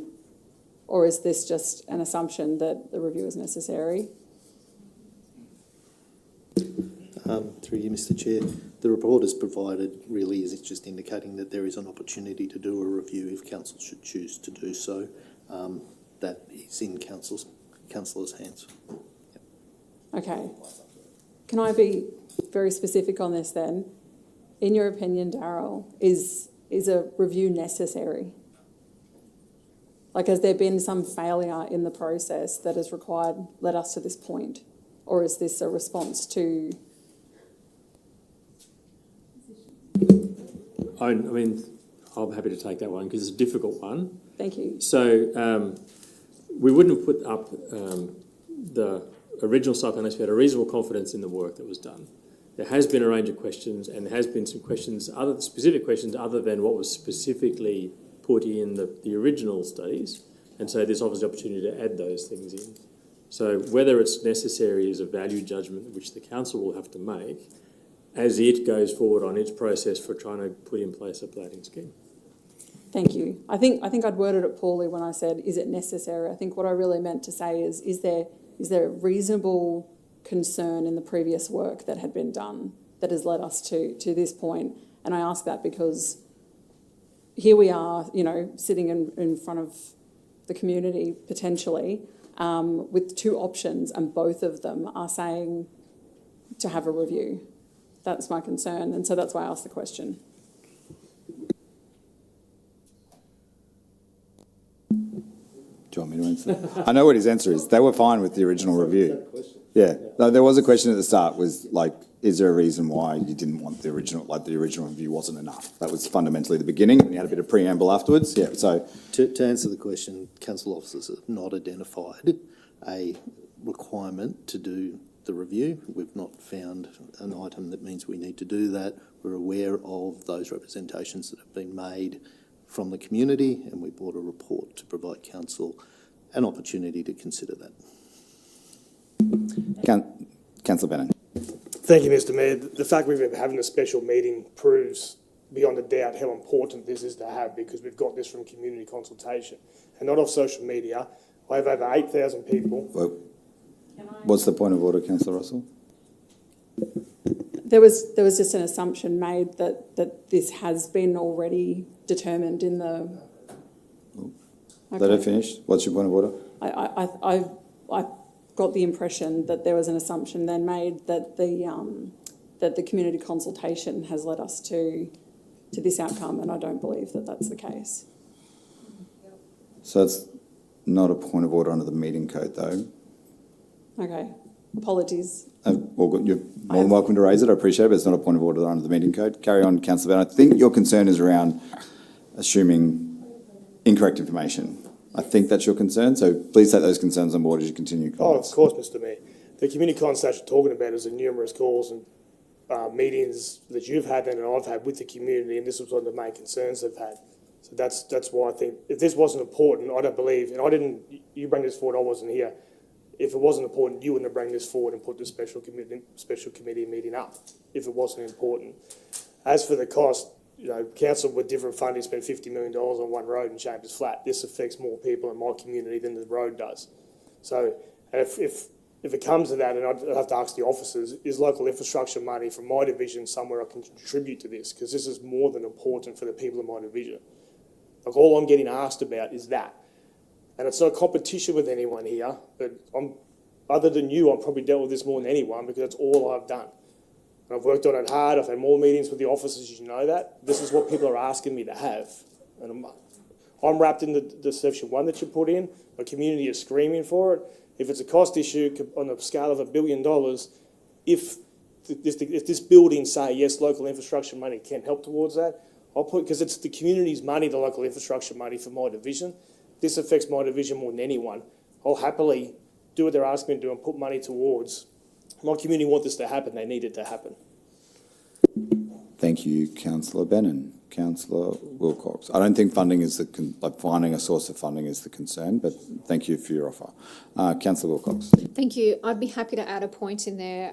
Or is this just an assumption that the review is necessary? Through you, Mr Chair, the report is provided really is just indicating that there is an opportunity to do a review if council should choose to do so. That is in councillors' hands. Okay. Can I be very specific on this then? In your opinion, Darryl, is a review necessary? Like, has there been some failure in the process that has led us to this point? Or is this a response to... I mean, I'm happy to take that one because it's a difficult one. Thank you. So we wouldn't have put up the original site plan unless we had a reasonable confidence in the work that was done. There has been a range of questions, and there has been some questions, specific questions other than what was specifically put in the original studies, and so there's obviously opportunity to add those things in. So whether it's necessary is a value judgment which the council will have to make as it goes forward on its process for trying to put in place a planning scheme. Thank you. I think I'd worded it poorly when I said, is it necessary? I think what I really meant to say is there a reasonable concern in the previous work that had been done that has led us to this point? And I ask that because here we are, sitting in front of the community potentially with two options, and both of them are saying to have a review. That's my concern, and so that's why I asked the question. Do you want me to answer? I know what his answer is. They were fine with the original review. Yeah. No, there was a question at the start, was like, is there a reason why you didn't want the original, like the original review wasn't enough? That was fundamentally the beginning, and you had a bit of preamble afterwards. Yeah, so... To answer the question, council officers have not identified a requirement to do the review. We've not found an item that means we need to do that. We're aware of those representations that have been made from the community, and we brought a report to provide council an opportunity to consider that. Councillor Bannon. Thank you, Mr Mayor. The fact we've been having a special meeting proves beyond a doubt how important this is to have, because we've got this from community consultation and not off social media. I have over 8,000 people. Well, what's the point of order, Councillor Russell? There was just an assumption made that this has been already determined in the... Let her finish. What's your point of order? I got the impression that there was an assumption then made that the community consultation has led us to this outcome, and I don't believe that that's the case. So that's not a point of order under the meeting code, though. Okay, apologies. Well, you're more than welcome to raise it. I appreciate it, but it's not a point of order under the meeting code. Carry on, Councillor Bannon. I think your concern is around assuming incorrect information. I think that's your concern, so please take those concerns on board as you continue. Comments. Oh, of course, Mr Mayor. The community consultation you're talking about is the numerous calls and meetings that you've had and I've had with the community, and this was one of the main concerns they've had. So that's why I think if this wasn't important, I don't believe, and you bring this forward, I wasn't here, If it wasn't important, you wouldn't have brought this forward and put the special committee meeting up if it wasn't important. As for the cost, you know, council with different funding spent $50 million on one road in Chambers Flat. This affects more people in my community than the road does. So if it comes to that, and I'd have to ask the officers, is local infrastructure money from my division somewhere I can contribute to this? Because this is more than important for the people in my division. Like, all I'm getting asked about is that. And it's not a competition with anyone here, but other than you, I've probably dealt with this more than anyone because that's all I've done. And I've worked on it hard. I've had more meetings with the officers, you know that. This is what people are asking me to have. And I'm wrapped in the section 1 that you put in. My community is screaming for it. If it's a cost issue on a scale of $1 billion, if this building say, yes, local infrastructure money can help towards that, I'll put, because it's the community's money, the local infrastructure money for my division. This affects my division more than anyone. I'll happily do what they're asking me to do and put money towards. My community want this to happen. They need it to happen. Thank you, Councillor Bennon. Councillor Wilcox. I don't think funding is finding a source of funding is the concern, but thank you for your offer. Councillor Wilcox. Thank you. I'd be happy to add a point in there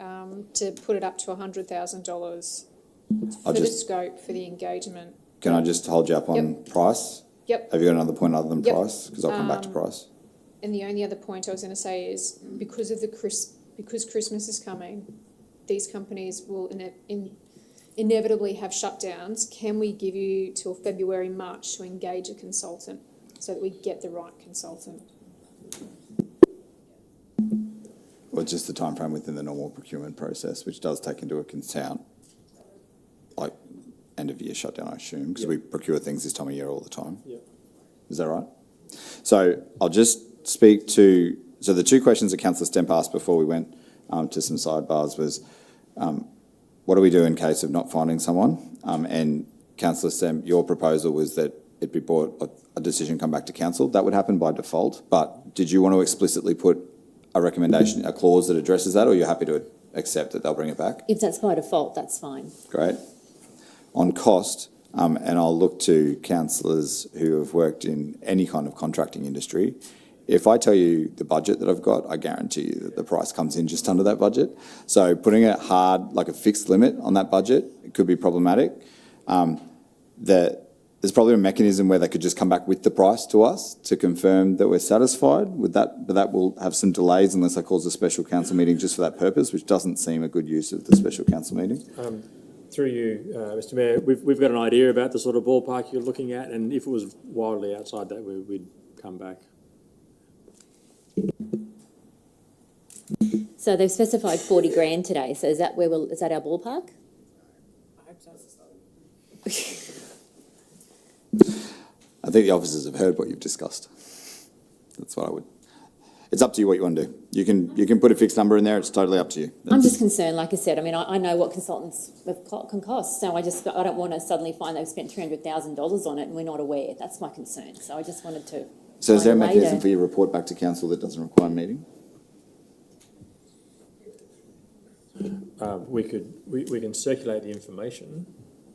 to put it up to $100,000 for the scope, for the engagement. Can I just hold you up on price? Yep. Have you got another point other than Yep. price? Because I'll come back to price. And the only other point I was going to say is because Christmas is coming, these companies will inevitably have shutdowns. Can we give you till February, March to engage a consultant so that we get the right consultant? Well, just the time frame within the normal procurement process, which does take into account like end of year shutdown, I assume, because we procure things this time of year all the time. Yep. Is that right? So I'll just speak to, so the two questions that Councillor Stemp asked before we went to some sidebars was, what do we do in case of not finding someone? And Councillor Stemp, your proposal was that it be brought, a decision come back to council. That would happen by default, but did you want to explicitly put a recommendation, a clause that addresses that, or you're happy to accept that they'll bring it back? If that's by default, that's fine. Great. On cost, and I'll look to councillors who have worked in any kind of contracting industry. If I tell you the budget that I've got, I guarantee you that the price comes in just under that budget. So putting it hard, like a fixed limit on that budget, it could be problematic. There's probably a mechanism where they could just come back with the price to us to confirm that we're satisfied with that, but that will have some delays unless I cause a special council meeting just for that purpose, which doesn't seem a good use of the special council meeting. Through you, Mr Mayor, we've got an idea about the sort of ballpark you're looking at, and if it was wildly outside that, we'd come back. So they've specified 40 grand today. So is that is that our ballpark? I think the officers have heard what you've discussed. That's what I would. It's up to you what you want to do. You can put a fixed number in there. It's totally up to you. I'm just concerned, like I said. I mean, I know what consultants can cost, so I don't want to suddenly find they've spent $300,000 on it and we're not aware. That's my concern. So I just wanted to. So is there a mechanism for you to report back to council that doesn't require a meeting? We can circulate the information.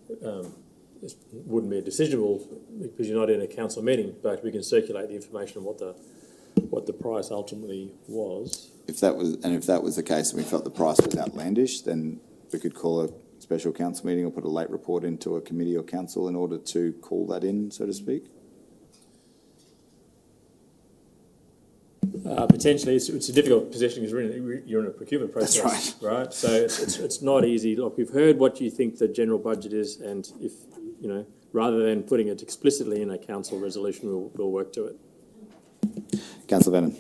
It wouldn't be a decisionable because you're not in a council meeting, but we can circulate the information of what the price ultimately was. If that was the case and we felt the price was outlandish, then we could call a special council meeting or put a late report into a committee or council in order to call that in, so to speak. Potentially, it's a difficult position because you're in a procurement process. That's right? So it's not easy. Look, we've heard what you think the general budget is, and if rather than putting it explicitly in a council resolution, we'll work to it. Councillor Bennon.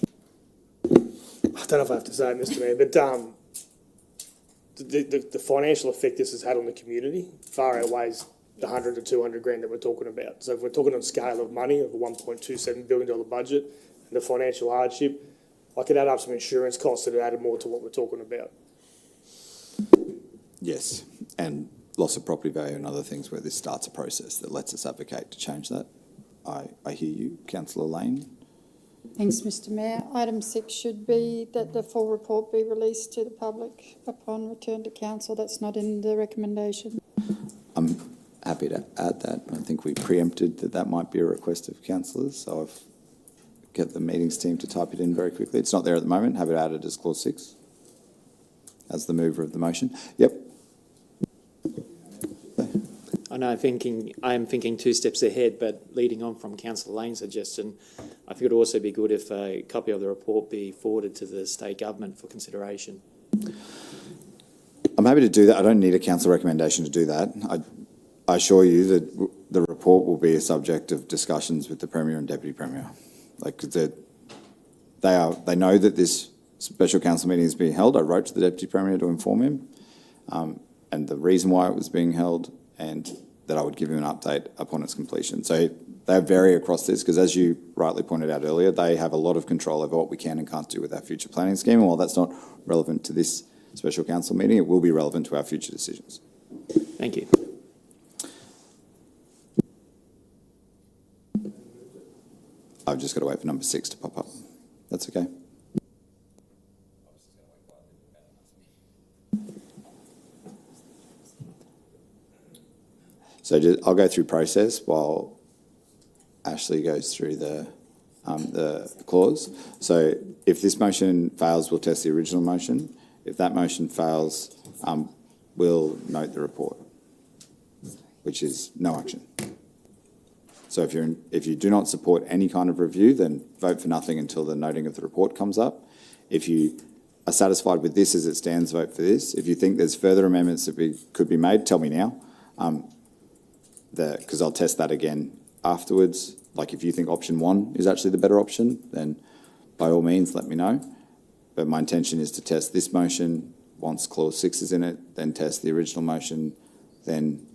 I don't know if I have to say it, Mr Mayor, but the financial effect this has had on the community far outweighs the 100 to 200 grand that we're talking about. So if we're talking on scale of money of a $1.27 billion budget and the financial hardship, I could add up some insurance costs that have added more to what we're talking about. Yes, and loss of property value and other things where this starts a process that lets us advocate to change that. I hear you, Councillor Lane. Thanks, Mr Mayor. Item 6 should be that the full report be released to the public upon return to council. That's not in the recommendation. I'm happy to add that. I think we preempted that might be a request of councillors, so I've get the meetings team to type it in very quickly. It's not there at the moment. Have it added as clause 6 as the mover of the motion. Yep. I know I am thinking 2 steps ahead, but leading on from Councillor Lane's suggestion, I think it would also be good if a copy of the report be forwarded to the state government for consideration. I'm happy to do that. I don't need a council recommendation to do that. I assure you that the report will be a subject of discussions with the Premier and Deputy Premier. Like, they know that this special council meeting is being held. I wrote to the Deputy Premier to inform him, and the reason why it was being held, and that I would give him an update upon its completion. So they vary across this, because as you rightly pointed out earlier, they have a lot of control over what we can and can't do with our future planning scheme, and while that's not relevant to this special council meeting, it will be relevant to our future decisions. Thank you. I've just got to wait for number 6 to pop up. That's okay. So I'll go through process while Ashley goes through the clause. So if this motion fails, we'll test the original motion. If that motion fails, we'll note the report, which is no action. So if you do not support any kind of review, then vote for nothing until the noting of the report comes up. If you are satisfied with this as it stands, vote for this. If you think there's further amendments that could be made, tell me now, because I'll test that again afterwards. Like, if you think option 1 is actually the better option, then by all means let me know. But my intention is to test this motion once clause 6 is in it, then test the original motion, then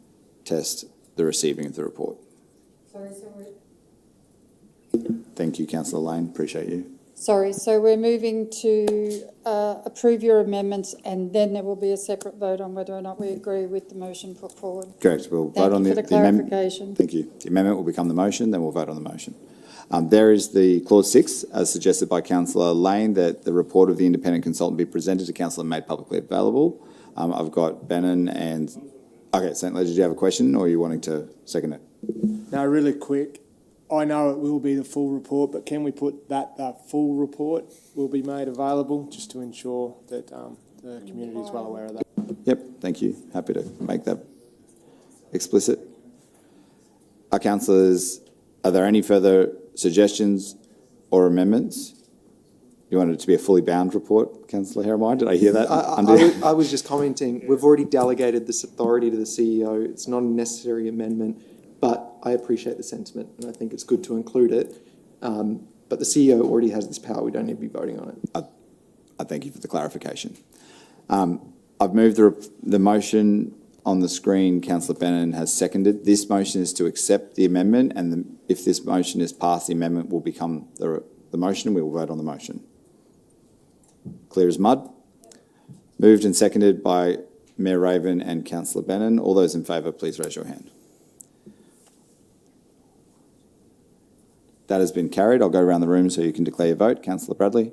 test the receiving of the report. Thank you, Councillor Lane. Appreciate you. Sorry, so we're moving to approve your amendments, and then there will be a separate vote on whether or not we agree with the motion put forward. Correct. We'll vote on Thank you for the amendment. clarification. Thank you. The amendment will become the motion, then we'll vote on the motion. There is the clause 6, as suggested by Councillor Lane, that the report of the independent consultant be presented to council and made publicly available. I've got Bannon and... Okay, St Ledger, do you have a question, or are you wanting to second it? No, really quick. I know it will be the full report, but can we put that full report will be made available, just to ensure that the community is well aware of that? Yep, thank you. Happy to make that explicit. Councillors, are there any further suggestions or amendments? You want it to be a fully bound report, Councillor Heremione? Did I hear that? I was just commenting, we've already delegated this authority to the CEO. It's not a necessary amendment, but I appreciate the sentiment and I think it's good to include it. But the CEO already has this power. We don't need to be voting on it. I thank you for the clarification. I've moved the motion on the screen. Councillor Bannon has seconded. This motion is to accept the amendment, and if this motion is passed, the amendment will become the motion. We will vote on the motion. Clear as mud. Moved and seconded by Mayor Raven and Councillor Bannon. All those in favour, please raise your hand. That has been carried. I'll go around the room so you can declare your vote. Councillor Bradley.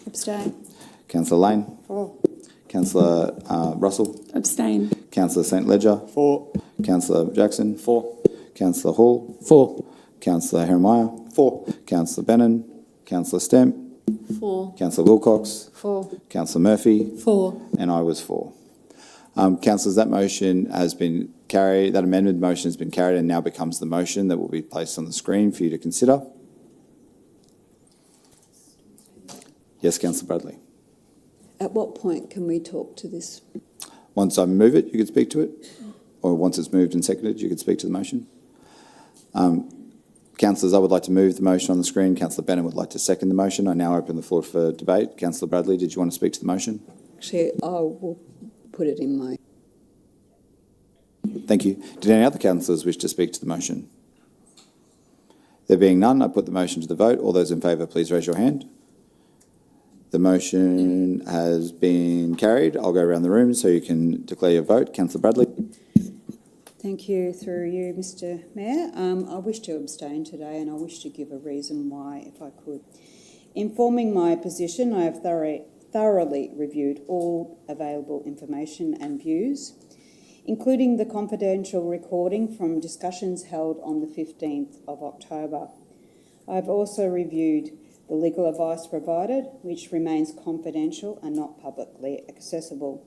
Abstain. Councillor Lane. For. Councillor Russell. Abstain. Councillor St Ledger. For. Councillor Jackson. For. Councillor Hall. For. Councillor Heremione. For. Councillor Bannon. Councillor Stemp. For. Councillor Wilcox. For. Councillor Murphy. For. And I was for. Councillors, that motion has been carried, that amended motion has been carried and now becomes the motion that will be placed on the screen for you to consider. Yes, Councillor Bradley. At what point can we talk to this? Once I move it, you could speak to it, or once it's moved and seconded, you could speak to the motion. Councillors, I would like to move the motion on the screen. Councillor Bannon would like to second the motion. I now open the floor for debate. Councillor Bradley, did you want to speak to the motion? Actually, I will put it in my... Thank you. Did any other councillors wish to speak to the motion? There being none, I put the motion to the vote. All those in favour, please raise your hand. The motion has been carried. I'll go around the room so you can declare your vote. Councillor Bradley. Thank you, through you, Mr Mayor. I wish to abstain today, and I wish to give a reason why, if I could. In forming my position, I have thoroughly reviewed all available information and views, including the confidential recording from discussions held on the 15th of October. I have also reviewed the legal advice provided, which remains confidential and not publicly accessible.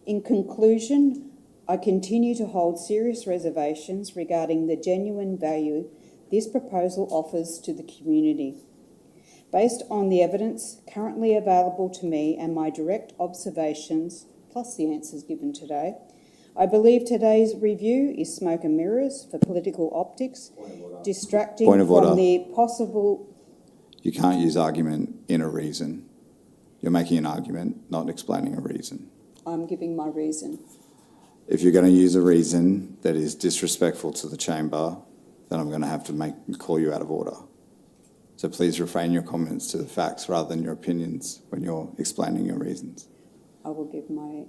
In conclusion, I continue to hold serious reservations regarding the genuine value this proposal offers to the community. Based on the evidence currently available to me and my direct observations, plus the answers given today, I believe today's review is smoke and mirrors for political optics, distracting Point of order. from the possible... You can't use argument in a reason. You're making an argument, not explaining a reason. I'm giving my reason. If you're going to use a reason that is disrespectful to the chamber, then I'm going to have to call you out of order. So please refrain your comments to the facts rather than your opinions when you're explaining your reasons. I will give my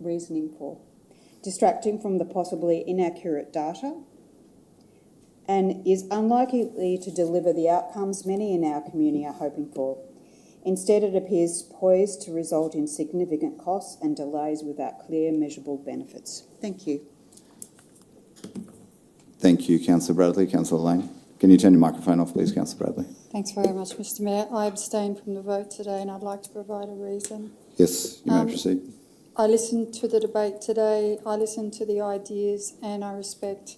reasoning for distracting from the possibly inaccurate data and is unlikely to deliver the outcomes many in our community are hoping for. Instead, it appears poised to result in significant costs and delays without clear, measurable benefits. Thank you. Thank you, Councillor Bradley. Councillor Lane. Can you turn your microphone off, please, Councillor Bradley? Thanks very much, Mr Mayor. I abstained from the vote today and I'd like to provide a reason. Yes, you may proceed. I listened to the debate today, I listened to the ideas and I respect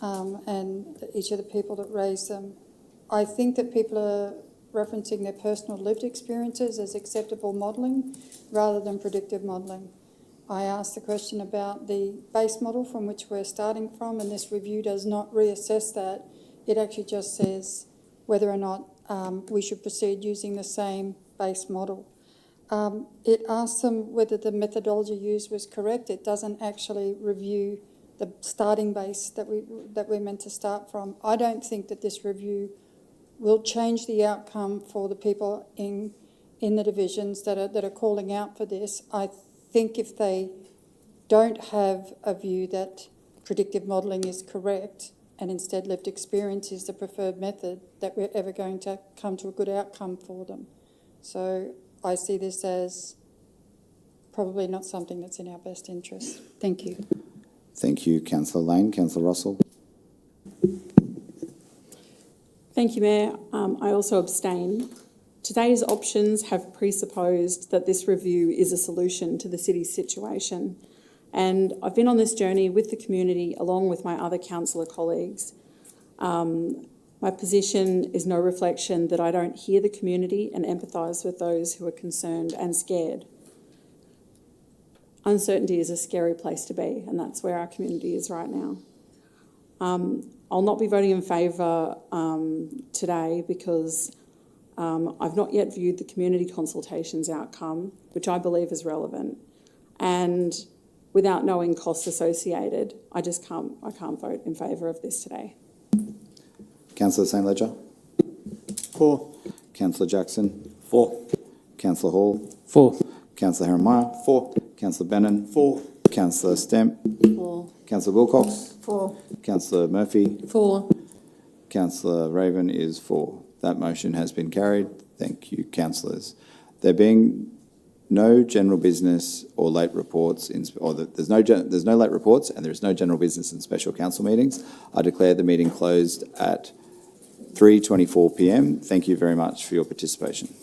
and each of the people that raised them. I think that people are referencing their personal lived experiences as acceptable modelling rather than predictive modelling. I asked the question about the base model from which we're starting from, and this review does not reassess that. It actually just says whether or not we should proceed using the same base model. It asks them whether the methodology used was correct. It doesn't actually review the starting base that we're meant to start from. I don't think that this review will change the outcome for the people in the divisions that are calling out for this. I think if they don't have a view that predictive modelling is correct and instead lived experience is the preferred method, that we're ever going to come to a good outcome for them. So I see this as probably not something that's in our best interest. Thank you. Thank you, Councillor Lane. Councillor Russell. Thank you, Mayor. I also abstain. Today's options have presupposed that this review is a solution to the city's situation. And I've been on this journey with the community along with my other councillor colleagues. My position is no reflection that I don't hear the community and empathise with those who are concerned and scared. Uncertainty is a scary place to be, and that's where our community is right now. I'll not be voting in favour today because I've not yet viewed the community consultations outcome, which I believe is relevant. And without knowing costs associated, I can't vote in favour of this today. Councillor St Ledger. For. Councillor Jackson. For. Councillor Hall. For. Councillor Herrenmeyer. For. Councillor Bennon. For. Councillor Stemp. For. Councillor Wilcox. For. Councillor Murphy. For. Councillor Raven is for. That motion has been carried. Thank you, councillors. There being no general business or late reports, there's no late reports and there's no general business in special council meetings, I declare the meeting closed at 3:24 p.m. Thank you very much for your participation.